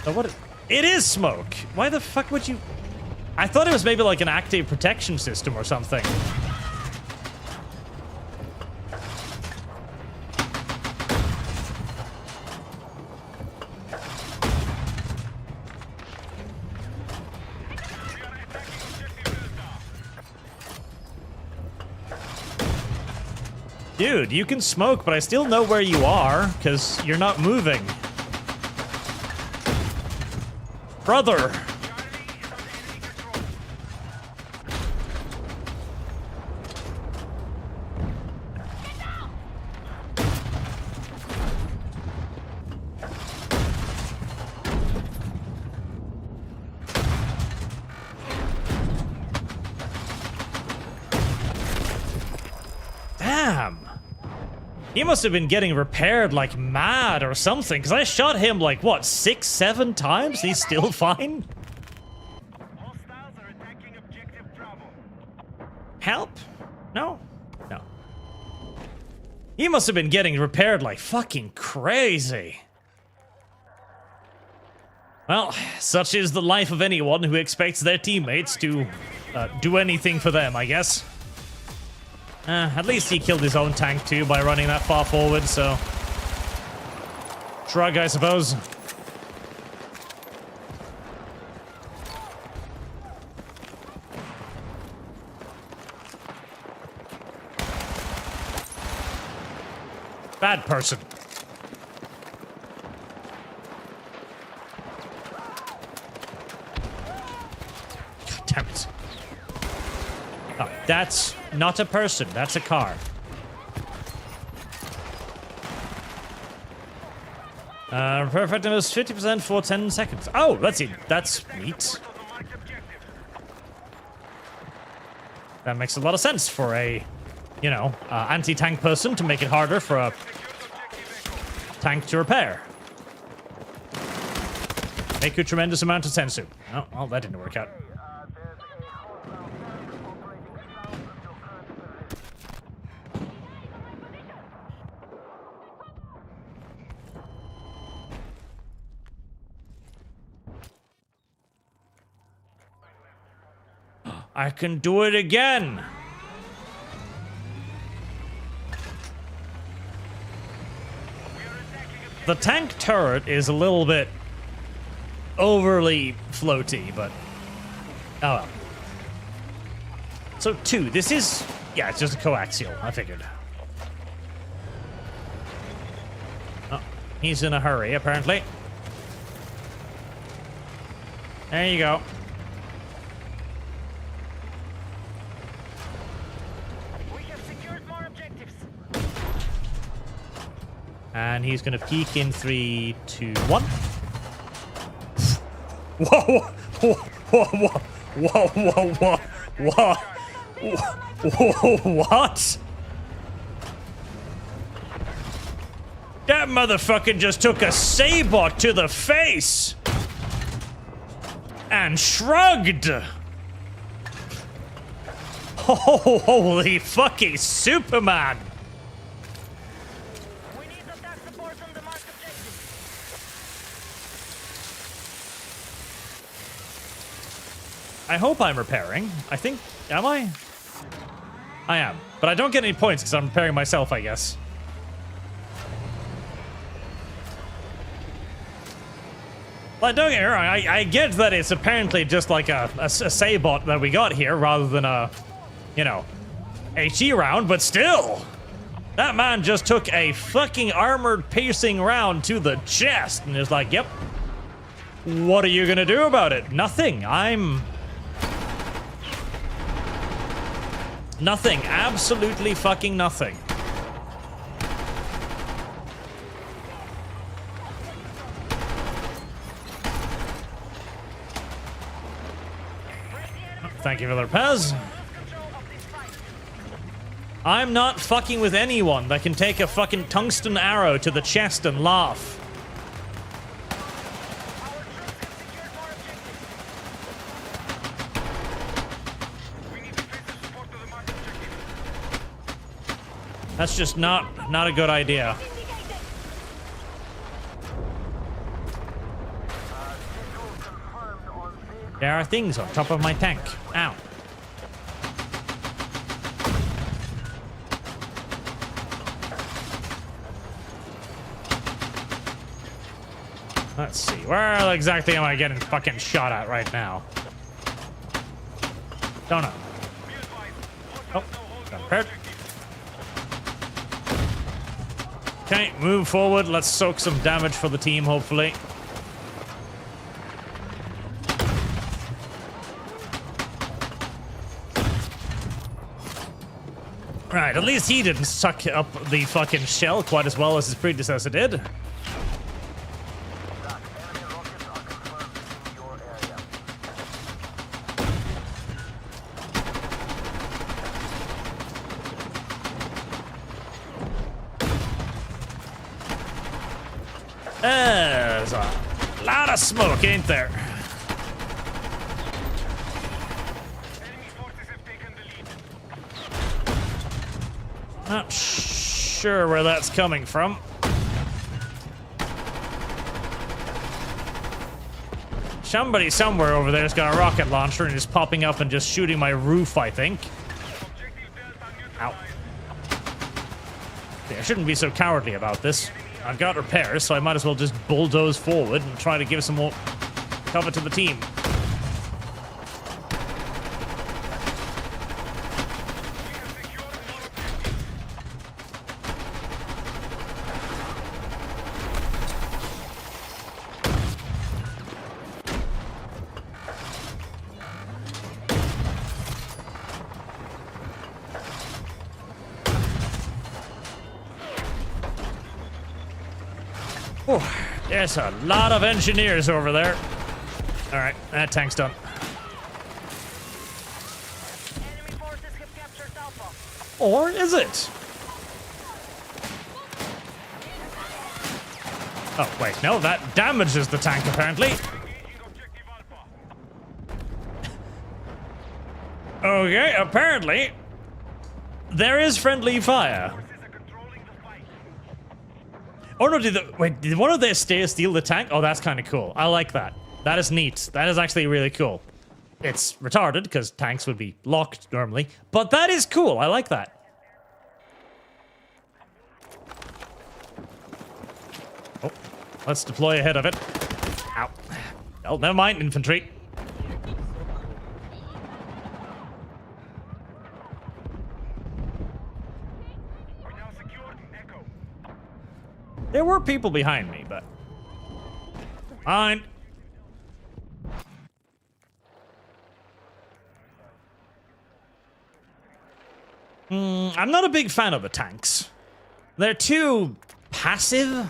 So what? It is smoke! Why the fuck would you... I thought it was maybe like an active protection system or something. Dude, you can smoke, but I still know where you are, because you're not moving. Brother! Charlie is under enemy control. Damn! He must have been getting repaired like mad or something, because I shot him like, what, 6, 7 times? He's still fine? Hostiles are attacking objective Bravo. Help? No? No. He must have been getting repaired like fucking crazy. Well, such is the life of anyone who expects their teammates to do anything for them, I guess. At least he killed his own tank too by running that far forward, so... Shrug, I suppose. Bad person. God damn it. Oh, that's not a person, that's a car. Effectiveness 50% for 10 seconds. Oh, let's see. That's neat. That makes a lot of sense for a, anti-tank person to make it harder for a tank to repair. Make a tremendous amount of sense. Oh, well, that didn't work out. There's a hostile tank operating south of your current position. I can do it again. The tank turret is a little bit overly floaty, but oh well. So 2, this is, yeah, it's just a coaxial, I figured. Oh, he's in a hurry, apparently. There you go. We have secured more objectives. And he's gonna peek in 3, 2, 1. Whoa, whoa, whoa, whoa, whoa, whoa, whoa, whoa, whoa, what? That motherfucker just took a saber to the face and shrugged. Oh, holy fucking Superman. We need attack support on the marked objective. I hope I'm repairing. I think, am I? I am, but I don't get any points because I'm repairing myself, I guess. Like, don't get me wrong, I get that it's apparently just like a Saybot that we got here rather than a, you know, HE round, but still! That man just took a fucking armored piercing round to the chest and is like, yep. What are you gonna do about it? Nothing. Nothing. Absolutely fucking nothing. Thank you for the repairs. I'm not fucking with anyone that can take a fucking tungsten arrow to the chest and laugh. That's just not a good idea. There are things on top of my tank. Ow. Let's see. Where exactly am I getting fucking shot at right now? Don't know. Oh, got hurt. Okay, move forward. Let's soak some damage for the team, hopefully. Right, at least he didn't suck up the fucking shell quite as well as his predecessor did. There's a lot of smoke, ain't there? Not sure where that's coming from. Somebody somewhere over there's got a rocket launcher and is popping up and just shooting my roof, I think. Ow. Yeah, I shouldn't be so cowardly about this. I've got repairs, so I might as well just bulldoze forward and try to give some more cover to the team. Oh, there's a lot of engineers over there. All right, that tank's done. Enemy forces have captured Alpha. Or is it? Oh, wait, no, that damages the tank, apparently. Okay, apparently, there is friendly fire. Oh no, did one of their stairs steal the tank? Oh, that's kind of cool. I like that. That is neat. That is actually really cool. It's retarded, because tanks would be locked normally. But that is cool. I like that. Oh, let's deploy ahead of it. Ow. Oh, never mind, infantry. There were people behind me, but... Fine. I'm not a big fan of the tanks. They're too passive.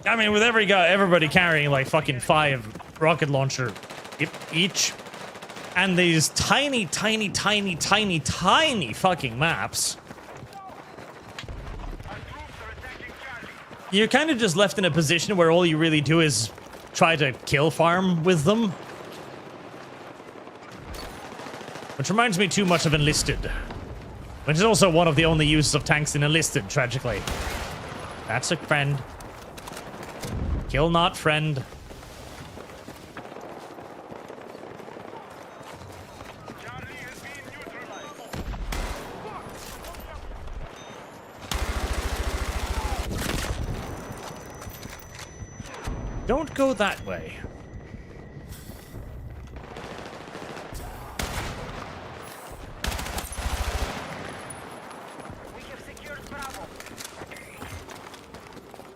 I mean, with everybody carrying like fucking 5 rocket launcher each, and these tiny fucking maps. You're kind of just left in a position where all you really do is try to kill farm with them. Which reminds me too much of Enlisted. Which is also one of the only uses of tanks in Enlisted, tragically. That's a friend. Kill not friend. Don't go that way. We have secured Bravo.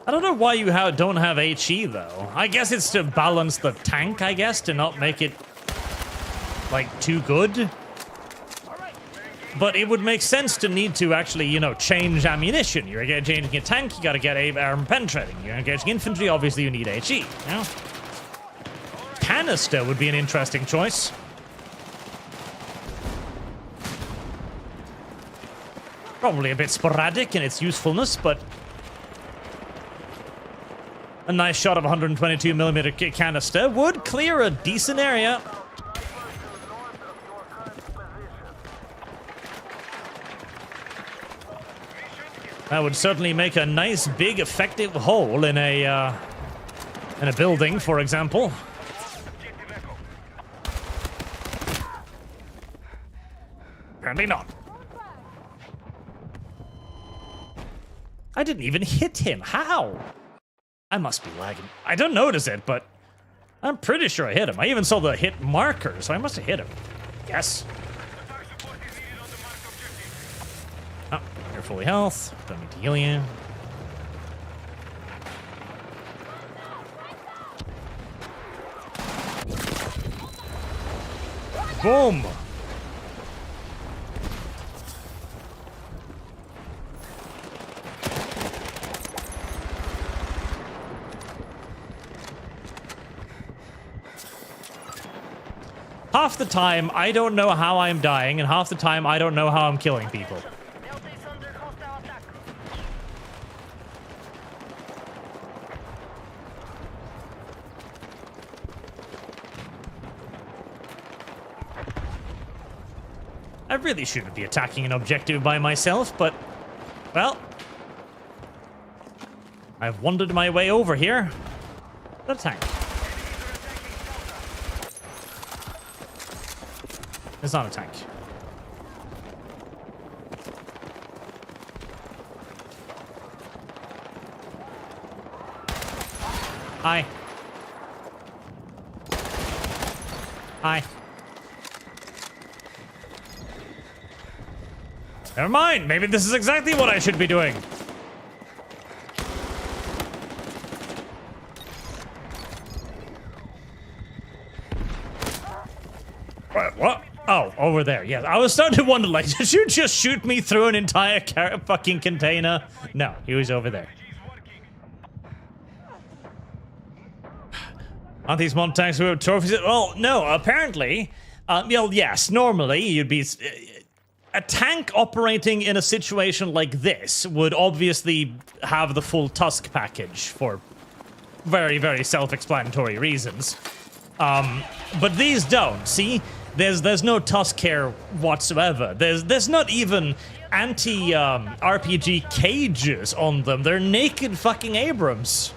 I don't know why you don't have HE, though. I guess it's to balance the tank, I guess, to not make it, like, too good. But it would make sense to need to actually, you know, change ammunition. You're changing a tank, you gotta get arm penetrating. You're engaging infantry, obviously you need HE, you know? Canister would be an interesting choice. Probably a bit sporadic in its usefulness, but a nice shot of 122mm canister would clear a decent area. That would certainly make a nice, big, effective hole in a building, for example. Apparently not. I didn't even hit him. How? I must be lagging. I don't notice it, but I'm pretty sure I hit him. I even saw the hit marker, so I must have hit him. Yes. Oh, you're fully health. Don't need to heal you. Boom! Half the time, I don't know how I'm dying, and half the time, I don't know how I'm killing people. Delta is under hostile attack. I really shouldn't be attacking an objective by myself, but, well, I've wandered my way over here. The tank. It's not a tank. Hi. Hi. Never mind. Maybe this is exactly what I should be doing. What? Oh, over there. Yes, I was starting to wonder, like, did you just shoot me through an entire fucking container? No, he was over there. Aren't these mod tanks who have trophies? Well, no, apparently. Well, yes, normally you'd be... a tank operating in a situation like this would obviously have the full Tusk package for very, very self-explanatory reasons. But these don't, see? There's no Tusk here whatsoever. There's not even anti-RPG cages on them. They're naked fucking Abrams.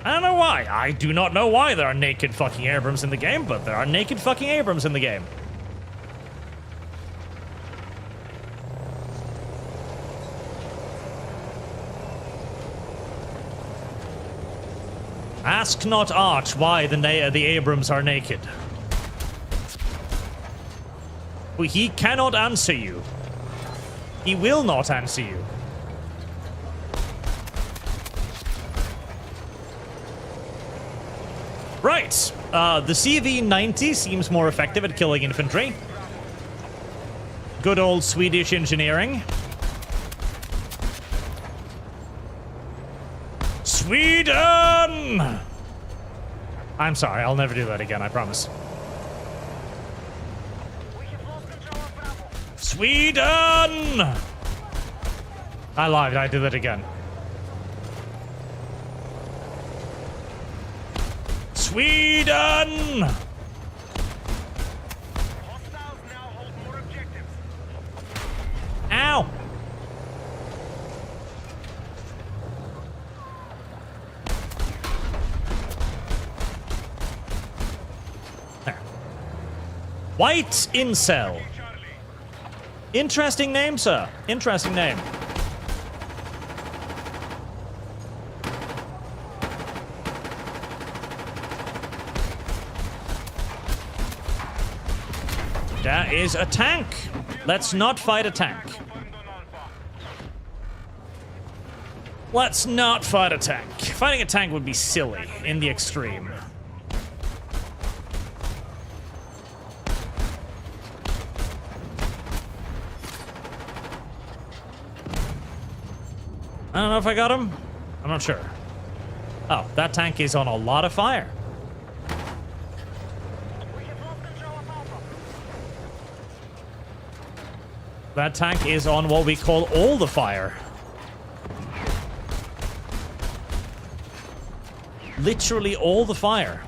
I don't know why. I do not know why there are naked fucking Abrams in the game, but there are naked fucking Abrams in the game. Ask not Arch why the Abrams are naked. He cannot answer you. He will not answer you. Right. The CV-90 seems more effective at killing infantry. Good old Swedish engineering. Sweden! I'm sorry, I'll never do that again, I promise. We have lost control of Bravo. Sweden! I lied, I did that again. Sweden! Hostiles now hold more objectives. Ow! There. White Incel. Interesting name, sir. Interesting name. That is a tank. Let's not fight a tank. Let's not fight a tank. Fighting a tank would be silly in the extreme. I don't know if I got him. I'm not sure. Oh, that tank is on a lot of fire. That tank is on what we call all the fire. Literally all the fire.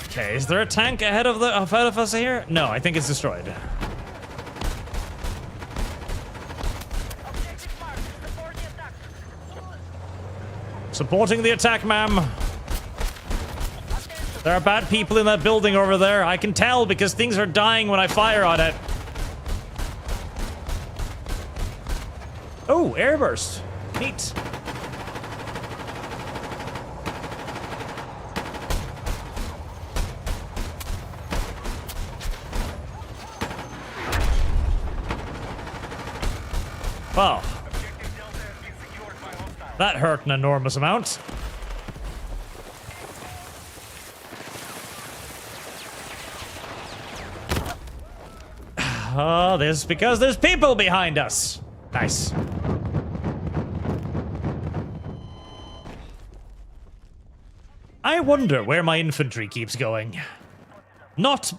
Okay, is there a tank ahead of us here? No, I think it's destroyed. Supporting the attack, ma'am. There are bad people in that building over there. I can tell because things are dying when I fire on it. Oh, airburst. Neat. Wow. That hurt an enormous amount. Oh, this is because there's people behind us. Nice. I wonder where my infantry keeps going. Not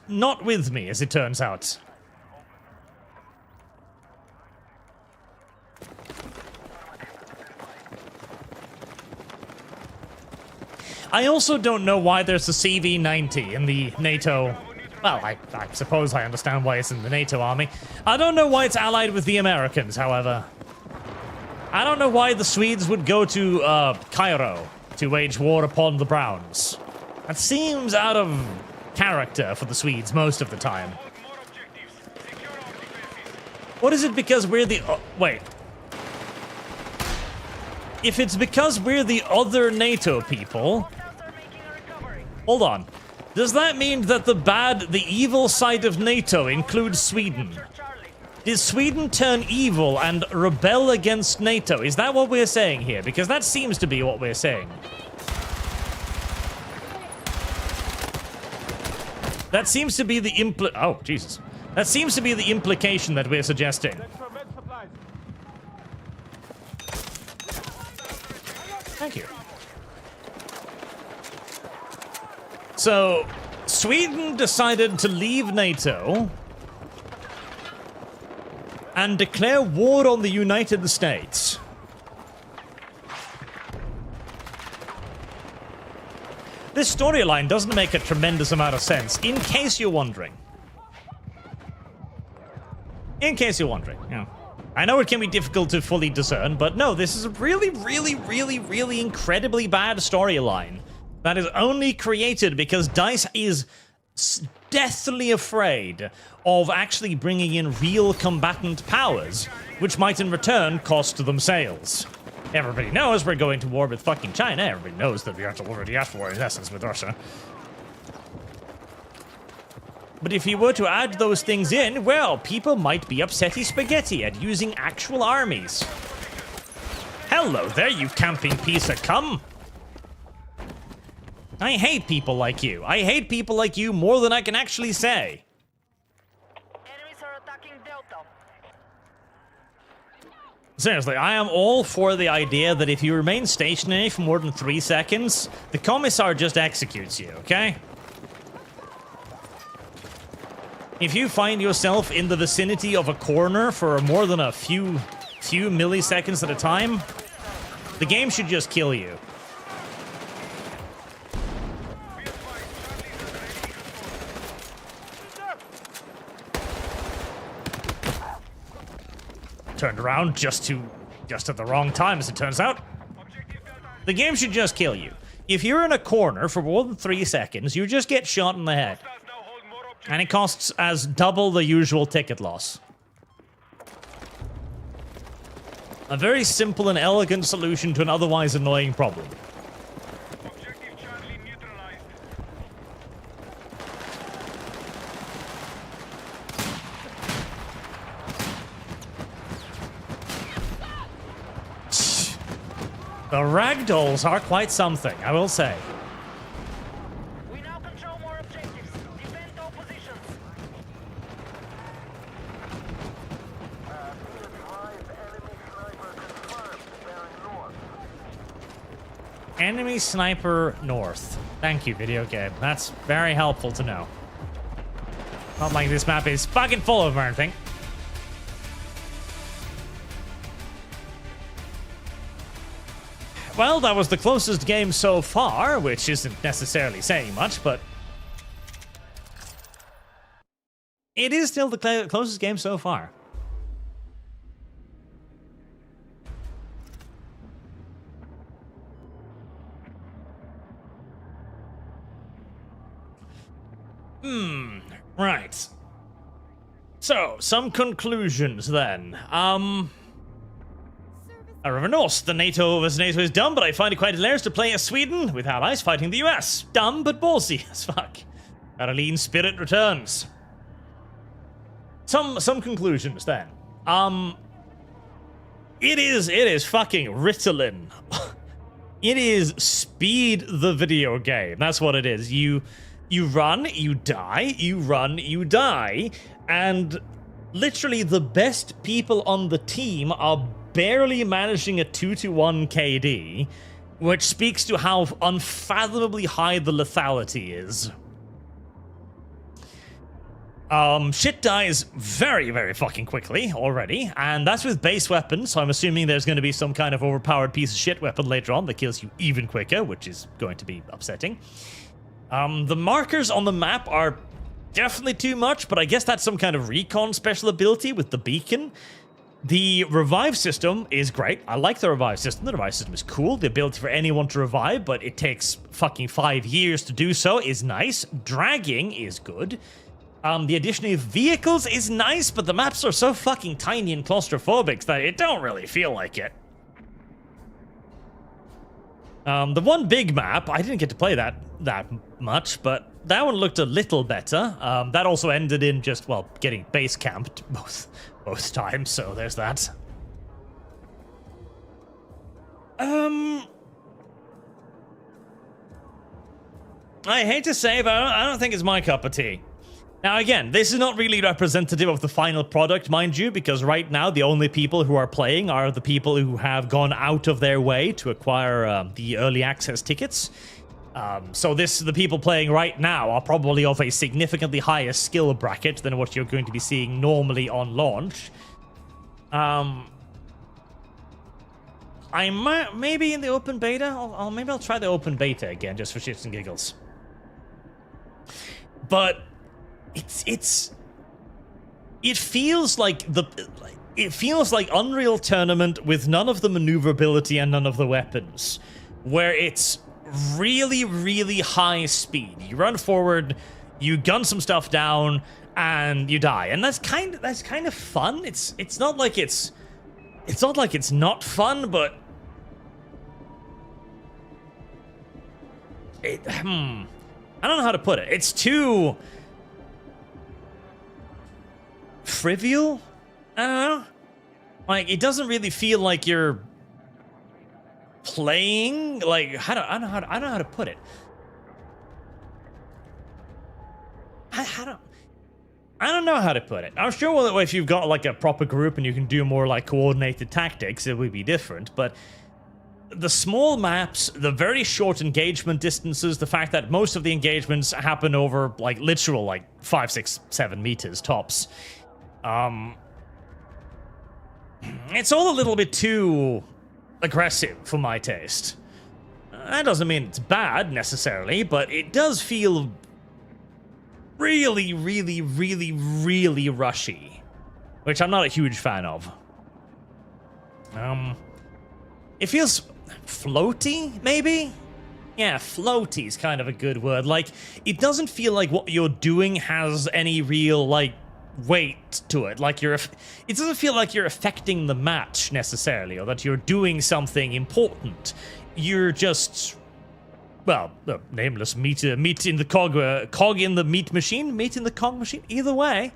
with me, as it turns out. I also don't know why there's a CV-90 in the NATO... Well, I suppose I understand why it's in the NATO army. I don't know why it's allied with the Americans, however. I don't know why the Swedes would go to Cairo to wage war upon the Browns. That seems out of character for the Swedes most of the time. What is it because we're the... wait. If it's because we're the other NATO people... Hold on. Does that mean that the evil side of NATO includes Sweden? Did Sweden turn evil and rebel against NATO? Is that what we're saying here? Because that seems to be what we're saying. That seems to be the oh, Jesus. That seems to be the implication that we're suggesting. Thank you. So, Sweden decided to leave NATO and declare war on the United States. This storyline doesn't make a tremendous amount of sense, in case you're wondering. In case you're wondering, yeah. I know it can be difficult to fully discern, but no, this is a really incredibly bad storyline that is only created because DICE is deathly afraid of actually bringing in real combatant powers, which might in return cost them sales. Everybody knows we're going to war with fucking China. Everybody knows that we are already at war, in essence, with Russia. But if you were to add those things in, well, people might be upsetty spaghetti at using actual armies. Hello there, you camping piece of cum! I hate people like you. I hate people like you more than I can actually say. Enemies are attacking Delta. Seriously, I am all for the idea that if you remain stationary for more than 3 seconds, the commissar just executes you, okay? If you find yourself in the vicinity of a corner for more than a few milliseconds at a time, the game should just kill you. Turned around just at the wrong time, as it turns out. The game should just kill you. If you're in a corner for more than 3 seconds, you just get shot in the head. And it costs as double the usual ticket loss. A very simple and elegant solution to an otherwise annoying problem. Objective Charlie neutralized. The ragdolls are quite something, I will say. We now control more objectives. Defend all positions. Be advised, enemy sniper confirmed, bearing north. Enemy sniper north. Thank you, video game. That's very helpful to know. Not like this map is fucking full of anything. Well, that was the closest game so far, which isn't necessarily saying much, but it is still the closest game so far. Right. So, some conclusions then. North, the NATO is dumb, but I find it quite hilarious to play as Sweden with allies fighting the US. Dumb, but ballsy as fuck. Caroline spirit returns. Some conclusions then. It is fucking Ritalin. It is speed the video game. That's what it is. You run, you die, you run, you die, and literally the best people on the team are barely managing a 2-to-1 KD, which speaks to how unfathomably high the lethality is. Shit dies very, very fucking quickly already, and that's with base weapons, so I'm assuming there's going to be some kind of overpowered piece of shit weapon later on that kills you even quicker, which is going to be upsetting. The markers on the map are definitely too much, but I guess that's some kind of recon special ability with the beacon. The revive system is great. I like the revive system. The revive system is cool. The ability for anyone to revive, but it takes fucking 5 years to do so, is nice. Dragging is good. The addition of vehicles is nice, but the maps are so fucking tiny and claustrophobic that it don't really feel like it. The one big map, I didn't get to play that much, but that one looked a little better. That also ended in just, well, getting base camped both times, so there's that. I hate to say, but I don't think it's my cup of tea. Now, again, this is not really representative of the final product, mind you, because right now the only people who are playing are the people who have gone out of their way to acquire the early access tickets. So the people playing right now are probably of a significantly higher skill bracket than what you're going to be seeing normally on launch. I might, maybe in the open beta, maybe I'll try the open beta again just for shits and giggles. But it feels like Unreal Tournament with none of the maneuverability and none of the weapons, where it's really, really high speed. You run forward, you gun some stuff down, and you die. And that's kind of fun. It's not like it's not fun, but I don't know how to put it. It's too trivial. I don't know. Like, it doesn't really feel like you're playing. Like, I don't know how to put it. I don't know how to put it. I'm sure that if you've got like a proper group and you can do more like coordinated tactics, it would be different. But the small maps, the very short engagement distances, the fact that most of the engagements happen over like literal like 5, 6, 7 meters tops. It's all a little bit too aggressive for my taste. That doesn't mean it's bad necessarily, but it does feel really, really, really, really rushy, which I'm not a huge fan of. It feels floaty, maybe? Yeah, floaty is kind of a good word. Like, it doesn't feel like what you're doing has any real, like, weight to it. Like it doesn't feel like you're affecting the match necessarily, or that you're doing something important. You're just, well, nameless meat in the cog in the meat machine, meat in the cog machine. Either way.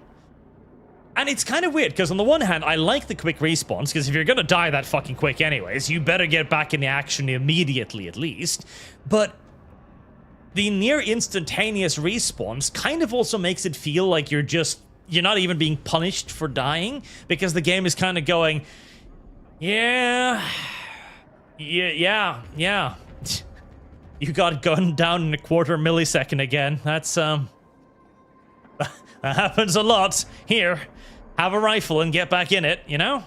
And it's kind of weird, because on the one hand, I like the quick respawns, because if you're gonna die that fucking quick anyways, you better get back in the action immediately at least. But the near instantaneous respawns kind of also makes it feel like you're not even being punished for dying, because the game is kind of going, yeah. You got gunned down in a quarter millisecond again. That's, that happens a lot. Here, have a rifle and get back in it, you know?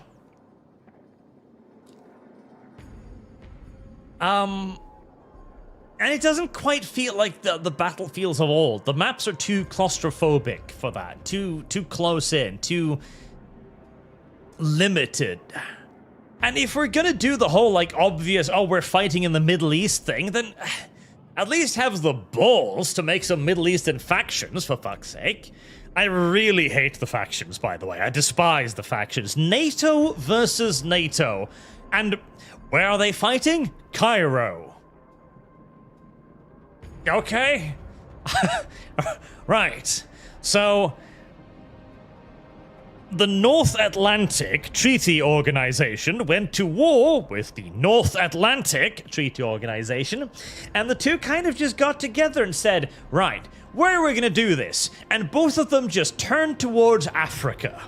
And it doesn't quite feel like the battlefields of old. The maps are too claustrophobic for that. Too close in. Too limited. And if we're gonna do the whole, like, obvious, oh, we're fighting in the Middle East thing, then at least have the balls to make some Middle Eastern factions, for fuck's sake. I really hate the factions, by the way. I despise the factions. NATO versus NATO. And where are they fighting? Cairo. Okay. Right. So, the North Atlantic Treaty Organization went to war with the North Atlantic Treaty Organization, and the two kind of just got together and said, right, where are we gonna do this? And both of them just turned towards Africa.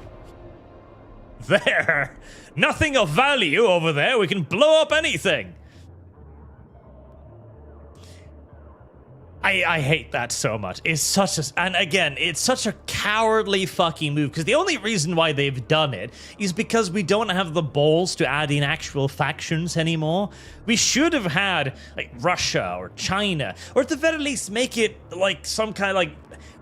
There. Nothing of value over there. We can blow up anything. I hate that so much. It's such a... And again, it's such a cowardly fucking move, because the only reason why they've done it is because we don't have the balls to add in actual factions anymore. We should have had, like, Russia or China, or at the very least make it, like, some kind of, like...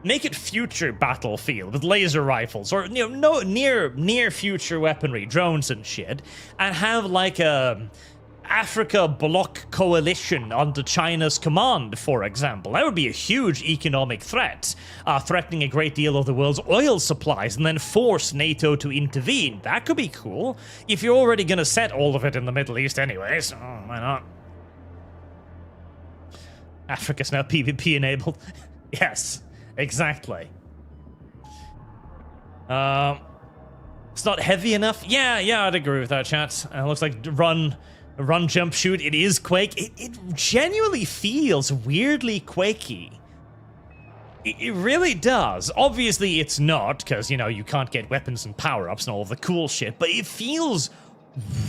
Make it future battlefield with laser rifles, or, you know, near future weaponry, drones and shit, and have, like, a... Africa bloc coalition under China's command, for example. That would be a huge economic threat, threatening a great deal of the world's oil supplies, and then force NATO to intervene. That could be cool. If you're already gonna set all of it in the Middle East anyways, why not? Africa's now PvP enabled. Yes, exactly. It's not heavy enough? Yeah, I'd agree with that, chat. Looks like run, jump, shoot. It is Quake. It genuinely feels weirdly Quakey. It really does. Obviously, it's not, because, you know, you can't get weapons and power-ups and all the cool shit, but it feels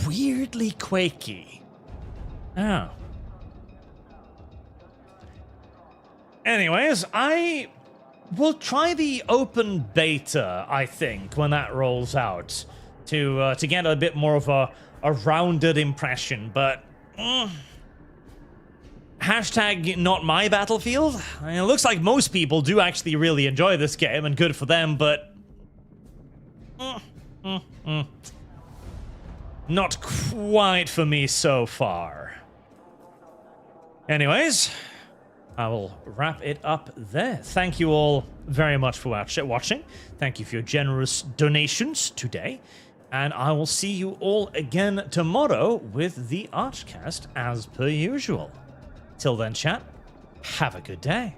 weirdly Quakey. Oh. Anyways, I will try the open beta, I think, when that rolls out, to get a bit more of a rounded impression, but hashtag not my battlefield. I mean, it looks like most people do actually really enjoy this game, and good for them, but not quite for me so far. Anyways, I will wrap it up there. Thank you all very much for watching. Thank you for your generous donations today. And I will see you all again tomorrow with the ArchCast as per usual. Till then, chat, have a good day.